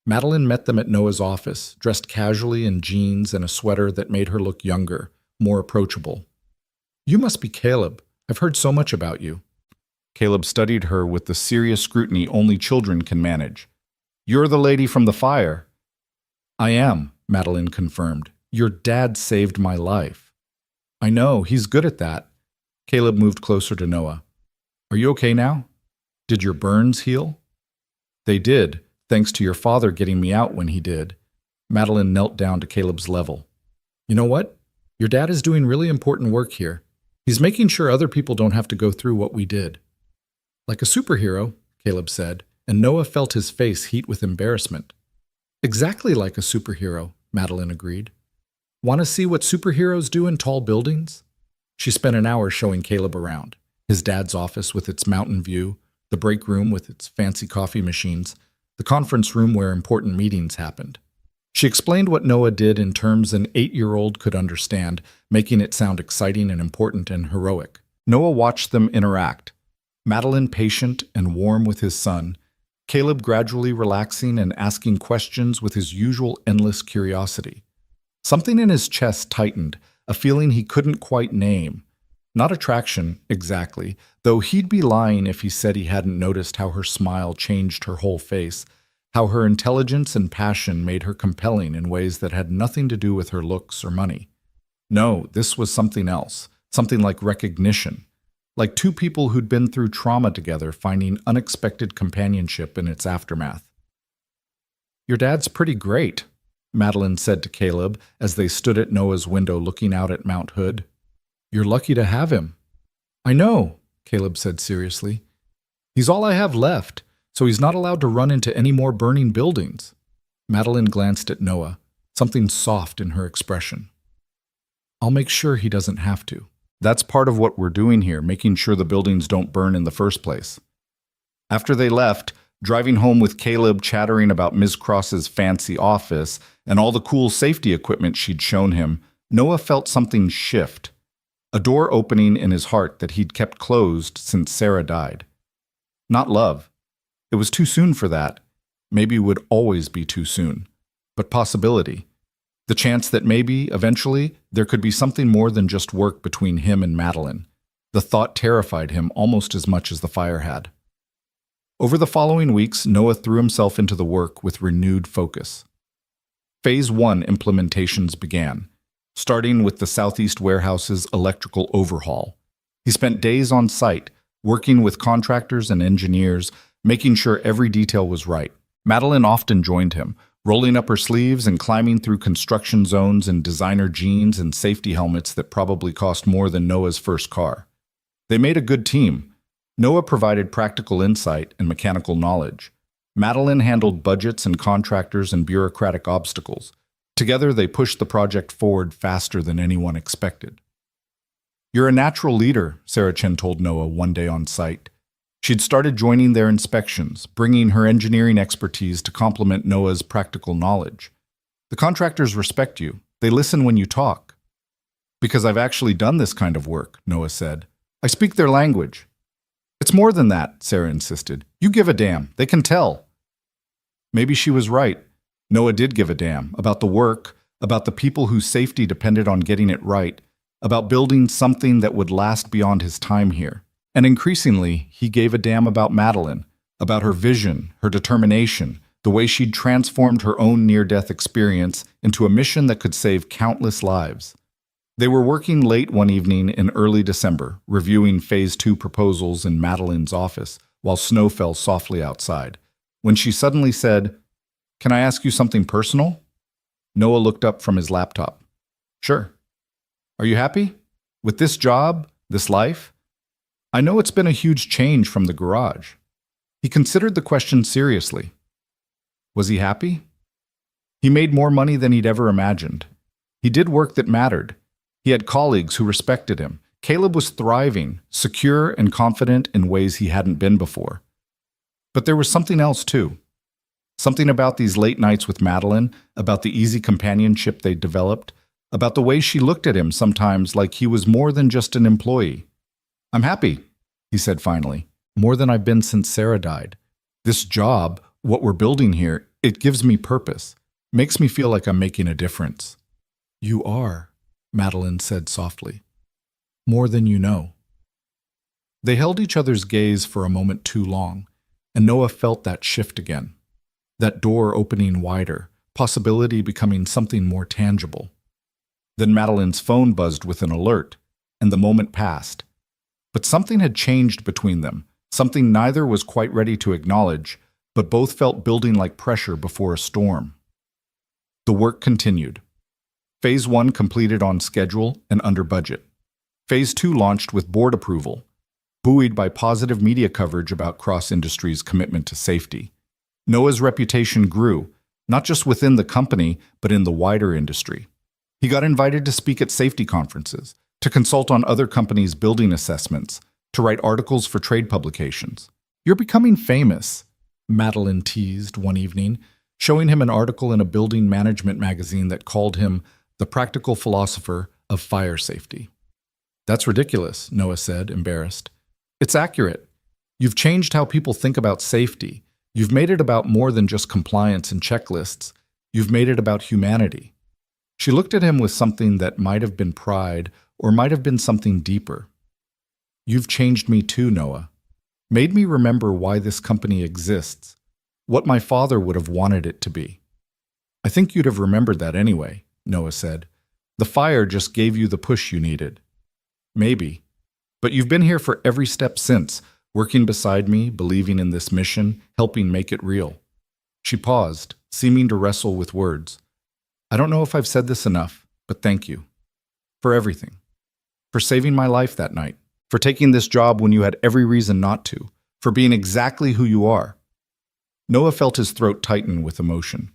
Madeline met them at Noah's office, dressed casually in jeans and a sweater that made her look younger, more approachable. "You must be Caleb. I've heard so much about you." Caleb studied her with the serious scrutiny only children can manage. "You're the lady from the fire." "I am," Madeline confirmed. "Your dad saved my life." "I know, he's good at that." Caleb moved closer to Noah. "Are you okay now? Did your burns heal?" "They did, thanks to your father getting me out when he did." Madeline knelt down to Caleb's level. "You know what? Your dad is doing really important work here. He's making sure other people don't have to go through what we did." "Like a superhero," Caleb said, and Noah felt his face heat with embarrassment. "Exactly like a superhero," Madeline agreed. "Want to see what superheroes do in tall buildings?" She spent an hour showing Caleb around. His dad's office with its mountain view, the break room with its fancy coffee machines, the conference room where important meetings happened. She explained what Noah did in terms an 8-year-old could understand, making it sound exciting and important and heroic. Noah watched them interact, Madeline patient and warm with his son, Caleb gradually relaxing and asking questions with his usual endless curiosity. Something in his chest tightened, a feeling he couldn't quite name. Not attraction, exactly, though he'd be lying if he said he hadn't noticed how her smile changed her whole face, how her intelligence and passion made her compelling in ways that had nothing to do with her looks or money. No, this was something else, something like recognition, like two people who'd been through trauma together finding unexpected companionship in its aftermath. "Your dad's pretty great," Madeline said to Caleb as they stood at Noah's window looking out at Mount Hood. "You're lucky to have him." "I know," Caleb said seriously. "He's all I have left, so he's not allowed to run into any more burning buildings." Madeline glanced at Noah, something soft in her expression. "I'll make sure he doesn't have to. That's part of what we're doing here, making sure the buildings don't burn in the first place." After they left, driving home with Caleb chattering about Ms. Cross's fancy office and all the cool safety equipment she'd shown him, Noah felt something shift, a door opening in his heart that he'd kept closed since Sarah died. Not love. It was too soon for that. Maybe it would always be too soon. But possibility. The chance that maybe, eventually, there could be something more than just work between him and Madeline. The thought terrified him almost as much as the fire had. Over the following weeks, Noah threw himself into the work with renewed focus. Phase 1 implementations began, starting with the Southeast Warehouse's electrical overhaul. He spent days on site, working with contractors and engineers, making sure every detail was right. Madeline often joined him, rolling up her sleeves and climbing through construction zones in designer jeans and safety helmets that probably cost more than Noah's first car. They made a good team. Noah provided practical insight and mechanical knowledge. Madeline handled budgets and contractors and bureaucratic obstacles. Together, they pushed the project forward faster than anyone expected. You're a natural leader, Sarah Chen told Noah one day on site. She'd started joining their inspections, bringing her engineering expertise to complement Noah's practical knowledge. The contractors respect you. They listen when you talk. Because I've actually done this kind of work, Noah said. I speak their language. It's more than that, Sarah insisted. You give a damn. They can tell. Maybe she was right. Noah did give a damn about the work, about the people whose safety depended on getting it right, about building something that would last beyond his time here. And increasingly, he gave a damn about Madeline, about her vision, her determination, the way she'd transformed her own near-death experience into a mission that could save countless lives. They were working late one evening in early December, reviewing Phase 2 proposals in Madeline's office while snow fell softly outside, when she suddenly said, "Can I ask you something personal?" Noah looked up from his laptop. "Sure. Are you happy? With this job, this life? I know it's been a huge change from the garage." He considered the question seriously. Was he happy? He made more money than he'd ever imagined. He did work that mattered. He had colleagues who respected him. Caleb was thriving, secure and confident in ways he hadn't been before. But there was something else too. Something about these late nights with Madeline, about the easy companionship they'd developed, about the way she looked at him sometimes like he was more than just an employee. "I'm happy," he said finally, "more than I've been since Sarah died. This job, what we're building here, it gives me purpose, makes me feel like I'm making a difference." "You are," Madeline said softly. "More than you know." They held each other's gaze for a moment too long, and Noah felt that shift again. That door opening wider, possibility becoming something more tangible. Then Madeline's phone buzzed with an alert, and the moment passed. But something had changed between them, something neither was quite ready to acknowledge, but both felt building like pressure before a storm. The work continued. Phase 1 completed on schedule and under budget. Phase 2 launched with board approval, buoyed by positive media coverage about Cross Industries' commitment to safety. Noah's reputation grew, not just within the company, but in the wider industry. He got invited to speak at safety conferences, to consult on other companies' building assessments, to write articles for trade publications. "You're becoming famous," Madeline teased one evening, showing him an article in a building management magazine that called him the practical philosopher of fire safety. "That's ridiculous," Noah said, embarrassed. "It's accurate. You've changed how people think about safety. You've made it about more than just compliance and checklists. You've made it about humanity." She looked at him with something that might have been pride or might have been something deeper. "You've changed me too, Noah. Made me remember why this company exists, what my father would have wanted it to be." "I think you'd have remembered that anyway," Noah said. "The fire just gave you the push you needed." "Maybe. But you've been here for every step since, working beside me, believing in this mission, helping make it real." She paused, seeming to wrestle with words. "I don't know if I've said this enough, but thank you. For everything. For saving my life that night. For taking this job when you had every reason not to. For being exactly who you are." Noah felt his throat tighten with emotion.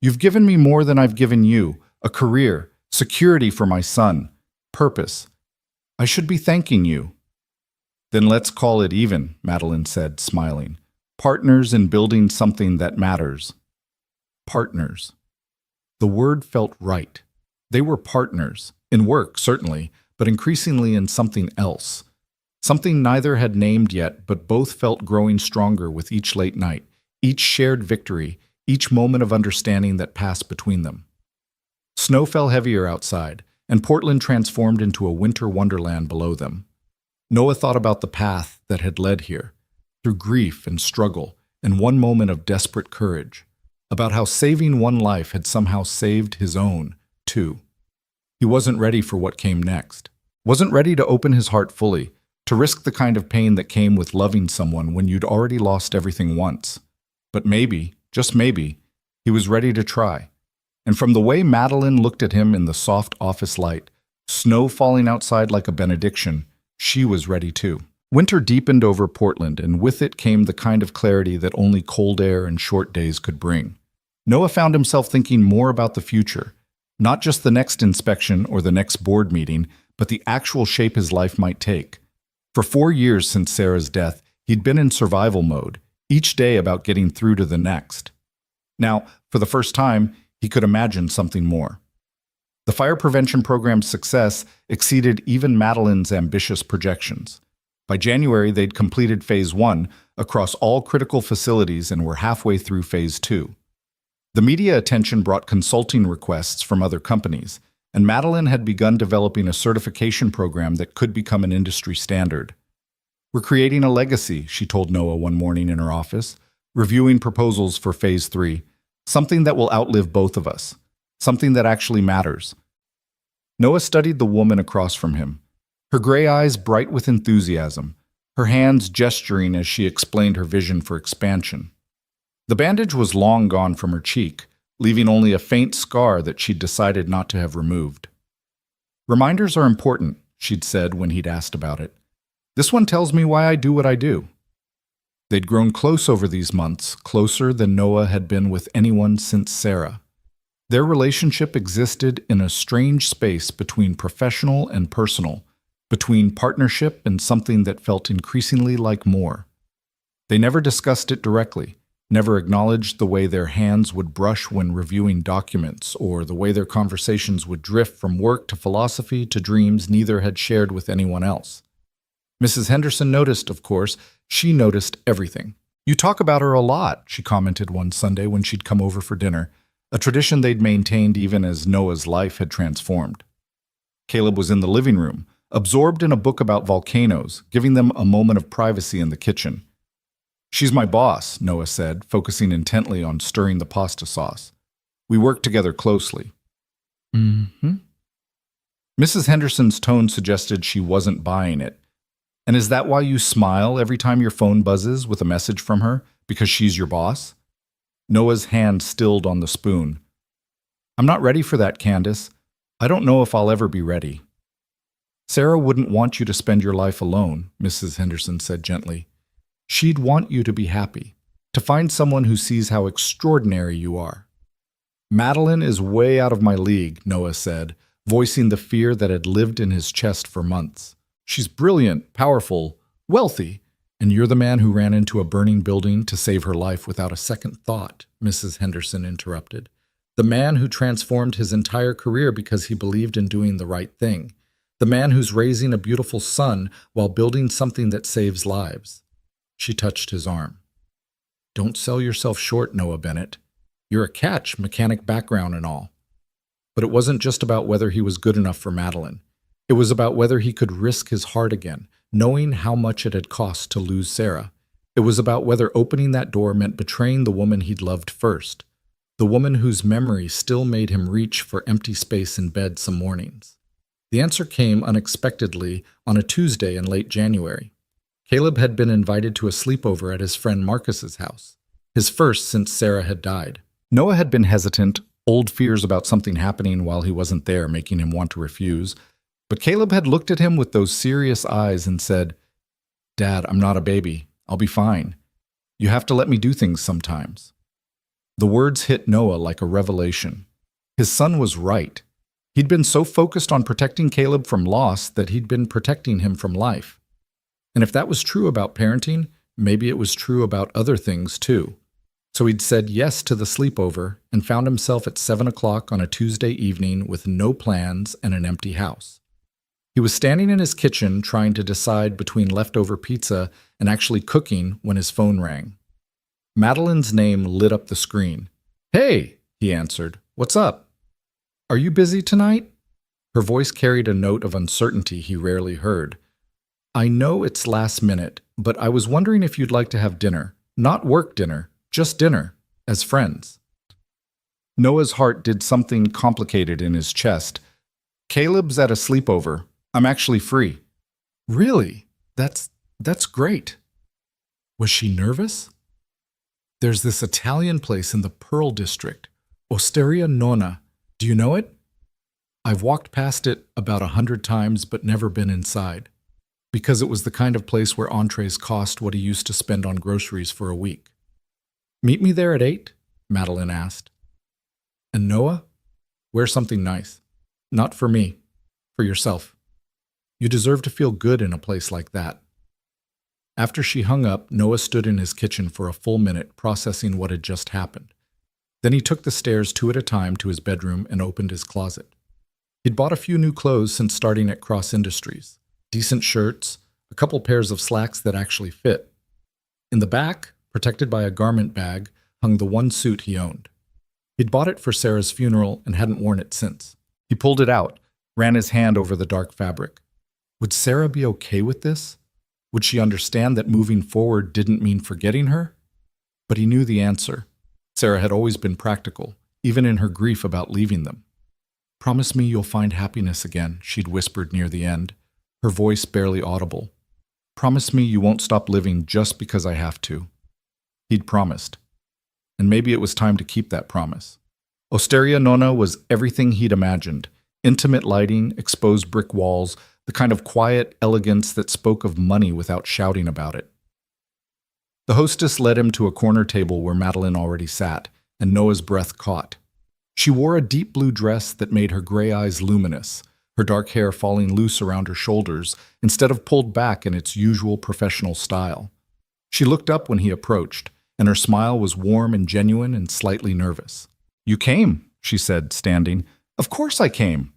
"You've given me more than I've given you. A career, security for my son, purpose. I should be thanking you." "Then let's call it even," Madeline said, smiling. "Partners in building something that matters." Partners. The word felt right. They were partners, in work certainly, but increasingly in something else. Something neither had named yet, but both felt growing stronger with each late night, each shared victory, each moment of understanding that passed between them. Snow fell heavier outside, and Portland transformed into a winter wonderland below them. Noah thought about the path that had led here, through grief and struggle, and one moment of desperate courage, about how saving one life had somehow saved his own, too. He wasn't ready for what came next, wasn't ready to open his heart fully, to risk the kind of pain that came with loving someone when you'd already lost everything once. But maybe, just maybe, he was ready to try. And from the way Madeline looked at him in the soft office light, snow falling outside like a benediction, she was ready too. Winter deepened over Portland, and with it came the kind of clarity that only cold air and short days could bring. Noah found himself thinking more about the future, not just the next inspection or the next board meeting, but the actual shape his life might take. For 4 years since Sarah's death, he'd been in survival mode, each day about getting through to the next. Now, for the first time, he could imagine something more. The fire prevention program's success exceeded even Madeline's ambitious projections. By January, they'd completed Phase 1 across all critical facilities and were halfway through Phase 2. The media attention brought consulting requests from other companies, and Madeline had begun developing a certification program that could become an industry standard. "We're creating a legacy," she told Noah one morning in her office, reviewing proposals for Phase 3, "something that will outlive both of us, something that actually matters." Noah studied the woman across from him, her gray eyes bright with enthusiasm, her hands gesturing as she explained her vision for expansion. The bandage was long gone from her cheek, leaving only a faint scar that she'd decided not to have removed. "Reminders are important," she'd said when he'd asked about it. "This one tells me why I do what I do." They'd grown close over these months, closer than Noah had been with anyone since Sarah. Their relationship existed in a strange space between professional and personal, between partnership and something that felt increasingly like more. They never discussed it directly, never acknowledged the way their hands would brush when reviewing documents, or the way their conversations would drift from work to philosophy to dreams neither had shared with anyone else. Mrs. Henderson noticed, of course. She noticed everything. "You talk about her a lot," she commented one Sunday when she'd come over for dinner, a tradition they'd maintained even as Noah's life had transformed. Caleb was in the living room, absorbed in a book about volcanoes, giving them a moment of privacy in the kitchen. "She's my boss," Noah said, focusing intently on stirring the pasta sauce. "We work together closely." "Mm-hmm." Mrs. Henderson's tone suggested she wasn't buying it. "And is that why you smile every time your phone buzzes with a message from her? Because she's your boss?" Noah's hand stilled on the spoon. "I'm not ready for that, Candace. I don't know if I'll ever be ready." "Sarah wouldn't want you to spend your life alone," Mrs. Henderson said gently. "She'd want you to be happy, to find someone who sees how extraordinary you are." "Madeline is way out of my league," Noah said, voicing the fear that had lived in his chest for months. "She's brilliant, powerful, wealthy, and you're the man who ran into a burning building to save her life without a second thought," Mrs. Henderson interrupted. "The man who transformed his entire career because he believed in doing the right thing. The man who's raising a beautiful son while building something that saves lives." She touched his arm. "Don't sell yourself short, Noah Bennett. You're a catch, mechanic background and all." But it wasn't just about whether he was good enough for Madeline. It was about whether he could risk his heart again, knowing how much it had cost to lose Sarah. It was about whether opening that door meant betraying the woman he'd loved first, the woman whose memory still made him reach for empty space in bed some mornings. The answer came unexpectedly on a Tuesday in late January. Caleb had been invited to a sleepover at his friend Marcus's house, his first since Sarah had died. Noah had been hesitant, old fears about something happening while he wasn't there making him want to refuse. But Caleb had looked at him with those serious eyes and said, "Dad, I'm not a baby. I'll be fine. You have to let me do things sometimes." The words hit Noah like a revelation. His son was right. He'd been so focused on protecting Caleb from loss that he'd been protecting him from life. And if that was true about parenting, maybe it was true about other things too. So he'd said yes to the sleepover and found himself at 7 o'clock on a Tuesday evening with no plans and an empty house. He was standing in his kitchen trying to decide between leftover pizza and actually cooking when his phone rang. Madeline's name lit up the screen. "Hey," he answered. "What's up? Are you busy tonight?" Her voice carried a note of uncertainty he rarely heard. "I know it's last minute, but I was wondering if you'd like to have dinner. Not work dinner, just dinner, as friends." Noah's heart did something complicated in his chest. "Caleb's at a sleepover. I'm actually free." "Really? That's great." Was she nervous? "There's this Italian place in the Pearl District, Osteria Nonna. Do you know it?" "I've walked past it about 100 times but never been inside, because it was the kind of place where entrees cost what he used to spend on groceries for a week." "Meet me there at 8, Madeline asked. "And Noah, wear something nice. Not for me, for yourself." You deserve to feel good in a place like that. After she hung up, Noah stood in his kitchen for a full minute, processing what had just happened. Then he took the stairs 2 at a time to his bedroom and opened his closet. He'd bought a few new clothes since starting at Cross Industries. Decent shirts, a couple pairs of slacks that actually fit. In the back, protected by a garment bag, hung the one suit he owned. He'd bought it for Sarah's funeral and hadn't worn it since. He pulled it out, ran his hand over the dark fabric. Would Sarah be okay with this? Would she understand that moving forward didn't mean forgetting her? But he knew the answer. Sarah had always been practical, even in her grief about leaving them. "Promise me you'll find happiness again," she'd whispered near the end, her voice barely audible. "Promise me you won't stop living just because I have to." He'd promised. And maybe it was time to keep that promise. Osteria Nonna was everything he'd imagined. Intimate lighting, exposed brick walls, the kind of quiet elegance that spoke of money without shouting about it. The hostess led him to a corner table where Madeline already sat, and Noah's breath caught. She wore a deep blue dress that made her gray eyes luminous, her dark hair falling loose around her shoulders instead of pulled back in its usual professional style. She looked up when he approached, and her smile was warm and genuine and slightly nervous. "You came," she said, standing. "Of course I came."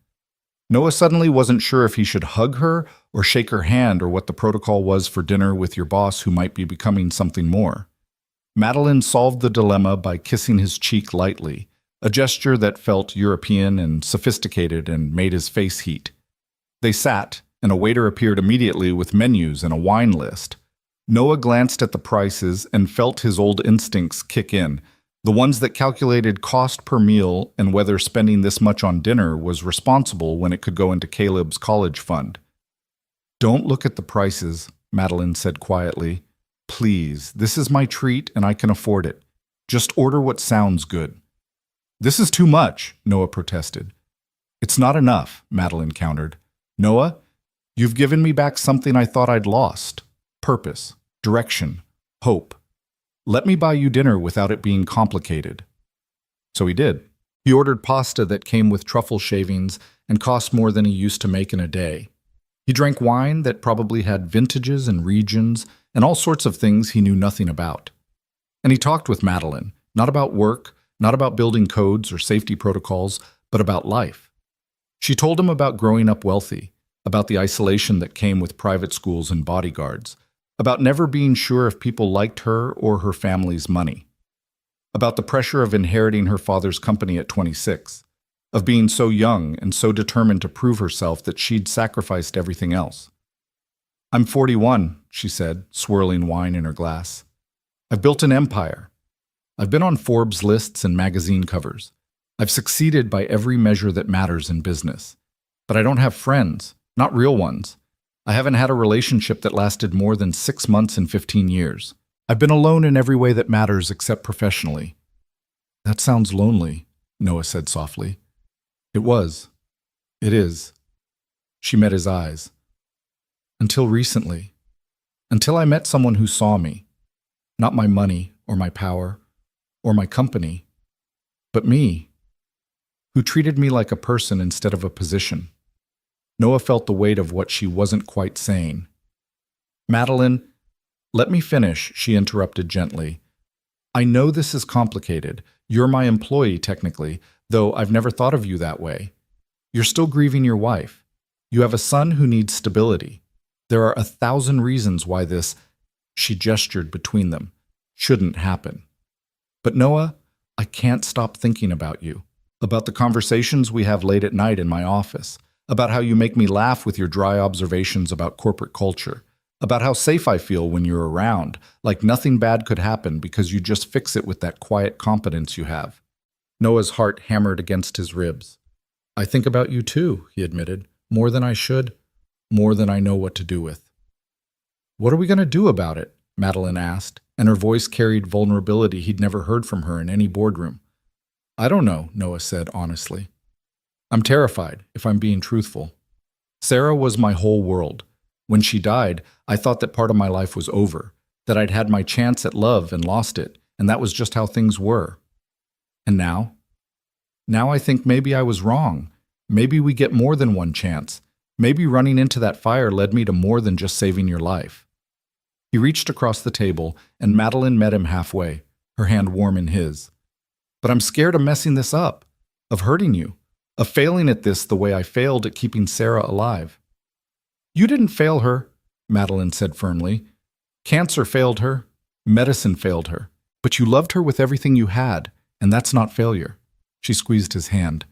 Noah suddenly wasn't sure if he should hug her or shake her hand or what the protocol was for dinner with your boss who might be becoming something more. Madeline solved the dilemma by kissing his cheek lightly, a gesture that felt European and sophisticated and made his face heat. They sat, and a waiter appeared immediately with menus and a wine list. Noah glanced at the prices and felt his old instincts kick in, the ones that calculated cost per meal and whether spending this much on dinner was responsible when it could go into Caleb's college fund. "Don't look at the prices," Madeline said quietly. "Please, this is my treat and I can afford it. Just order what sounds good." "This is too much," Noah protested. "It's not enough," Madeline countered. "Noah, you've given me back something I thought I'd lost. Purpose, direction, hope. Let me buy you dinner without it being complicated." So he did. He ordered pasta that came with truffle shavings and cost more than he used to make in a day. He drank wine that probably had vintages and regions and all sorts of things he knew nothing about. And he talked with Madeline, not about work, not about building codes or safety protocols, but about life. She told him about growing up wealthy, about the isolation that came with private schools and bodyguards, about never being sure if people liked her or her family's money, about the pressure of inheriting her father's company at 26, of being so young and so determined to prove herself that she'd sacrificed everything else. "I'm 41, she said, swirling wine in her glass. "I've built an empire. I've been on Forbes lists and magazine covers. I've succeeded by every measure that matters in business. But I don't have friends, not real ones. I haven't had a relationship that lasted more than 6 months in 15 years. I've been alone in every way that matters except professionally." "That sounds lonely," Noah said softly. "It was. It is." She met his eyes. "Until recently. Until I met someone who saw me. Not my money or my power or my company, but me. Who treated me like a person instead of a position." Noah felt the weight of what she wasn't quite saying. "Madeline, let me finish," she interrupted gently. "I know this is complicated. You're my employee, technically, though I've never thought of you that way. You're still grieving your wife. You have a son who needs stability. There are 1,000 reasons why this," she gestured between them, "shouldn't happen. But Noah, I can't stop thinking about you, about the conversations we have late at night in my office, about how you make me laugh with your dry observations about corporate culture, about how safe I feel when you're around, like nothing bad could happen because you just fix it with that quiet competence you have." Noah's heart hammered against his ribs. "I think about you too," he admitted, "more than I should, more than I know what to do with." "What are we going to do about it?" Madeline asked, and her voice carried vulnerability he'd never heard from her in any boardroom. "I don't know," Noah said honestly. "I'm terrified, if I'm being truthful. Sarah was my whole world. When she died, I thought that part of my life was over, that I'd had my chance at love and lost it, and that was just how things were. And now? Now I think maybe I was wrong. Maybe we get more than one chance. Maybe running into that fire led me to more than just saving your life. He reached across the table, and Madeline met him halfway, her hand warm in his. But I'm scared of messing this up, of hurting you, of failing at this the way I failed at keeping Sarah alive. You didn't fail her, Madeline said firmly. Cancer failed her, medicine failed her, but you loved her with everything you had, and that's not failure. She squeezed his hand.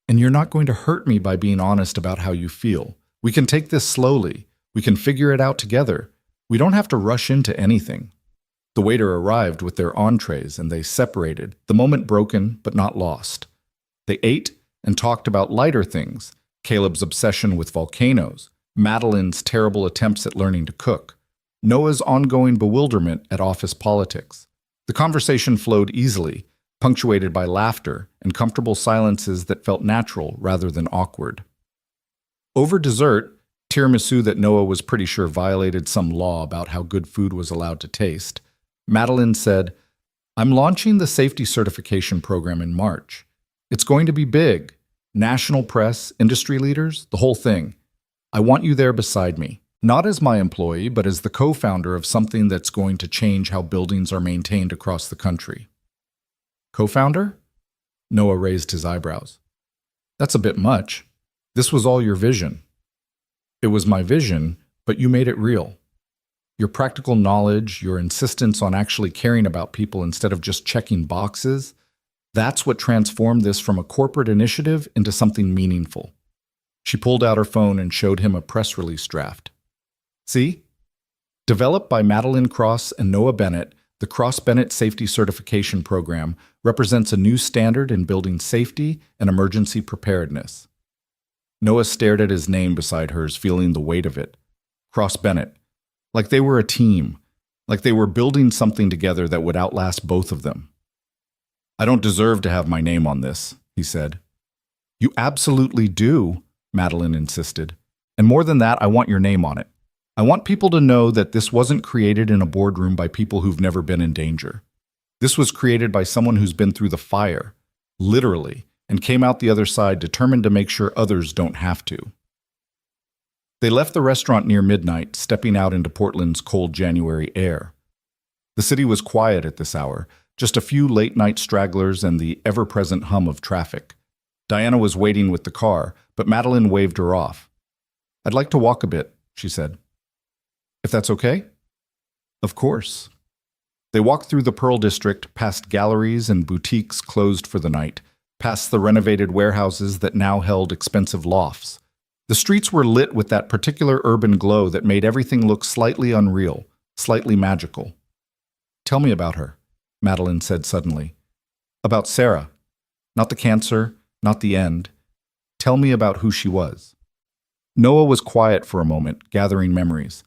And you're not going to hurt me by being honest about how you feel. We can take this slowly. We can figure it out together. We don't have to rush into anything. The waiter arrived with their entrees, and they separated, the moment broken but not lost. They ate and talked about lighter things, Caleb's obsession with volcanoes, Madeline's terrible attempts at learning to cook, Noah's ongoing bewilderment at office politics. The conversation flowed easily, punctuated by laughter and comfortable silences that felt natural rather than awkward. Over dessert, tiramisu that Noah was pretty sure violated some law about how good food was allowed to taste, Madeline said, I'm launching the safety certification program in March. It's going to be big. National press, industry leaders, the whole thing. I want you there beside me, not as my employee, but as the co-founder of something that's going to change how buildings are maintained across the country. Co-founder? Noah raised his eyebrows. That's a bit much. This was all your vision. It was my vision, but you made it real. Your practical knowledge, your insistence on actually caring about people instead of just checking boxes, that's what transformed this from a corporate initiative into something meaningful. She pulled out her phone and showed him a press release draft. See? Developed by Madeline Cross and Noah Bennett, the Cross-Bennett Safety Certification Program represents a new standard in building safety and emergency preparedness. Noah stared at his name beside hers, feeling the weight of it. Cross-Bennett. Like they were a team. Like they were building something together that would outlast both of them. I don't deserve to have my name on this, he said. You absolutely do, Madeline insisted. And more than that, I want your name on it. I want people to know that this wasn't created in a boardroom by people who've never been in danger. This was created by someone who's been through the fire, literally, and came out the other side determined to make sure others don't have to. They left the restaurant near midnight, stepping out into Portland's cold January air. The city was quiet at this hour, just a few late-night stragglers and the ever-present hum of traffic. Diana was waiting with the car, but Madeline waved her off. I'd like to walk a bit, she said. If that's okay? Of course. They walked through the Pearl District, past galleries and boutiques closed for the night, past the renovated warehouses that now held expensive lofts. The streets were lit with that particular urban glow that made everything look slightly unreal, slightly magical. Tell me about her, Madeline said suddenly. About Sarah. Not the cancer, not the end. Tell me about who she was. Noah was quiet for a moment, gathering memories.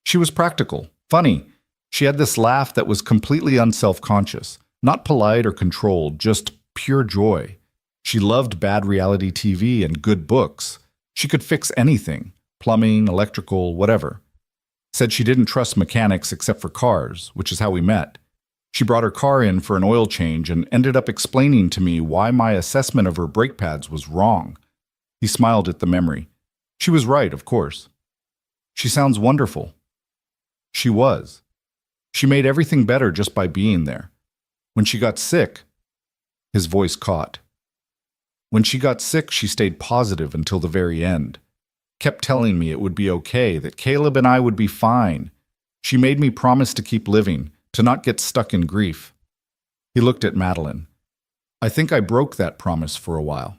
She was practical, funny. She had this laugh that was completely unself-conscious, not polite or controlled, just pure joy. She loved bad reality TV and good books. She could fix anything, plumbing, electrical, whatever. Said she didn't trust mechanics except for cars, which is how we met. She brought her car in for an oil change and ended up explaining to me why my assessment of her brake pads was wrong. He smiled at the memory. She was right, of course. She sounds wonderful. She was. She made everything better just by being there. When she got sick, his voice caught. When she got sick, she stayed positive until the very end. Kept telling me it would be okay, that Caleb and I would be fine. She made me promise to keep living, to not get stuck in grief. He looked at Madeline. I think I broke that promise for a while.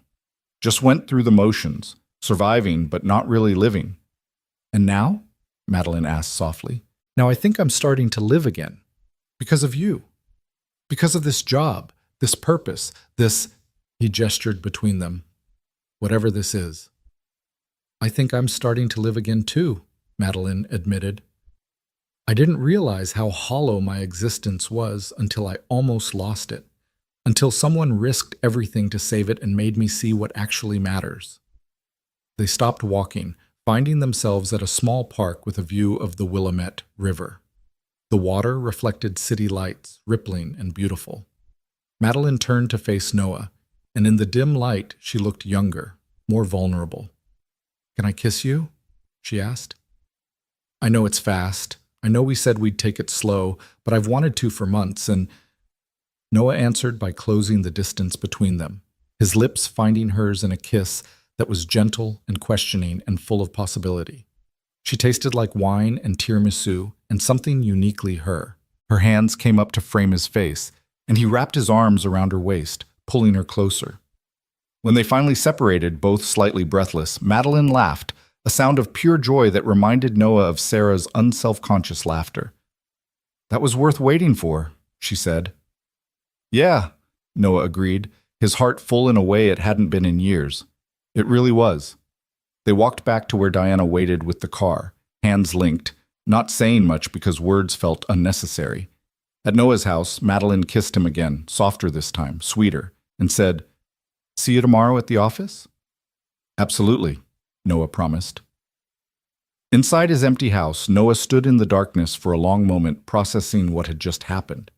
Just went through the motions, surviving but not really living. And now? Madeline asked softly. Now I think I'm starting to live again. Because of you. Because of this job, this purpose, this... He gestured between them. Whatever this is. I think I'm starting to live again too, Madeline admitted. I didn't realize how hollow my existence was until I almost lost it. Until someone risked everything to save it and made me see what actually matters. They stopped walking, finding themselves at a small park with a view of the Willamette River. The water reflected city lights, rippling and beautiful. Madeline turned to face Noah, and in the dim light she looked younger, more vulnerable. Can I kiss you? She asked. I know it's fast. I know we said we'd take it slow, but I've wanted to for months, and Noah answered by closing the distance between them, his lips finding hers in a kiss that was gentle and questioning and full of possibility. She tasted like wine and tiramisu and something uniquely her. Her hands came up to frame his face, and he wrapped his arms around her waist, pulling her closer. When they finally separated, both slightly breathless, Madeline laughed, a sound of pure joy that reminded Noah of Sarah's unself-conscious laughter. That was worth waiting for, she said. Yeah, Noah agreed, his heart full in a way it hadn't been in years. It really was. They walked back to where Diana waited with the car, hands linked, not saying much because words felt unnecessary. At Noah's house, Madeline kissed him again, softer this time, sweeter, and said, "See you tomorrow at the office?" "Absolutely," Noah promised. Inside his empty house, Noah stood in the darkness for a long moment, processing what had just happened.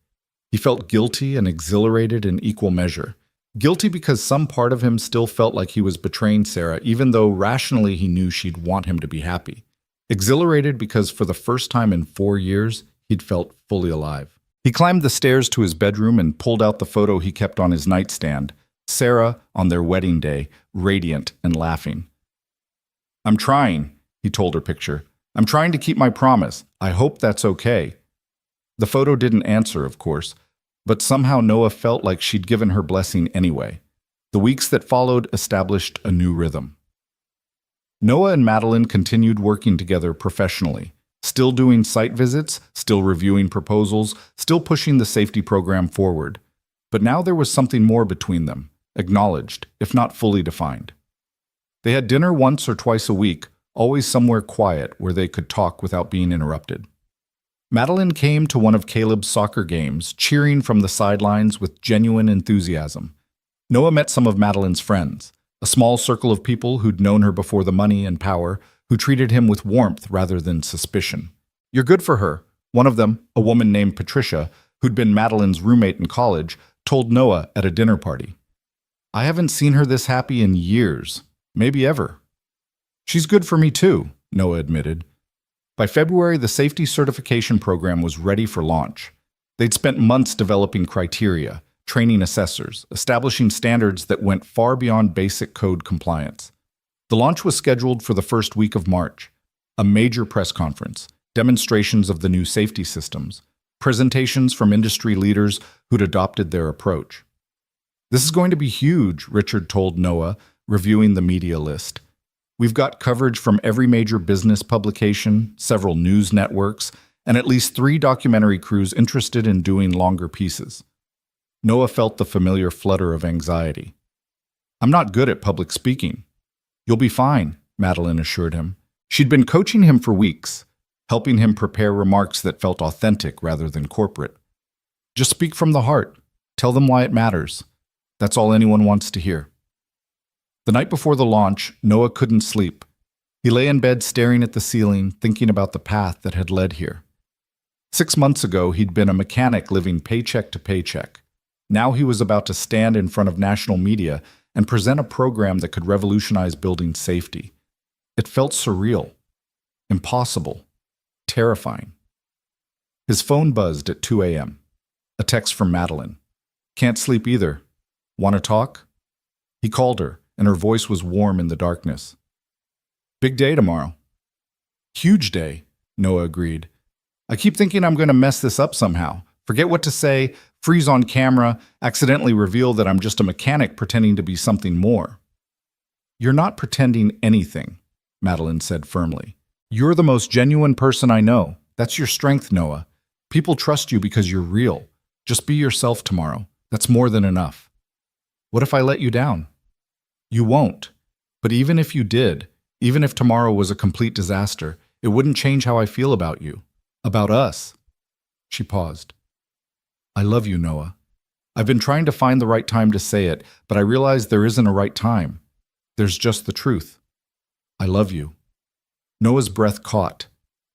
He felt guilty and exhilarated in equal measure. Guilty because some part of him still felt like he was betraying Sarah, even though rationally he knew she'd want him to be happy. Exhilarated because for the first time in 4 years, he'd felt fully alive. He climbed the stairs to his bedroom and pulled out the photo he kept on his nightstand, Sarah on their wedding day, radiant and laughing. "I'm trying," he told her picture. "I'm trying to keep my promise. I hope that's okay." The photo didn't answer, of course, but somehow Noah felt like she'd given her blessing anyway. The weeks that followed established a new rhythm. Noah and Madeline continued working together professionally, still doing site visits, still reviewing proposals, still pushing the safety program forward. But now there was something more between them, acknowledged, if not fully defined. They had dinner once or twice a week, always somewhere quiet where they could talk without being interrupted. Madeline came to one of Caleb's soccer games, cheering from the sidelines with genuine enthusiasm. Noah met some of Madeline's friends, a small circle of people who'd known her before the money and power, who treated him with warmth rather than suspicion. "You're good for her," one of them, a woman named Patricia, who'd been Madeline's roommate in college, told Noah at a dinner party. "I haven't seen her this happy in years, maybe ever." "She's good for me too," Noah admitted. By February, the safety certification program was ready for launch. They'd spent months developing criteria, training assessors, establishing standards that went far beyond basic code compliance. The launch was scheduled for the first week of March. A major press conference, demonstrations of the new safety systems, presentations from industry leaders who'd adopted their approach. "This is going to be huge," Richard told Noah, reviewing the media list. "We've got coverage from every major business publication, several news networks, and at least 3 documentary crews interested in doing longer pieces." Noah felt the familiar flutter of anxiety. "I'm not good at public speaking." "You'll be fine," Madeline assured him. She'd been coaching him for weeks, helping him prepare remarks that felt authentic rather than corporate. "Just speak from the heart. Tell them why it matters. That's all anyone wants to hear." The night before the launch, Noah couldn't sleep. He lay in bed staring at the ceiling, thinking about the path that had led here. 6 months ago, he'd been a mechanic living paycheck to paycheck. Now he was about to stand in front of national media and present a program that could revolutionize building safety. It felt surreal, impossible, terrifying. His phone buzzed at 2 a.m. A text from Madeline. "Can't sleep either. Want to talk?" He called her, and her voice was warm in the darkness. "Big day tomorrow." "Huge day," Noah agreed. "I keep thinking I'm going to mess this up somehow. Forget what to say, freeze on camera, accidentally reveal that I'm just a mechanic pretending to be something more." "You're not pretending anything," Madeline said firmly. "You're the most genuine person I know. That's your strength, Noah. People trust you because you're real. Just be yourself tomorrow. That's more than enough." "What if I let you down?" "You won't. But even if you did, even if tomorrow was a complete disaster, it wouldn't change how I feel about you. About us." She paused. "I love you, Noah. I've been trying to find the right time to say it, but I realize there isn't a right time. There's just the truth. I love you." Noah's breath caught.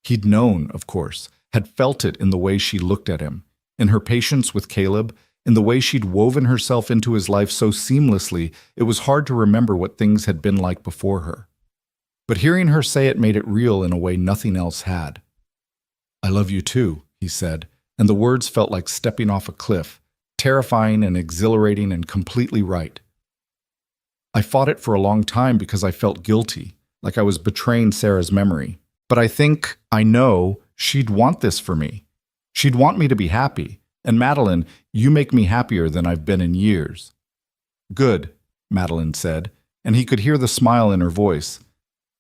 He'd known, of course, had felt it in the way she looked at him, in her patience with Caleb, in the way she'd woven herself into his life so seamlessly it was hard to remember what things had been like before her. but hearing her say it made it real in a way nothing else had. "I love you too," he said, and the words felt like stepping off a cliff, terrifying and exhilarating and completely right. I fought it for a long time because I felt guilty, like I was betraying Sarah's memory. But I know she'd want this for me. She'd want me to be happy. And Madeline, you make me happier than I've been in years. Good, Madeline said, and he could hear the smile in her voice,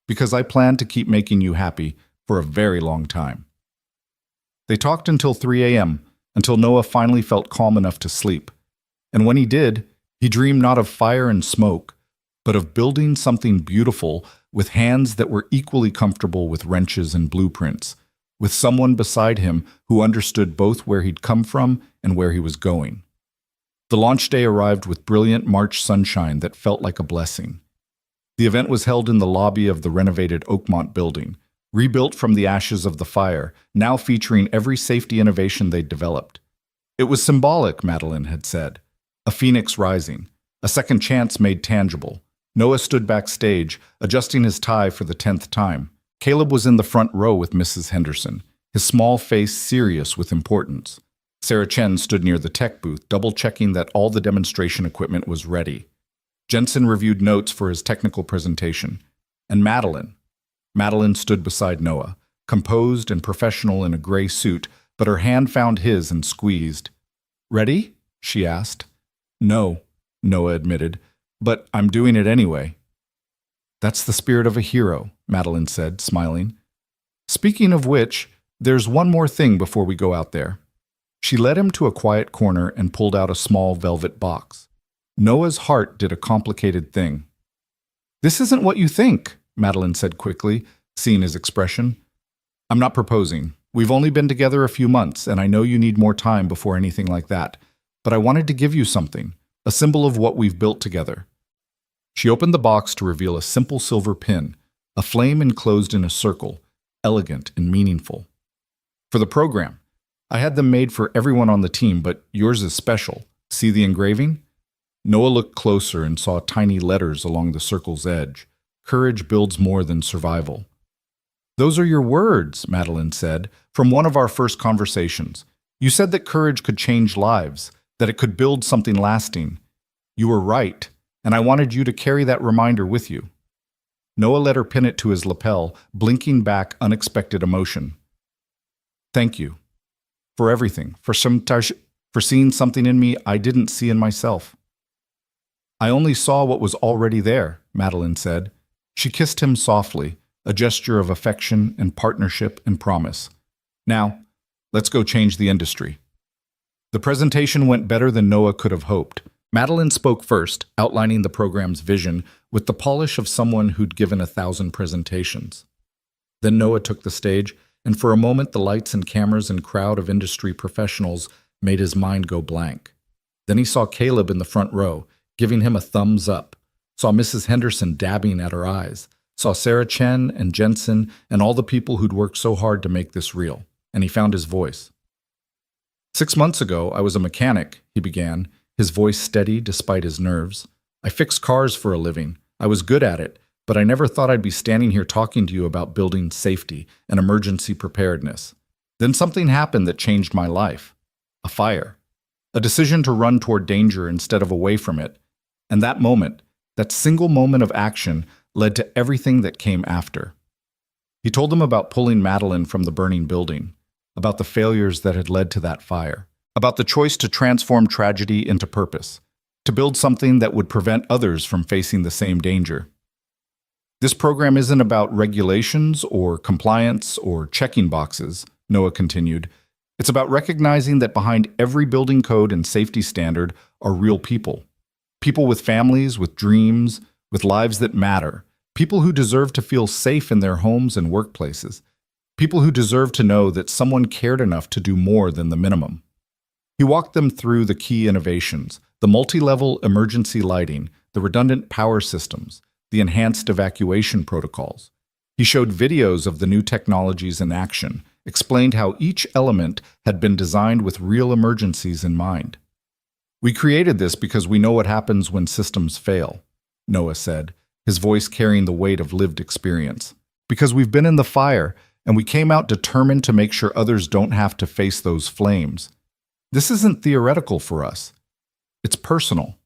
because I plan to keep making you happy for a very long time. They talked until 3 a.m., until Noah finally felt calm enough to sleep. And when he did, he dreamed not of fire and smoke, but of building something beautiful with hands that were equally comfortable with wrenches and blueprints, with someone beside him who understood both where he'd come from and where he was going. The launch day arrived with brilliant March sunshine that felt like a blessing. The event was held in the lobby of the renovated Oakmont building, rebuilt from the ashes of the fire, now featuring every safety innovation they'd developed. It was symbolic, Madeline had said. A phoenix rising, a second chance made tangible. Noah stood backstage, adjusting his tie for the 10th time. Caleb was in the front row with Mrs. Henderson, his small face serious with importance. Sarah Chen stood near the tech booth, double-checking that all the demonstration equipment was ready. Jensen reviewed notes for his technical presentation. And Madeline stood beside Noah, composed and professional in a gray suit, but her hand found his and squeezed. "Ready?" she asked. "No," Noah admitted, "but I'm doing it anyway." "That's the spirit of a hero," Madeline said, smiling. "Speaking of which, there's one more thing before we go out there." She led him to a quiet corner and pulled out a small velvet box. Noah's heart did a complicated thing. "This isn't what you think," Madeline said quickly, seeing his expression. "I'm not proposing. We've only been together a few months, and I know you need more time before anything like that. But I wanted to give you something, a symbol of what we've built together." She opened the box to reveal a simple silver pin, a flame enclosed in a circle, elegant and meaningful. "For the program. I had them made for everyone on the team, but yours is special. See the engraving?" Noah looked closer and saw tiny letters along the circle's edge. "Courage builds more than survival." "Those are your words," Madeline said, "from one of our first conversations. You said that courage could change lives, that it could build something lasting. You were right, and I wanted you to carry that reminder with you." Noah let her pin it to his lapel, blinking back unexpected emotion. "Thank you. For everything, for seeing something in me I didn't see in myself." "I only saw what was already there," Madeline said. She kissed him softly, a gesture of affection and partnership and promise. "Now, let's go change the industry." The presentation went better than Noah could have hoped. Madeline spoke first, outlining the program's vision with the polish of someone who'd given 1,000 presentations. Then Noah took the stage, and for a moment the lights and cameras and crowd of industry professionals made his mind go blank. Then he saw Caleb in the front row, giving him a thumbs up, saw Mrs. Henderson dabbing at her eyes, saw Sarah Chen and Jensen and all the people who'd worked so hard to make this real, and he found his voice. "6 months ago, I was a mechanic," he began, his voice steady despite his nerves. "I fixed cars for a living. I was good at it, but I never thought I'd be standing here talking to you about building safety and emergency preparedness. Then something happened that changed my life. A fire. A decision to run toward danger instead of away from it. And that moment, that single moment of action, led to everything that came after." He told them about pulling Madeline from the burning building, about the failures that had led to that fire, about the choice to transform tragedy into purpose, to build something that would prevent others from facing the same danger. "This program isn't about regulations or compliance or checking boxes," Noah continued. "It's about recognizing that behind every building code and safety standard are real people. People with families, with dreams, with lives that matter. People who deserve to feel safe in their homes and workplaces. People who deserve to know that someone cared enough to do more than the minimum." He walked them through the key innovations, the multi-level emergency lighting, the redundant power systems, the enhanced evacuation protocols. He showed videos of the new technologies in action, explained how each element had been designed with real emergencies in mind. "We created this because we know what happens when systems fail," Noah said, his voice carrying the weight of lived experience. Because we've been in the fire, and we came out determined to make sure others don't have to face those flames. This isn't theoretical for us. It's personal.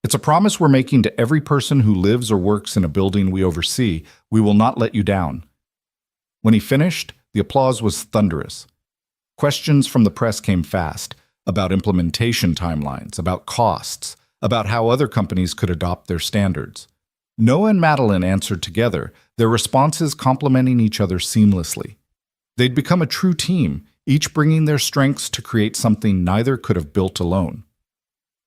It's a promise we're making to every person who lives or works in a building we oversee. We will not let you down. When he finished, the applause was thunderous. Questions from the press came fast, about implementation timelines, about costs, about how other companies could adopt their standards. Noah and Madeline answered together, their responses complementing each other seamlessly. They'd become a true team, each bringing their strengths to create something neither could have built alone.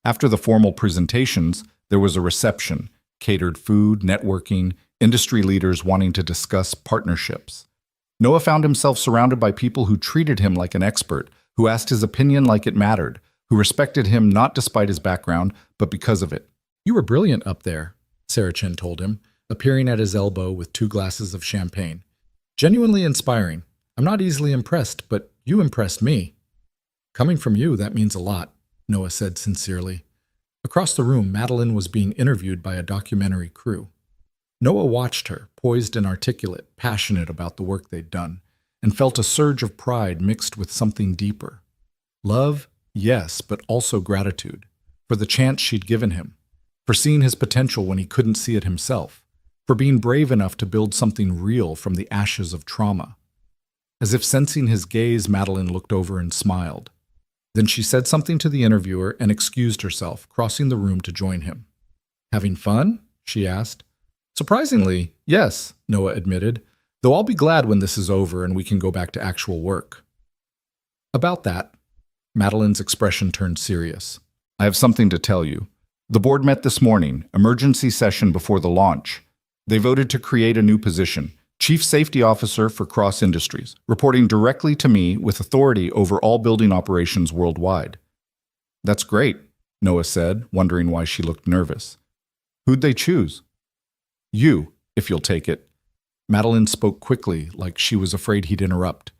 After the formal presentations, there was a reception, catered food, networking, industry leaders wanting to discuss partnerships. Noah found himself surrounded by people who treated him like an expert, who asked his opinion like it mattered, who respected him not despite his background, but because of it. "You were brilliant up there," Saracen told him, appearing at his elbow with 2 glasses of champagne. "Genuinely inspiring. I'm not easily impressed, but you impressed me." "Coming from you, that means a lot," Noah said sincerely. Across the room, Madeline was being interviewed by a documentary crew. Noah watched her, poised and articulate, passionate about the work they'd done, and felt a surge of pride mixed with something deeper. Love, yes, but also gratitude, for the chance she'd given him, for seeing his potential when he couldn't see it himself, for being brave enough to build something real from the ashes of trauma. As if sensing his gaze, Madeline looked over and smiled. Then she said something to the interviewer and excused herself, crossing the room to join him. "Having fun?" she asked. "Surprisingly, yes," Noah admitted, "though I'll be glad when this is over and we can go back to actual work." "About that," Madeline's expression turned serious. "I have something to tell you. The board met this morning, emergency session before the launch. They voted to create a new position, Chief Safety Officer for Cross Industries, reporting directly to me with authority over all building operations worldwide." "That's great," Noah said, wondering why she looked nervous. "Who'd they choose?" "You, if you'll take it." Madeline spoke quickly, like she was afraid he'd interrupt.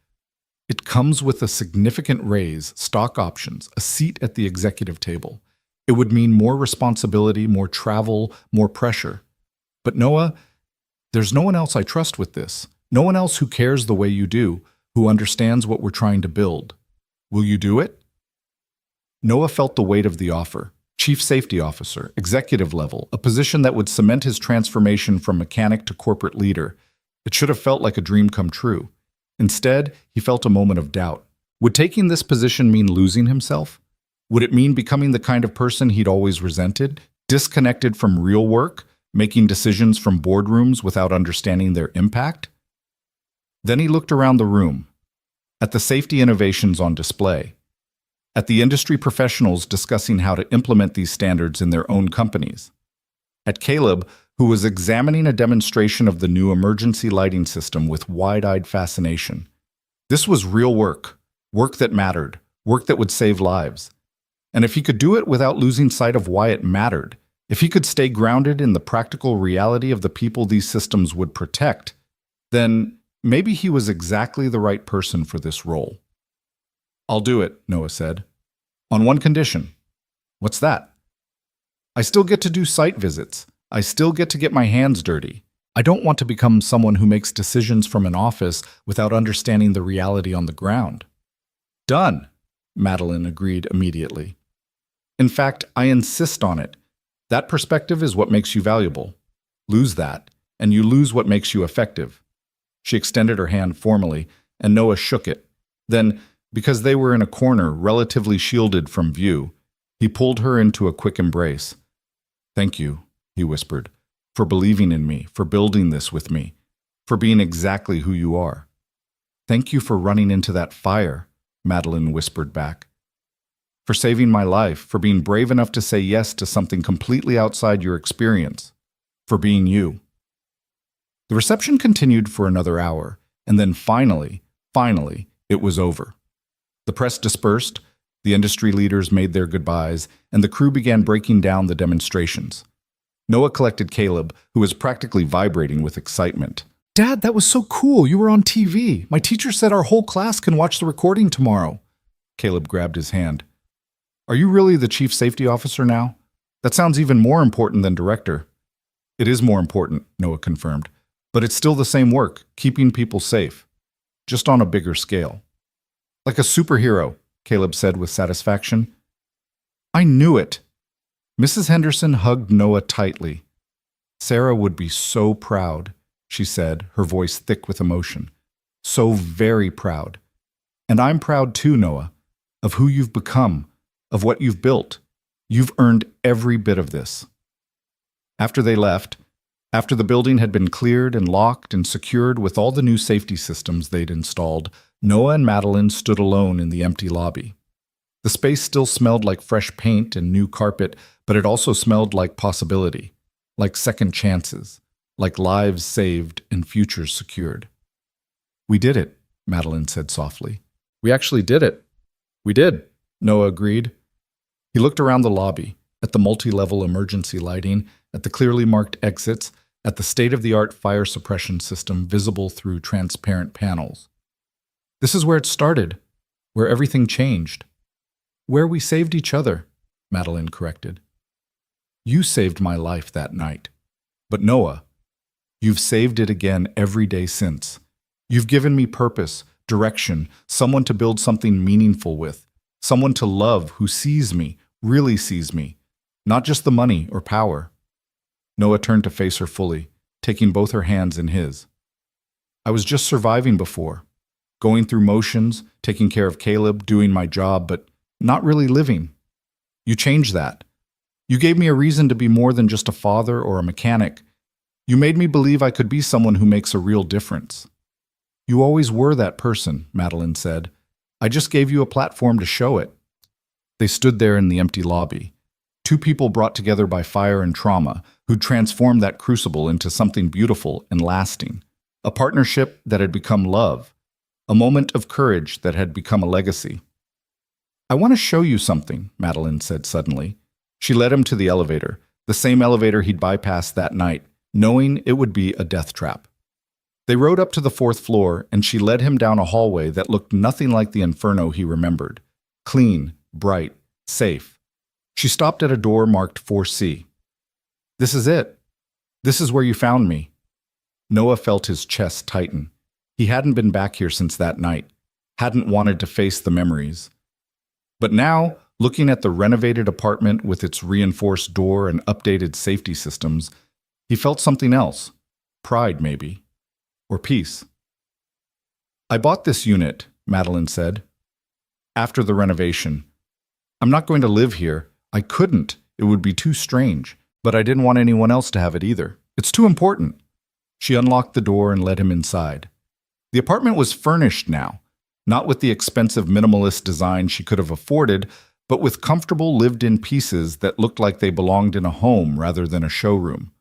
"It comes with a significant raise, stock options, a seat at the executive table. It would mean more responsibility, more travel, more pressure. But Noah, there's no one else I trust with this. No one else who cares the way you do, who understands what we're trying to build. Will you do it?" Noah felt the weight of the offer. Chief Safety Officer, executive level, a position that would cement his transformation from mechanic to corporate leader. It should have felt like a dream come true. Instead, he felt a moment of doubt. Would taking this position mean losing himself? Would it mean becoming the kind of person he'd always resented, disconnected from real work, making decisions from boardrooms without understanding their impact? Then he looked around the room, at the safety innovations on display, at the industry professionals discussing how to implement these standards in their own companies, at Caleb, who was examining a demonstration of the new emergency lighting system with wide-eyed fascination. This was real work, work that mattered, work that would save lives. And if he could do it without losing sight of why it mattered, if he could stay grounded in the practical reality of the people these systems would protect, then maybe he was exactly the right person for this role. "I'll do it," Noah said. "On one condition." "What's that?" "I still get to do site visits. I still get to get my hands dirty. I don't want to become someone who makes decisions from an office without understanding the reality on the ground." "Done," Madeline agreed immediately. "In fact, I insist on it. That perspective is what makes you valuable. Lose that, and you lose what makes you effective." She extended her hand formally, and Noah shook it. Then, because they were in a corner relatively shielded from view, he pulled her into a quick embrace. "Thank you," he whispered, "for believing in me, for building this with me, for being exactly who you are." "Thank you for running into that fire," Madeline whispered back. "For saving my life, for being brave enough to say yes to something completely outside your experience, for being you." The reception continued for another hour, and then finally, it was over. The press dispersed, the industry leaders made their goodbyes, and the crew began breaking down the demonstrations. Noah collected Caleb, who was practically vibrating with excitement. "Dad, that was so cool. You were on TV. My teacher said our whole class can watch the recording tomorrow." Caleb grabbed his hand. "Are you really the Chief Safety Officer now? That sounds even more important than director." It is more important, Noah confirmed. But it's still the same work, keeping people safe. Just on a bigger scale. Like a superhero, Caleb said with satisfaction. I knew it. Mrs. Henderson hugged Noah tightly. Sarah would be so proud, she said, her voice thick with emotion. So very proud. And I'm proud too, Noah, of who you've become, of what you've built. You've earned every bit of this. After they left, after the building had been cleared and locked and secured with all the new safety systems they'd installed, Noah and Madeline stood alone in the empty lobby. The space still smelled like fresh paint and new carpet, but it also smelled like possibility, like second chances, like lives saved and futures secured. We did it, Madeline said softly. We actually did it. We did, Noah agreed. He looked around the lobby, at the multi-level emergency lighting, at the clearly marked exits, at the state-of-the-art fire suppression system visible through transparent panels. This is where it started, where everything changed. Where we saved each other, Madeline corrected. You saved my life that night. But Noah, you've saved it again every day since. You've given me purpose, direction, someone to build something meaningful with, someone to love who sees me, really sees me, not just the money or power. Noah turned to face her fully, taking both her hands in his. I was just surviving before, going through motions, taking care of Caleb, doing my job, but not really living. You changed that. You gave me a reason to be more than just a father or a mechanic. You made me believe I could be someone who makes a real difference. You always were that person, Madeline said. I just gave you a platform to show it. They stood there in the empty lobby. Two people brought together by fire and trauma, who'd transformed that crucible into something beautiful and lasting. A partnership that had become love. A moment of courage that had become a legacy. I want to show you something, Madeline said suddenly. She led him to the elevator, the same elevator he'd bypassed that night, knowing it would be a death trap. They rode up to the 4th floor, and she led him down a hallway that looked nothing like the inferno he remembered. Clean, bright, safe. She stopped at a door marked 4C. This is it. This is where you found me. Noah felt his chest tighten. He hadn't been back here since that night, hadn't wanted to face the memories. But now, looking at the renovated apartment with its reinforced door and updated safety systems, he felt something else. Pride, maybe. Or peace. I bought this unit, Madeline said. After the renovation. I'm not going to live here. I couldn't. It would be too strange. But I didn't want anyone else to have it either. It's too important. She unlocked the door and led him inside. The apartment was furnished now, not with the expensive minimalist design she could have afforded, but with comfortable lived-in pieces that looked like they belonged in a home rather than a showroom.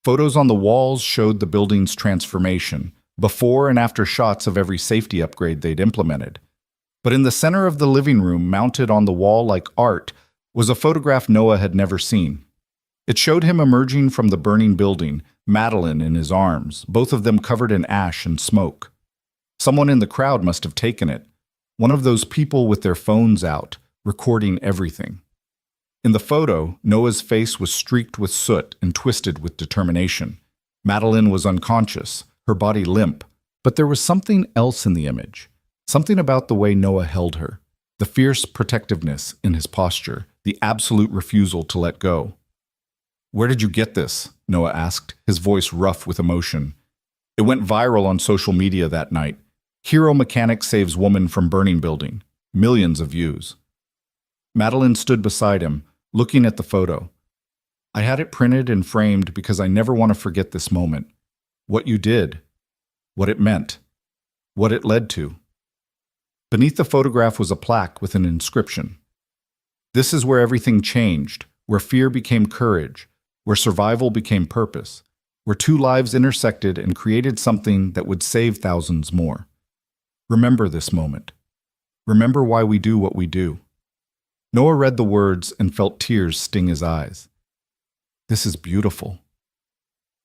Photos on the walls showed the building's transformation, before and after shots of every safety upgrade they'd implemented. But in the center of the living room, mounted on the wall like art, was a photograph Noah had never seen. It showed him emerging from the burning building, Madeline in his arms, both of them covered in ash and smoke. Someone in the crowd must have taken it, one of those people with their phones out, recording everything. In the photo, Noah's face was streaked with soot and twisted with determination. Madeline was unconscious, her body limp, but there was something else in the image, something about the way Noah held her, the fierce protectiveness in his posture, the absolute refusal to let go. Where did you get this? Noah asked, his voice rough with emotion. It went viral on social media that night. Hero mechanic saves woman from burning building. Millions of views. Madeline stood beside him, looking at the photo. I had it printed and framed because I never want to forget this moment. What you did. What it meant. What it led to. Beneath the photograph was a plaque with an inscription. This is where everything changed, where fear became courage, where survival became purpose, where two lives intersected and created something that would save thousands more. Remember this moment. Remember why we do what we do. Noah read the words and felt tears sting his eyes. This is beautiful.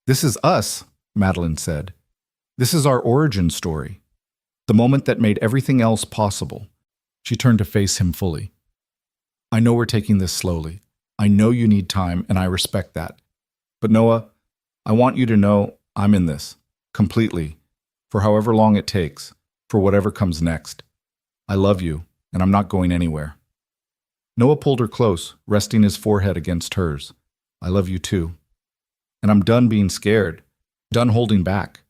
This is us, Madeline said. This is our origin story. The moment that made everything else possible. She turned to face him fully. I know we're taking this slowly. I know you need time, and I respect that. But Noah, I want you to know I'm in this, completely, for however long it takes, for whatever comes next. I love you, and I'm not going anywhere. Noah pulled her close, resting his forehead against hers. I love you too. And I'm done being scared, done holding back.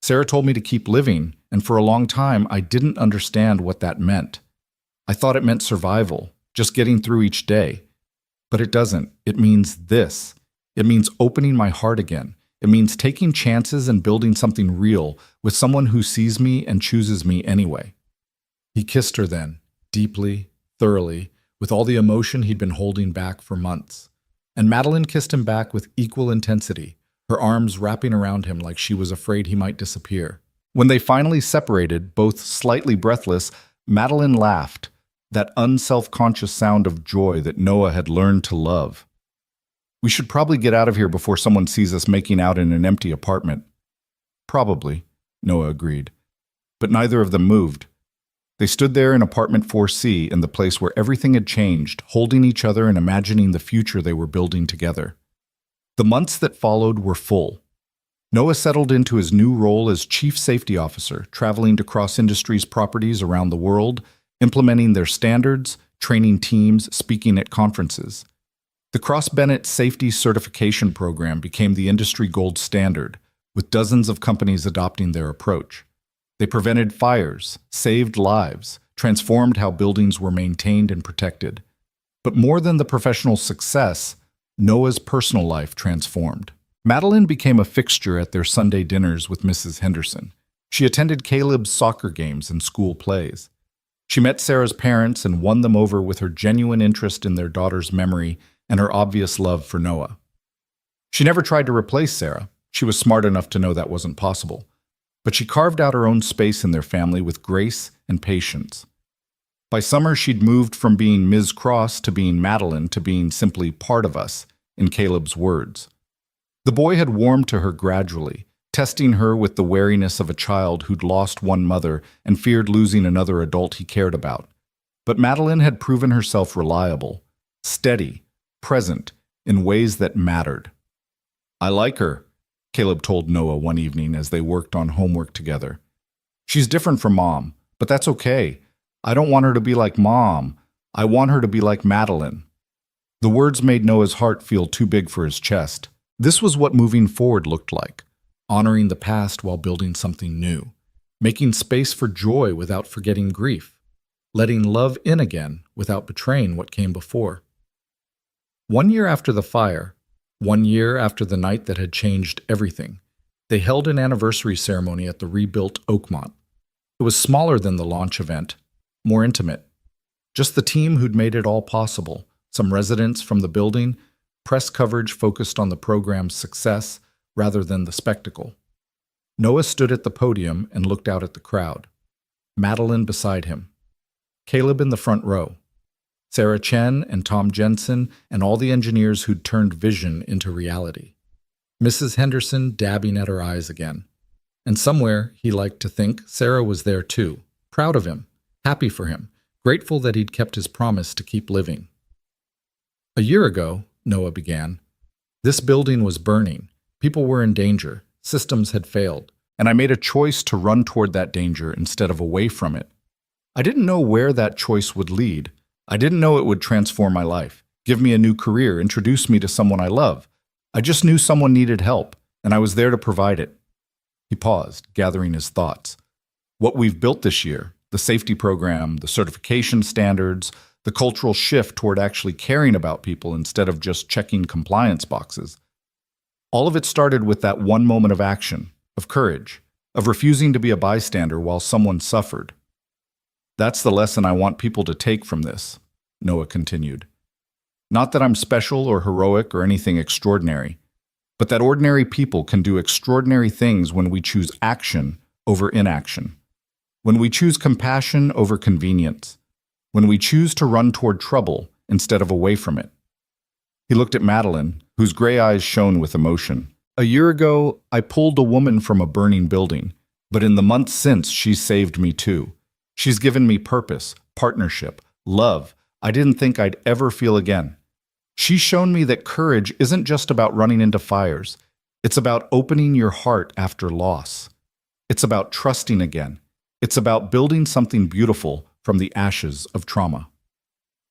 Sarah told me to keep living, and for a long time I didn't understand what that meant. I thought it meant survival, just getting through each day. But it doesn't. It means this. It means opening my heart again. It means taking chances and building something real with someone who sees me and chooses me anyway. He kissed her then, deeply, thoroughly, with all the emotion he'd been holding back for months. And Madeline kissed him back with equal intensity, her arms wrapping around him like she was afraid he might disappear. When they finally separated, both slightly breathless, Madeline laughed, that unself-conscious sound of joy that Noah had learned to love. We should probably get out of here before someone sees us making out in an empty apartment. Probably, Noah agreed. But neither of them moved. They stood there in apartment 4C in the place where everything had changed, holding each other and imagining the future they were building together. The months that followed were full. Noah settled into his new role as Chief Safety Officer, traveling to Cross Industries properties around the world, implementing their standards, training teams, speaking at conferences. The Cross Bennett Safety Certification Program became the industry gold standard, with dozens of companies adopting their approach. They prevented fires, saved lives, transformed how buildings were maintained and protected. But more than the professional success, Noah's personal life transformed. Madeline became a fixture at their Sunday dinners with Mrs. Henderson. She attended Caleb's soccer games and school plays. She met Sarah's parents and won them over with her genuine interest in their daughter's memory and her obvious love for Noah. She never tried to replace Sarah. She was smart enough to know that wasn't possible. But she carved out her own space in their family with grace and patience. By summer, she'd moved from being Ms. Cross to being Madeline to being simply part of us, in Caleb's words. The boy had warmed to her gradually, testing her with the wariness of a child who'd lost one mother and feared losing another adult he cared about. But Madeline had proven herself reliable, steady, present, in ways that mattered. I like her, Caleb told Noah one evening as they worked on homework together. She's different from Mom, but that's okay. I don't want her to be like Mom. I want her to be like Madeline. The words made Noah's heart feel too big for his chest. This was what moving forward looked like, honoring the past while building something new, making space for joy without forgetting grief, letting love in again without betraying what came before. 1 year after the fire, 1 year after the night that had changed everything, they held an anniversary ceremony at the rebuilt Oakmont. It was smaller than the launch event, more intimate. Just the team who'd made it all possible, some residents from the building, press coverage focused on the program's success rather than the spectacle. Noah stood at the podium and looked out at the crowd. Madeline beside him. Caleb in the front row. Sarah Chen and Tom Jensen and all the engineers who'd turned vision into reality. Mrs. Henderson dabbing at her eyes again. And somewhere, he liked to think, Sarah was there too, proud of him, happy for him, grateful that he'd kept his promise to keep living. A year ago, Noah began, this building was burning. People were in danger. Systems had failed. And I made a choice to run toward that danger instead of away from it. I didn't know where that choice would lead. I didn't know it would transform my life, give me a new career, introduce me to someone I love. I just knew someone needed help, and I was there to provide it. He paused, gathering his thoughts. What we've built this year, the safety program, the certification standards, the cultural shift toward actually caring about people instead of just checking compliance boxes. All of it started with that one moment of action, of courage, of refusing to be a bystander while someone suffered. That's the lesson I want people to take from this, Noah continued. Not that I'm special or heroic or anything extraordinary, but that ordinary people can do extraordinary things when we choose action over inaction, when we choose compassion over convenience, when we choose to run toward trouble instead of away from it. He looked at Madeline, whose gray eyes shone with emotion. A year ago, I pulled a woman from a burning building, but in the months since, she's saved me too. She's given me purpose, partnership, love I didn't think I'd ever feel again. She's shown me that courage isn't just about running into fires. It's about opening your heart after loss. It's about trusting again. It's about building something beautiful from the ashes of trauma.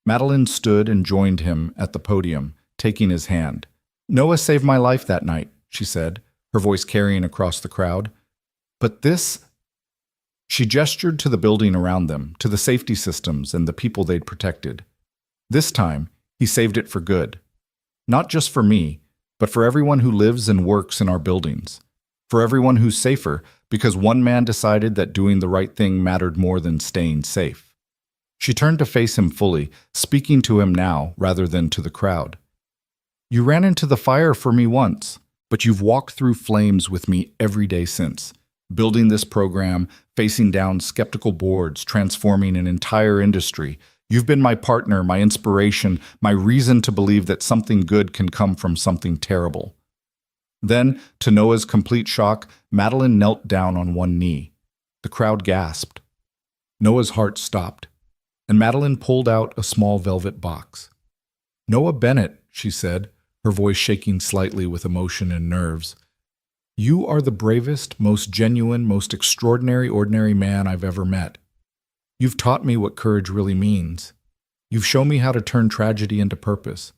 Madeline stood and joined him at the podium, taking his hand. "Noah saved my life that night," she said, her voice carrying across the crowd. "But this—" She gestured to the building around them, to the safety systems and the people they'd protected. "This time, he saved it for good. Not just for me, but for everyone who lives and works in our buildings. For everyone who's safer, because one man decided that doing the right thing mattered more than staying safe." She turned to face him fully, speaking to him now rather than to the crowd. "You ran into the fire for me once, but you've walked through flames with me every day since. Building this program, facing down skeptical boards, transforming an entire industry. You've been my partner, my inspiration, my reason to believe that something good can come from something terrible." Then, to Noah's complete shock, Madeline knelt down on one knee. The crowd gasped. Noah's heart stopped, and Madeline pulled out a small velvet box. "Noah Bennett," she said, her voice shaking slightly with emotion and nerves. "You are the bravest, most genuine, most extraordinary ordinary man I've ever met. You've taught me what courage really means. You've shown me how to turn tragedy into purpose.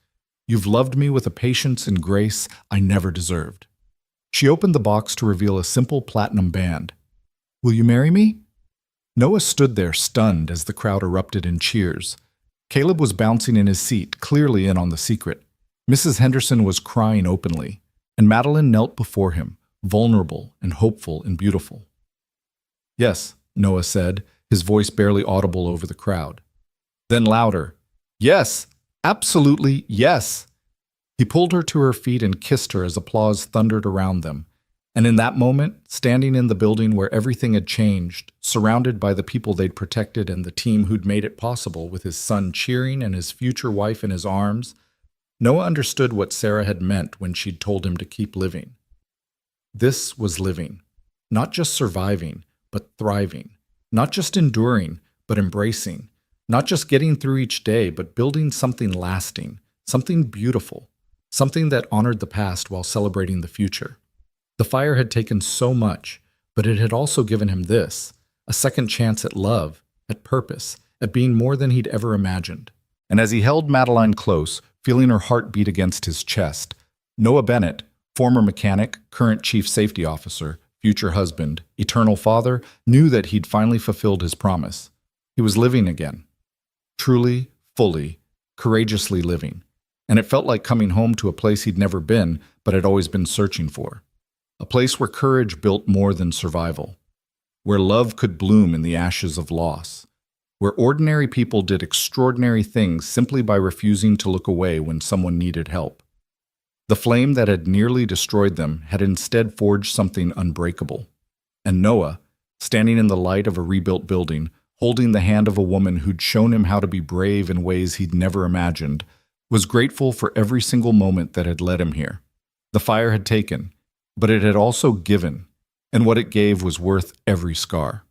You've loved me with a patience and grace I never deserved." She opened the box to reveal a simple platinum band. "Will you marry me?" Noah stood there stunned as the crowd erupted in cheers. Caleb was bouncing in his seat, clearly in on the secret. Mrs. Henderson was crying openly, and Madeline knelt before him, vulnerable and hopeful and beautiful. "Yes," Noah said, his voice barely audible over the crowd. Then louder, "Yes, absolutely yes." He pulled her to her feet and kissed her as applause thundered around them. And in that moment, standing in the building where everything had changed, surrounded by the people they'd protected and the team who'd made it possible, with his son cheering and his future wife in his arms, Noah understood what Sarah had meant when she'd told him to keep living. This was living. Not just surviving, but thriving. Not just enduring, but embracing. Not just getting through each day, but building something lasting, something beautiful, something that honored the past while celebrating the future. The fire had taken so much, but it had also given him this, a second chance at love, at purpose, at being more than he'd ever imagined. And as he held Madeline close, feeling her heart beat against his chest, Noah Bennett, former mechanic, current chief safety officer, future husband, eternal father, knew that he'd finally fulfilled his promise. He was living again. Truly, fully, courageously living. And it felt like coming home to a place he'd never been, but had always been searching for. A place where courage built more than survival. Where love could bloom in the ashes of loss. Where ordinary people did extraordinary things simply by refusing to look away when someone needed help. The flame that had nearly destroyed them had instead forged something unbreakable. And Noah, standing in the light of a rebuilt building, holding the hand of a woman who'd shown him how to be brave in ways he'd never imagined, was grateful for every single moment that had led him here. The fire had taken, but it had also given, and what it gave was worth every scar.